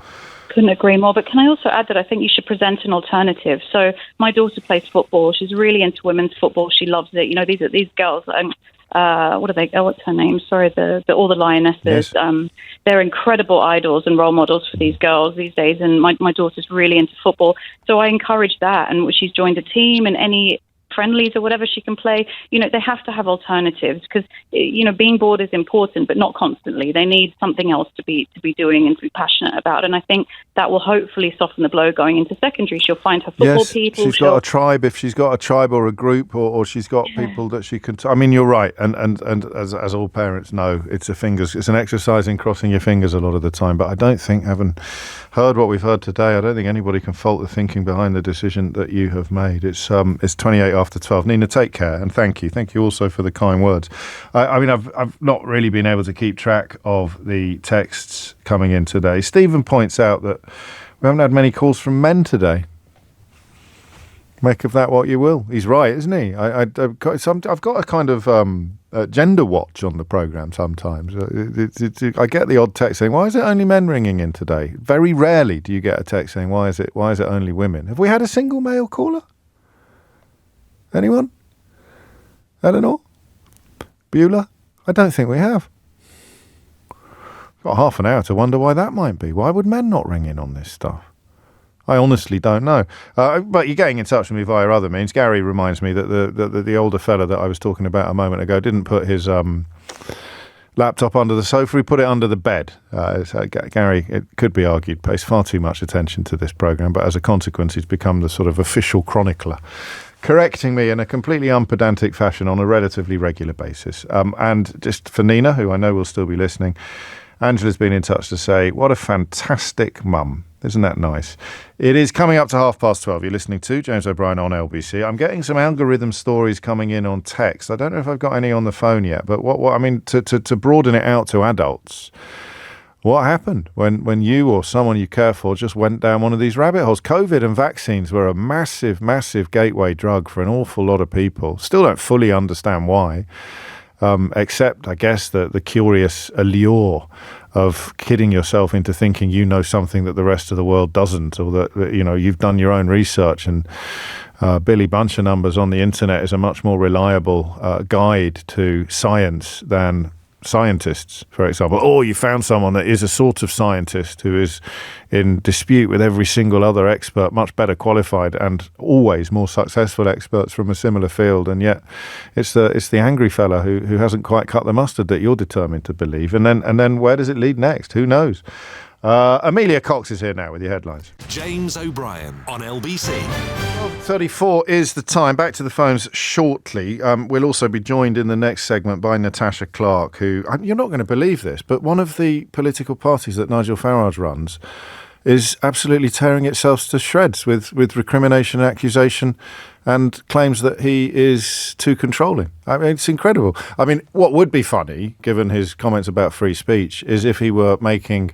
Couldn't agree more. But can I also add that I think you should present an alternative? So my daughter plays football. She's really into women's football. She loves it. These girls. What are they? What's her name? Sorry, all the lionesses. Yes. They're incredible idols and role models for these girls these days. And my daughter's really into football, so I encourage that. And she's joined a team, and any friendlies or whatever she can play. They have to have alternatives, because being bored is important, but not constantly. They need something else to be doing and to be passionate about. And I think that will hopefully soften the blow going into secondary. She'll find her football people. She's got a tribe. If she's got a tribe or a group, or she's got people that she can. I mean, you're right. And as all parents know, it's an exercise in crossing your fingers a lot of the time. But I don't think, having heard what we've heard today, I don't think anybody can fault the thinking behind the decision that you have made. It's 28 after 12. Nina, take care, and thank you. Thank you also for the kind words. I've not really been able to keep track of the texts coming in today. Stephen points out that we haven't had many calls from men today. Make of that what you will. He's right, isn't he? I've got a kind of gender watch on the programme sometimes. I get the odd text saying, why is it only men ringing in today? Very rarely do you get a text saying, why is it only women? Have we had a single male caller? Anyone? Eleanor? Beulah? I don't think we have. Got half an hour to wonder why that might be. Why would men not ring in on this stuff? I honestly don't know. But you're getting in touch with me via other means. Gary reminds me that the older fella that I was talking about a moment ago didn't put his laptop under the sofa, he put it under the bed. Gary, it could be argued, pays far too much attention to this programme, but as a consequence, he's become the sort of official chronicler, correcting me in a completely unpedantic fashion on a relatively regular basis. And just for Nina, who I know will still be listening, Angela's been in touch to say, what a fantastic mum. Isn't that nice? It is coming up to 12:30. You're listening to James O'Brien on LBC. I'm getting some algorithm stories coming in on text. I don't know if I've got any on the phone yet, but what I mean, to broaden it out to adults, what happened when you or someone you care for just went down one of these rabbit holes? COVID and vaccines were a massive, massive gateway drug for an awful lot of people. Still don't fully understand why, except, I guess, the curious allure of kidding yourself into thinking you know something that the rest of the world doesn't, or that you've done your own research, and Billy Bunch of numbers on the internet is a much more reliable guide to science than scientists, for example. Or you found someone that is a sort of scientist who is in dispute with every single other expert, much better qualified and always more successful experts from a similar field, and yet it's the angry fella who hasn't quite cut the mustard that you're determined to believe. And then where does it lead next? Who knows? Amelia Cox is here now with your headlines. James O'Brien on LBC. 34 is the time. Back to the phones shortly. We'll also be joined in the next segment by Natasha Clark, who, you're not going to believe this, but one of the political parties that Nigel Farage runs is absolutely tearing itself to shreds with recrimination and accusation and claims that he is too controlling. I mean, it's incredible. I mean, what would be funny, given his comments about free speech, is if he were making...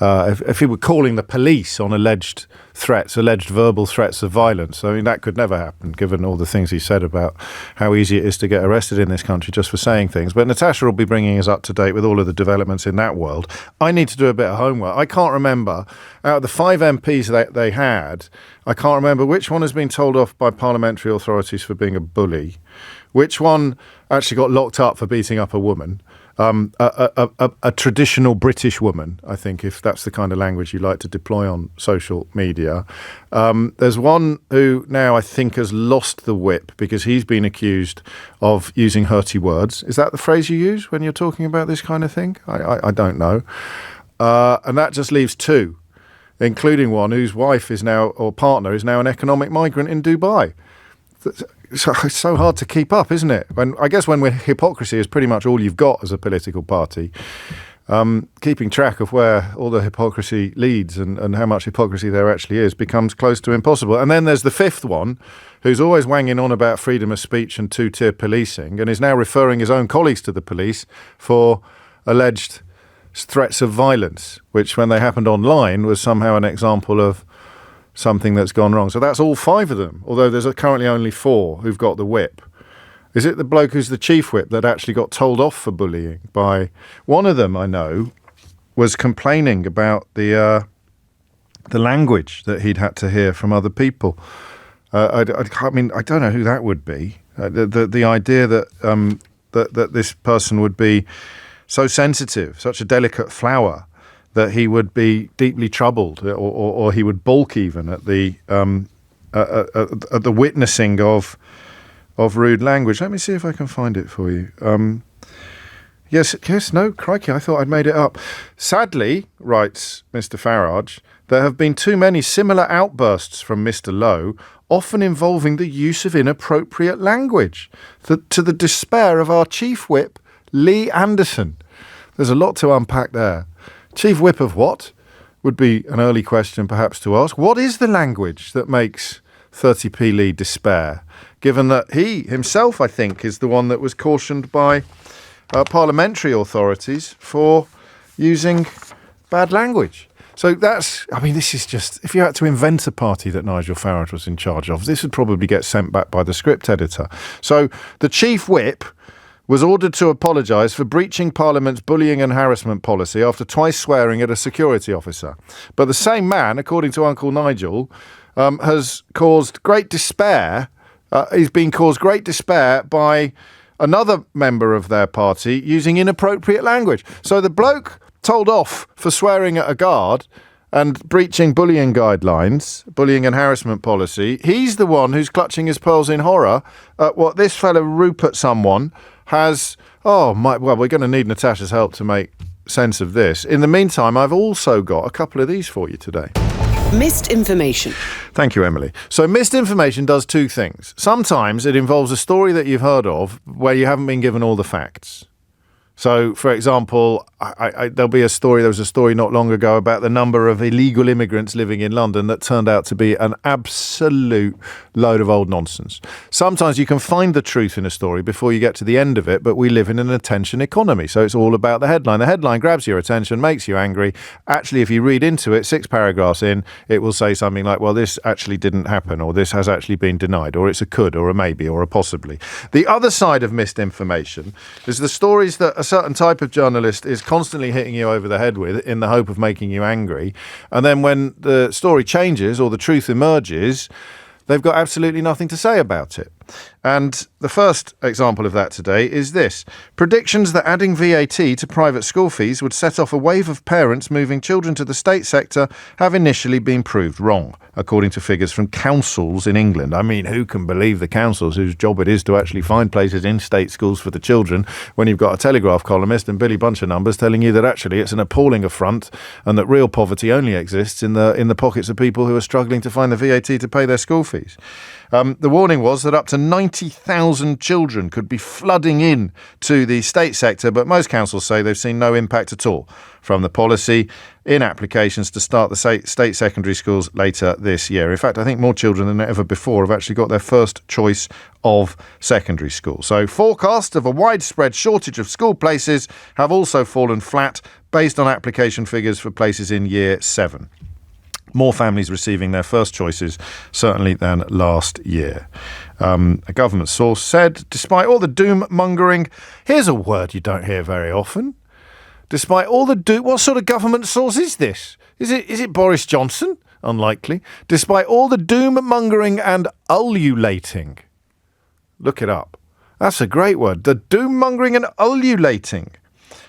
if he were calling the police on alleged verbal threats of violence. I mean, that could never happen, given all the things he said about how easy it is to get arrested in this country just for saying things. But Natasha will be bringing us up to date with all of the developments in that world. I need to do a bit of homework. I can't remember, out of the 5 MPs that they had, I can't remember which one has been told off by parliamentary authorities for being a bully, which one actually got locked up for beating up a woman. A traditional British woman, I think, if that's the kind of language you like to deploy on social media. There's one who now I think has lost the whip because he's been accused of using hurty words. Is that the phrase you use when you're talking about this kind of thing? I don't know. And that just leaves 2, including one whose wife is now, or partner, is now an economic migrant in Dubai. It's so hard to keep up, isn't it? I guess when hypocrisy is pretty much all you've got as a political party, keeping track of where all the hypocrisy leads and how much hypocrisy there actually is becomes close to impossible. And then there's the 5th one, who's always wanging on about freedom of speech and 2-tier policing, and is now referring his own colleagues to the police for alleged threats of violence, which, when they happened online, was somehow an example of something that's gone wrong. So that's all 5 of them, although there's currently only 4 who've got the whip. Is it the bloke who's the chief whip that actually got told off for bullying by... One of them, I know, was complaining about the language that he'd had to hear from other people. I mean, I don't know who that would be. The idea that that this person would be so sensitive, such a delicate flower, that he would be deeply troubled, or he would balk even at the witnessing of rude language. Let me see if I can find it for you. Yes, no, crikey, I thought I'd made it up. Sadly, writes Mr. Farage, there have been too many similar outbursts from Mr. Lowe, often involving the use of inappropriate language, to the despair of our chief whip, Lee Anderson. There's a lot to unpack there. Chief whip of what? Would be an early question perhaps to ask. What is the language that makes 30p Lee despair, given that he himself, I think, is the one that was cautioned by parliamentary authorities for using bad language? So that's, I mean, this is just, if you had to invent a party that Nigel Farage was in charge of, this would probably get sent back by the script editor. So the chief whip was ordered to apologise for breaching Parliament's bullying and harassment policy after twice swearing at a security officer. But the same man, according to Uncle Nigel, has caused great despair. He's been caused great despair by another member of their party using inappropriate language. So the bloke told off for swearing at a guard and breaching bullying guidelines, bullying and harassment policy, he's the one who's clutching his pearls in horror at what this fellow Rupert someone has Well, we're going to need Natasha's help to make sense of this. In the meantime, I've also got a couple of these for you today. Missed information. Thank you, Emily. So missed information does two things. Sometimes it involves a story that you've heard of where you haven't been given all the facts. So, for example, there was a story not long ago about the number of illegal immigrants living in London that turned out to be an absolute load of old nonsense. Sometimes you can find the truth in a story before you get to the end of it, but we live in an attention economy, so it's all about the headline. The headline grabs your attention, makes you angry. Actually, if you read into it, 6 paragraphs in, it will say something like, well, this actually didn't happen, or this has actually been denied, or it's a could, or a maybe, or a possibly. The other side of missed information is the stories that a certain type of journalist is constantly hitting you over the head with in the hope of making you angry. And then when the story changes or the truth emerges, they've got absolutely nothing to say about it. And the first example of that today is this. Predictions that adding VAT to private school fees would set off a wave of parents moving children to the state sector have initially been proved wrong, according to figures from councils in England. I mean, who can believe the councils whose job it is to actually find places in state schools for the children when you've got a Telegraph columnist and Billy Buncher numbers telling you that actually it's an appalling affront and that real poverty only exists in the pockets of people who are struggling to find the VAT to pay their school fees. The warning was that up to 90,000 children could be flooding in to the state sector, but most councils say they've seen no impact at all from the policy in applications to start the state secondary schools later this year. In fact, I think more children than ever before have actually got their first choice of secondary school. So forecasts of a widespread shortage of school places have also fallen flat based on application figures for places in year 7. More families receiving their first choices, certainly, than last year. A government source said, despite all the doom-mongering, here's a word you don't hear very often. Despite all the what sort of government source is this? Is it Boris Johnson? Unlikely. Despite all the doom-mongering and ululating. Look it up. That's a great word. The doom-mongering and ululating.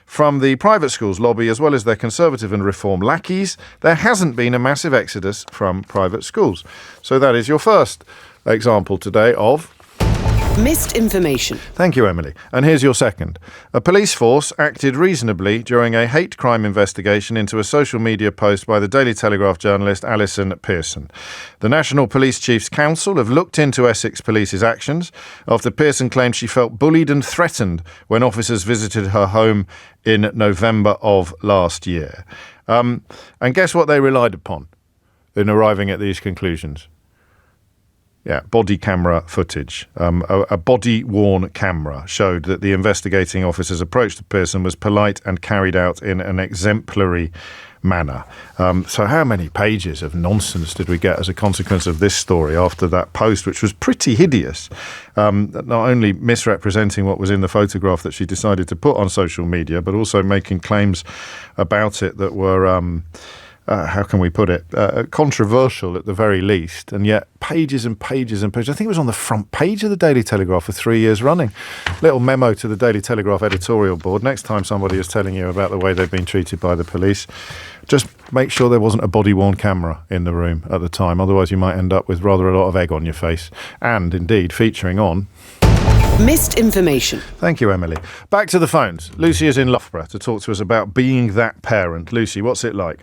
From the private schools lobby, as well as their Conservative and Reform lackeys, there hasn't been a massive exodus from private schools. So that is your first example today of missed information. Thank you, Emily. And here's your second. A police force acted reasonably during a hate crime investigation into a social media post by the Daily Telegraph journalist Alison Pearson. The National Police Chiefs Council have looked into Essex Police's actions after Pearson claimed she felt bullied and threatened when officers visited her home in November of last year. And guess what they relied upon in arriving at these conclusions? Yeah, body camera footage. A body-worn camera showed that the investigating officer's approach to Pearson was polite and carried out in an exemplary manner. So how many pages of nonsense did we get as a consequence of this story after that post, which was pretty hideous, not only misrepresenting what was in the photograph that she decided to put on social media, but also making claims about it that were... how can we put it, controversial at the very least, and yet pages and pages and pages. I think it was on the front page of the Daily Telegraph for 3 years running. Little memo to the Daily Telegraph editorial board. Next time somebody is telling you about the way they've been treated by the police, just make sure there wasn't a body-worn camera in the room at the time. Otherwise you might end up with rather a lot of egg on your face. And indeed, featuring on... missed information. Thank you, Emily. Back to the phones. Lucy is in Loughborough to talk to us about being that parent. Lucy, what's it like?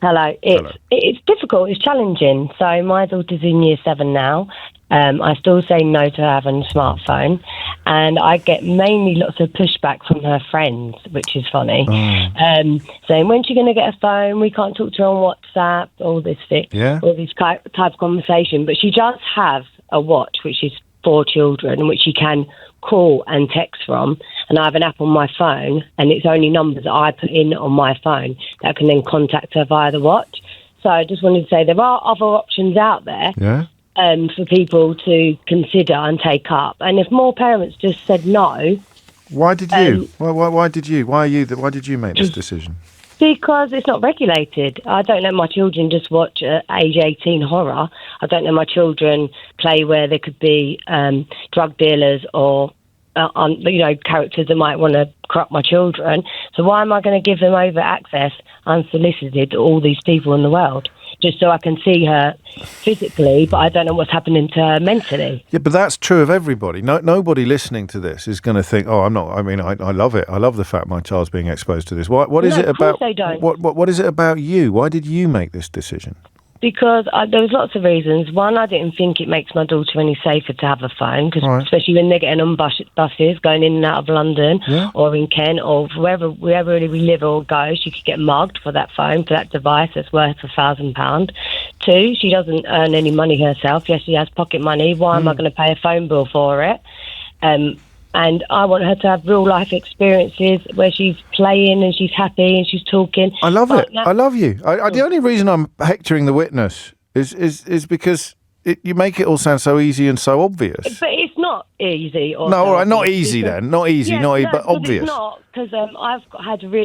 Hello. It's difficult. It's challenging. So my daughter's in year 7 now. I still say no to having a smartphone, and I get mainly lots of pushback from her friends, which is funny. Saying, when's she going to get a phone? We can't talk to her on WhatsApp, all this type of conversation. But she does have a watch, which is for children, which she can call and text from, and I have an app on my phone, and it's only numbers that I put in on my phone that can then contact her via the watch. So I just wanted to say there are other options out there for people to consider and take up, and if more parents just said no. Why did you? Why did you? Why did you make this decision? Because it's not regulated. I don't let my children just watch age 18 horror. I don't let my children play where there could be drug dealers or characters that might want to corrupt my children. So why am I going to give them over access unsolicited to all these people in the world? just so I can see her physically, but I don't know what's happening to her mentally. Yeah, but that's true of everybody. Nobody listening to this is going to think, "Oh, I'm not." I mean, I love it. I love the fact my child's being exposed to this. What is it about? They don't. What is it about you? Why did you make this decision? Because there was lots of reasons. One, I didn't think it makes my daughter any safer to have a phone, because especially when they're getting on buses going in and out of London or in Kent or wherever we live or go, she could get mugged for that phone, for that device that's worth £1,000. Two, she doesn't earn any money herself. Yes, she has pocket money. Why am I going to pay a phone bill for it? And I want her to have real life experiences where she's playing and she's happy and she's talking. I love it. I love you. The only reason I'm hectoring the witness is because you make it all sound so easy and so obvious. But it's not easy. No, all right, not easy then. Not easy, but obvious. It's not, because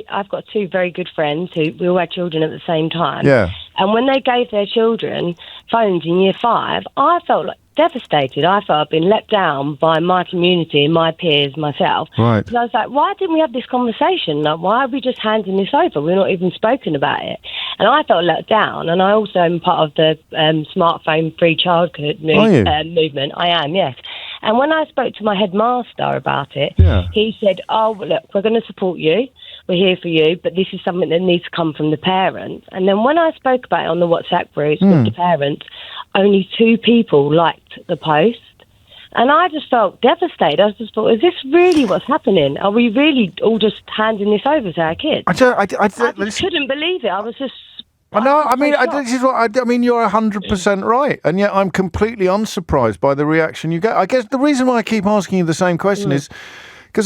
I've got two very good friends who we all had children at the same time. Yeah. And when they gave their children phones in year 5, I felt like devastated. I felt I'd been let down by my community, my peers, myself. Right. Because I was like, why didn't we have this conversation? Like, why are we just handing this over? We're not even spoken about it. And I felt let down. And I also am part of the smartphone free childhood movement. I am, yes. And when I spoke to my headmaster about it, he said, "Oh, look, we're going to support you. We're here for you, but this is something that needs to come from the parents." And then when I spoke about it on the WhatsApp groups with the parents, only 2 people liked the post. And I just felt devastated. I just thought, is this really what's happening? Are we really all just handing this over to our kids? I just couldn't believe it. I was just... I know. I mean, this is what I mean. You're 100% right, and yet I'm completely unsurprised by the reaction you get. I guess the reason why I keep asking you the same question is because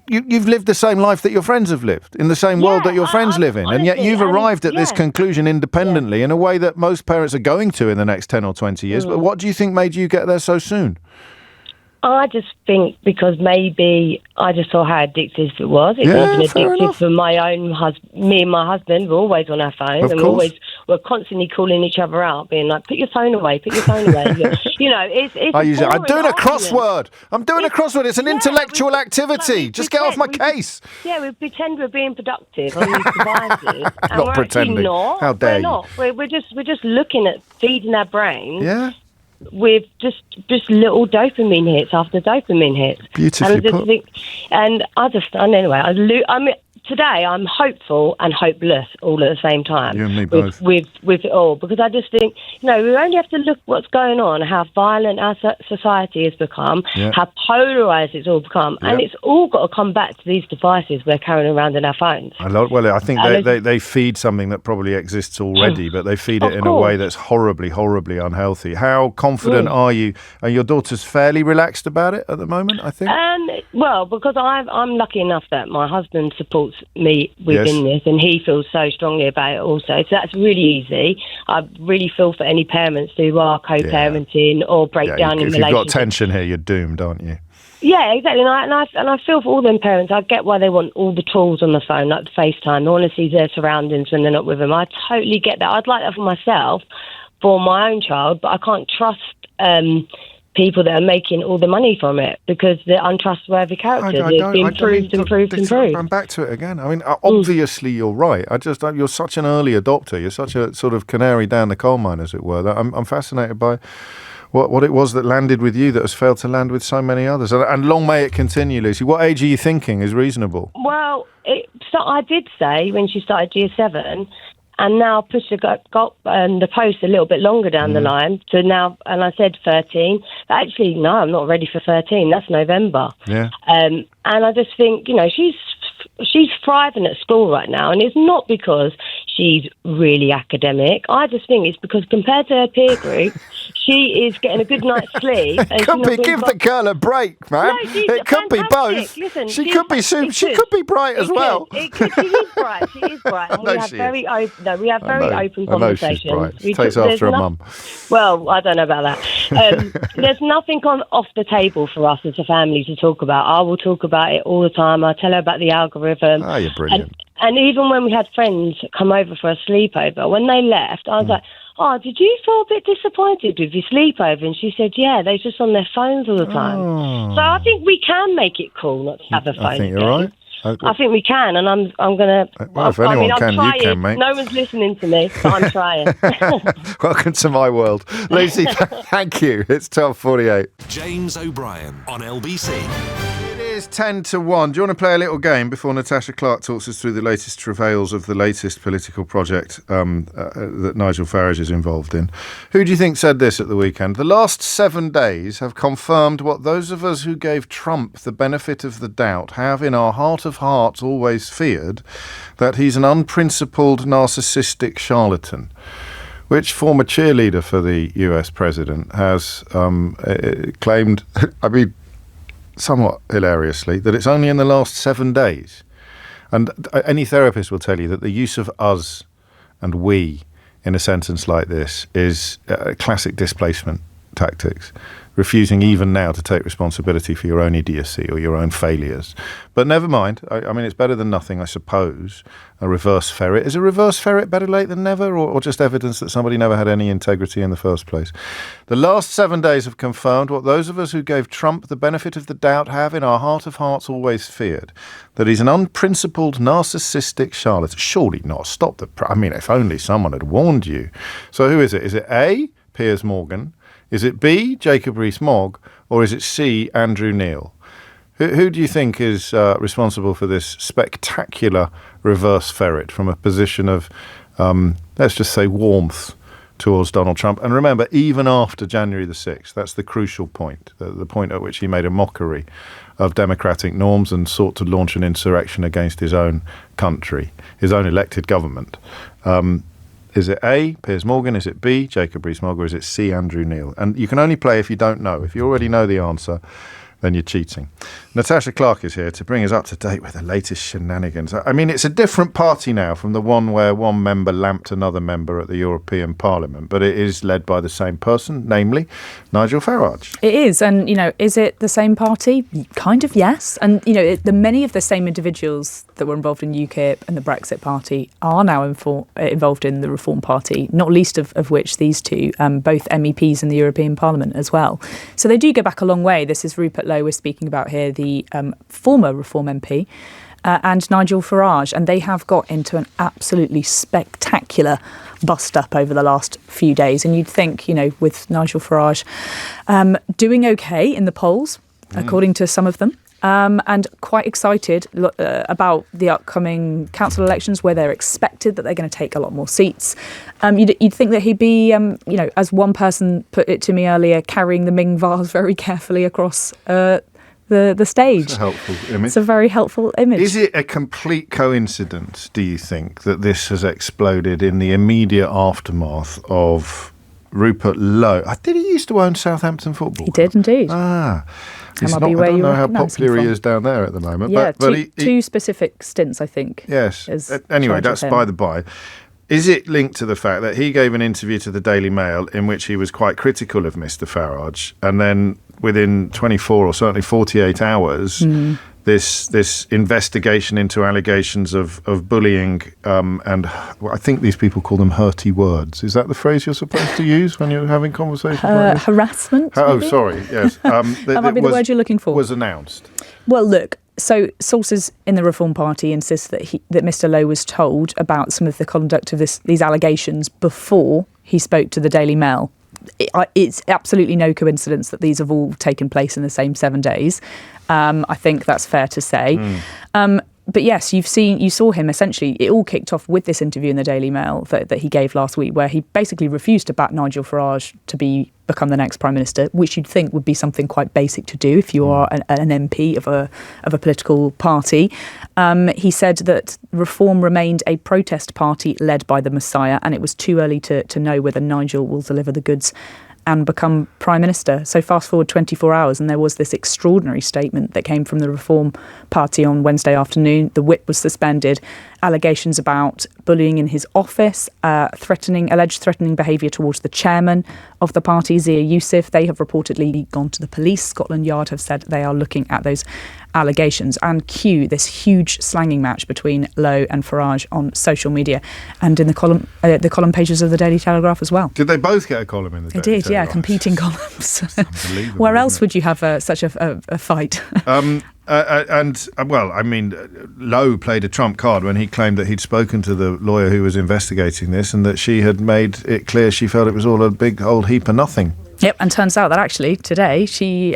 you've lived the same life that your friends have lived, in the same world that your friends live in, and yet you've arrived at this conclusion independently in a way that most parents are going to in the next 10 or 20 years. But what do you think made you get there so soon? I just think because maybe I just saw how addictive it was. It wasn't addictive for my own husband. Me and my husband were always on our phones, and we're constantly calling each other out, being like, "Put your phone away, put your phone away." It's. I use it. I'm doing a crossword. It's an intellectual activity. Just get off my case. We pretend we're being productive on these devices, and not we're pretending. Not. How dare we're not. We're just looking at feeding our brains. Yeah. With just little dopamine hits after dopamine hits. Beautifully put. Anyway, today I'm hopeful and hopeless all at the same time. You and me both. With it all, because I just think, we only have to look what's going on, how violent our society has become, how polarised it's all become, and it's all got to come back to these devices we're carrying around in our phones. I think they feed something that probably exists already, but they feed it in a way that's horribly, horribly unhealthy. How confident are you? Are your daughters fairly relaxed about it at the moment, I think? Well, because I'm lucky enough that my husband supports me within this, and he feels so strongly about it also. So that's really easy. I really feel for any parents who are co-parenting or break down in relationships. If you've got tension here, you're doomed, aren't you? Yeah, exactly. And I feel for all them parents. I get why they want all the tools on the phone, like the FaceTime. They want to see their surroundings when they're not with them. I totally get that. I'd like that for myself, for my own child, but I can't trust people that are making all the money from it, because they're untrustworthy characters. It's been proved. I'm back to it again. I mean, obviously you're right. You're such an early adopter. You're such a sort of canary down the coal mine, as it were. That I'm fascinated by what it was that landed with you that has failed to land with so many others. And long may it continue, Lucy. What age are you thinking is reasonable? Well, I did say when she started year 7, and now pushed got the post a little bit longer down the line to now, and I said 13. But actually, no, I'm not ready for 13. That's November. Yeah. And I just think, she's thriving at school right now, and it's not because she's really academic. I just think it's because compared to her peer group, she is getting a good night's sleep. Give the girl a break, man. No, it could be both. Listen, she could be bright as well. She is bright. She is bright. And we have very open conversations. She's bright. She takes after her mum. Well, I don't know about that. There's nothing off the table for us as a family to talk about. I will talk about it all the time. I tell her about the algorithm. Oh, you're brilliant. And even when we had friends come over for a sleepover, when they left, I was like, "Oh, did you feel a bit disappointed with your sleepover?" And she said, "Yeah, they're just on their phones all the time." So I think we can make it cool not to have a phone. I think you're right. I think we can, and I'm going to... Well, if anyone can, trying. you can, mate. No one's listening to me, but I'm trying. Welcome to my world. Lucy, thank you. It's 12:48. James O'Brien on LBC. It is 10 to 1. Do you want to play a little game before Natasha Clark talks us through the latest travails of the latest political project that Nigel Farage is involved in? Who do you think said this at the weekend? The last 7 days have confirmed what those of us who gave Trump the benefit of the doubt have in our heart of hearts always feared, that he's an unprincipled, narcissistic charlatan. Which former cheerleader for the US president has claimed, somewhat hilariously, that it's only in the last 7 days. And any therapist will tell you that the use of us and we in a sentence like this is classic displacement tactics, refusing even now to take responsibility for your own idiocy or your own failures. But never mind. I mean, it's better than nothing, I suppose. A reverse ferret. Is a reverse ferret better late than never, or just evidence that somebody never had any integrity in the first place? The last 7 days have confirmed what those of us who gave Trump the benefit of the doubt have in our heart of hearts always feared, that he's an unprincipled, narcissistic charlatan. Surely not. Stop the... if only someone had warned you. So who is it? Is it A, Piers Morgan? Is it B, Jacob Rees-Mogg? Or is it C, Andrew Neil? Who do you think is responsible for this spectacular reverse ferret from a position of, let's just say, warmth towards Donald Trump? And remember, even after January the 6th, that's the crucial point, the point at which he made a mockery of democratic norms and sought to launch an insurrection against his own country, his own elected government. Is it A, Piers Morgan? Is it B, Jacob Rees-Mogg? Or is it C, Andrew Neil? And you can only play if you don't know. If you already know the answer, then you're cheating. Natasha Clark is here to bring us up to date with the latest shenanigans. I mean, it's a different party now from the one where one member lamped another member at the European Parliament, but it is led by the same person, namely Nigel Farage. It is, and, is it the same party? Kind of, yes. And, many of the same individuals that were involved in UKIP and the Brexit Party are now involved in the Reform Party, not least of which these two, both MEPs in the European Parliament as well. So they do go back a long way. This is Rupert Lowe we're speaking about here, the former Reform MP, and Nigel Farage, and they have got into an absolutely spectacular bust-up over the last few days. And you'd think, with Nigel Farage doing okay in the polls, according to some of them, and quite excited about the upcoming council elections, where they're expected that they're going to take a lot more seats. You'd think that he'd be, as one person put it to me earlier, carrying the Ming vase very carefully across the stage. It's a helpful image. It's a very helpful image. Is it a complete coincidence, do you think, that this has exploded in the immediate aftermath of Rupert Lowe? Did he used to own Southampton Football Club? He did indeed. I don't know how popular he is down there at the moment. Yeah, but two specific stints, I think. Yes. Anyway, that's by the by. Is it linked to the fact that he gave an interview to the Daily Mail in which he was quite critical of Mr. Farage, and then within 24 or certainly 48 hours, this investigation into allegations of bullying and I think these people call them hurty words. Is that the phrase you're supposed to use when you're having conversations like this? Harassment? Sorry, yes. That might be the word you're looking for. Was announced. Well, look, so sources in the Reform Party insist that Mr. Lowe was told about some of the conduct of these allegations before he spoke to the Daily Mail. It's absolutely no coincidence that these have all taken place in the same 7 days. I think that's fair to say. But yes, you saw him essentially. It all kicked off with this interview in the Daily Mail that he gave last week, where he basically refused to back Nigel Farage to become the next Prime Minister, which you'd think would be something quite basic to do if you are an MP of a political party. He said that Reform remained a protest party led by the Messiah, and it was too early to know whether Nigel will deliver the goods and become Prime Minister. So fast forward 24 hours and there was this extraordinary statement that came from the Reform Party on Wednesday afternoon. The whip was suspended. Allegations about bullying in his office, alleged threatening behaviour towards the chairman of the party, Zia Youssef. They have reportedly gone to the police. Scotland Yard have said they are looking at those allegations, and cue this huge slanging match between Lowe and Farage on social media and in the column pages of the Daily Telegraph as well. Did they both get a column in the Daily Telegraph? Yeah, competing columns. Where else would you have such a fight? Lowe played a trump card when he claimed that he'd spoken to the lawyer who was investigating this and that she had made it clear she felt it was all a big old heap of nothing. Yep, and turns out that actually today she's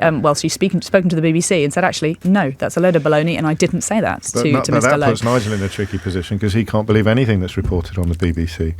spoken to the BBC and said, actually, no, that's a load of baloney, and I didn't say that to Mr. Lowe. That puts Nigel in a tricky position because he can't believe anything that's reported on the BBC.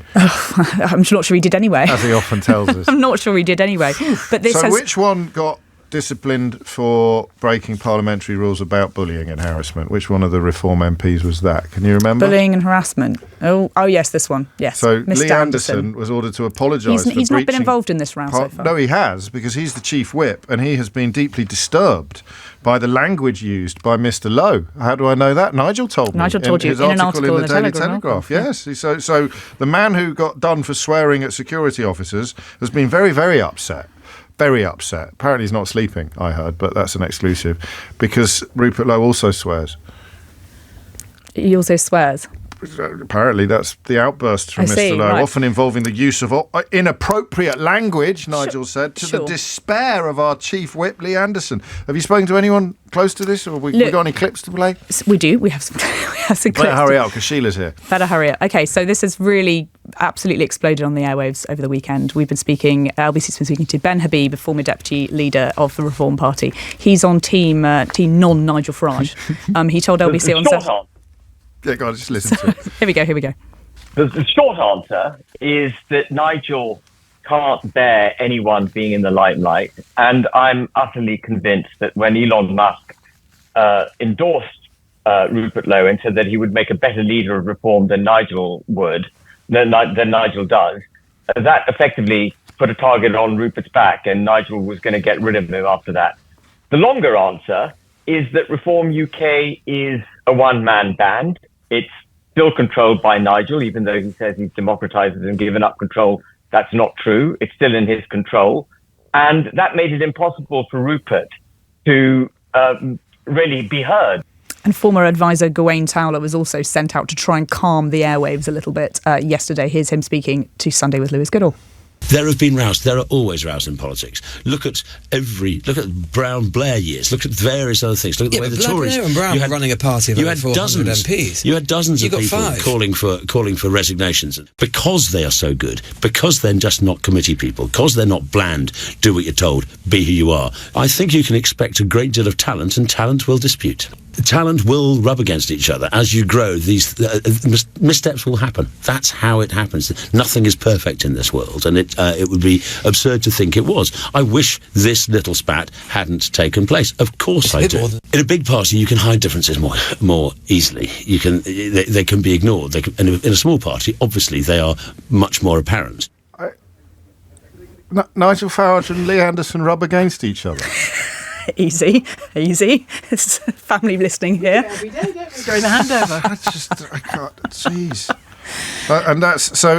I'm not sure he did anyway. As he often tells us. I'm not sure he did anyway. But which one got disciplined for breaking parliamentary rules about bullying and harassment? Which one of the Reform MPs was that? Can you remember? Bullying and harassment. Oh yes, this one. Yes. So Mr. Lee Anderson was ordered to apologise. He's not been involved in this row so far. No, he has, because he's the chief whip, and he has been deeply disturbed by the language used by Mr. Lowe. How do I know that? Nigel told me. Nigel told you in an article in the Daily Telegraph. Yes. So the man who got done for swearing at security officers has been very, very upset. Very upset. Apparently he's not sleeping, I heard, but that's an exclusive, because Rupert Lowe also swears. He also swears? Apparently that's the outbursts from Mr. Lowe, often involving the use of inappropriate language, Nigel said, to the despair of our chief whip, Lee Anderson. Have you spoken to anyone close to this, or we got any clips to play? We do. We have some clips. Better hurry up, because Sheila's here. Better hurry up. Okay, so this has really absolutely exploded on the airwaves over the weekend. LBC's been speaking to Ben Habib, former deputy leader of the Reform Party. He's on team non-Nigel Farage. He told LBC on Saturday. Yeah, go on, just listen to it. Here we go. The short answer is that Nigel can't bear anyone being in the limelight, and I'm utterly convinced that when Elon Musk endorsed Rupert Lowe and said that he would make a better leader of Reform than Nigel does, that effectively put a target on Rupert's back, and Nigel was going to get rid of him after that. The longer answer is that Reform UK is a one-man band. It's still controlled by Nigel, even though he says he's democratised and given up control. That's not true. It's still in his control. And that made it impossible for Rupert to really be heard. And former advisor Gawain Towler was also sent out to try and calm the airwaves a little bit yesterday. Here's him speaking to Sunday with Lewis Goodall. There have been rows. There are always rows in politics. Look at Brown-Blair years. Look at various other things. Look at the way the Tories. Blair and Brown were running a party of over 400 MPs. You had dozens of people calling for resignations because they are so good, because they're just not committee people, because they're not bland. Do what you're told. Be who you are. I think you can expect a great deal of talent, and talent will dispute. Talent will rub against each other. As you grow, these missteps will happen. That's how it happens. Nothing is perfect in this world, and it would be absurd to think it was. I wish this little spat hadn't taken place. Of course I do. In a big party, you can hide differences more easily. They can be ignored. And in a small party, obviously, they are much more apparent. Nigel Farage and Lee Anderson rub against each other. Easy. It's family listening here. Every day, don't we? Throwing the hand over. I can't. Jeez.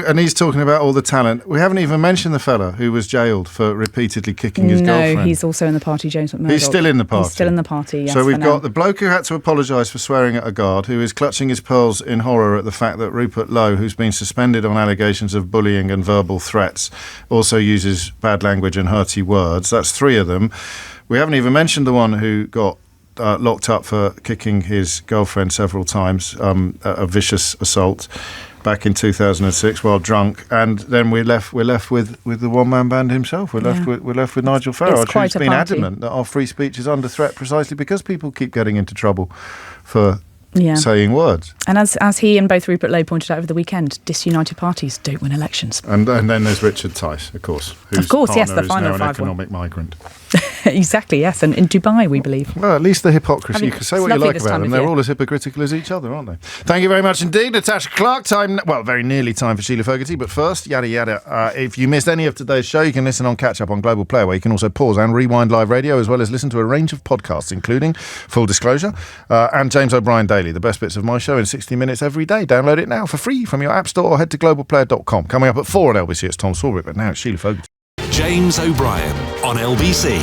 And he's talking about all the talent. We haven't even mentioned the fella who was jailed for repeatedly kicking his girlfriend. No, he's also in the party, James McMurdoch. He's still in the party. He's still in the party, yes. So we've got the bloke who had to apologise for swearing at a guard, who is clutching his pearls in horror at the fact that Rupert Lowe, who's been suspended on allegations of bullying and verbal threats, also uses bad language and hurty words. That's three of them. We haven't even mentioned the one who got locked up for kicking his girlfriend several times, a vicious assault back in 2006 while drunk, and then we're left with the one-man band himself. We're left with Nigel Farage, who's been adamant that our free speech is under threat precisely because people keep getting into trouble for saying words. And as he and both Rupert Lowe pointed out over the weekend, disunited parties don't win elections. And then there's Richard Tice, of course. Whose yes, the final is now an five economic migrant. Exactly, yes, and in Dubai, we believe. Well, at least the hypocrisy. You can say what you like about them. They're all as hypocritical as each other, aren't they? Thank you very much indeed, Natasha Clark. Very nearly time for Sheila Fogarty, but first, yada yada. If you missed any of today's show, you can listen on Catch Up on Global Player, where you can also pause and rewind live radio, as well as listen to a range of podcasts, including Full Disclosure and James O'Brien Daily, the best bits of my show in 60 minutes every day. Download it now for free from your app store or head to globalplayer.com. Coming up at 4 on LBC, it's Tom Swarbrick, but now it's Sheila Fogarty. James O'Brien on LBC.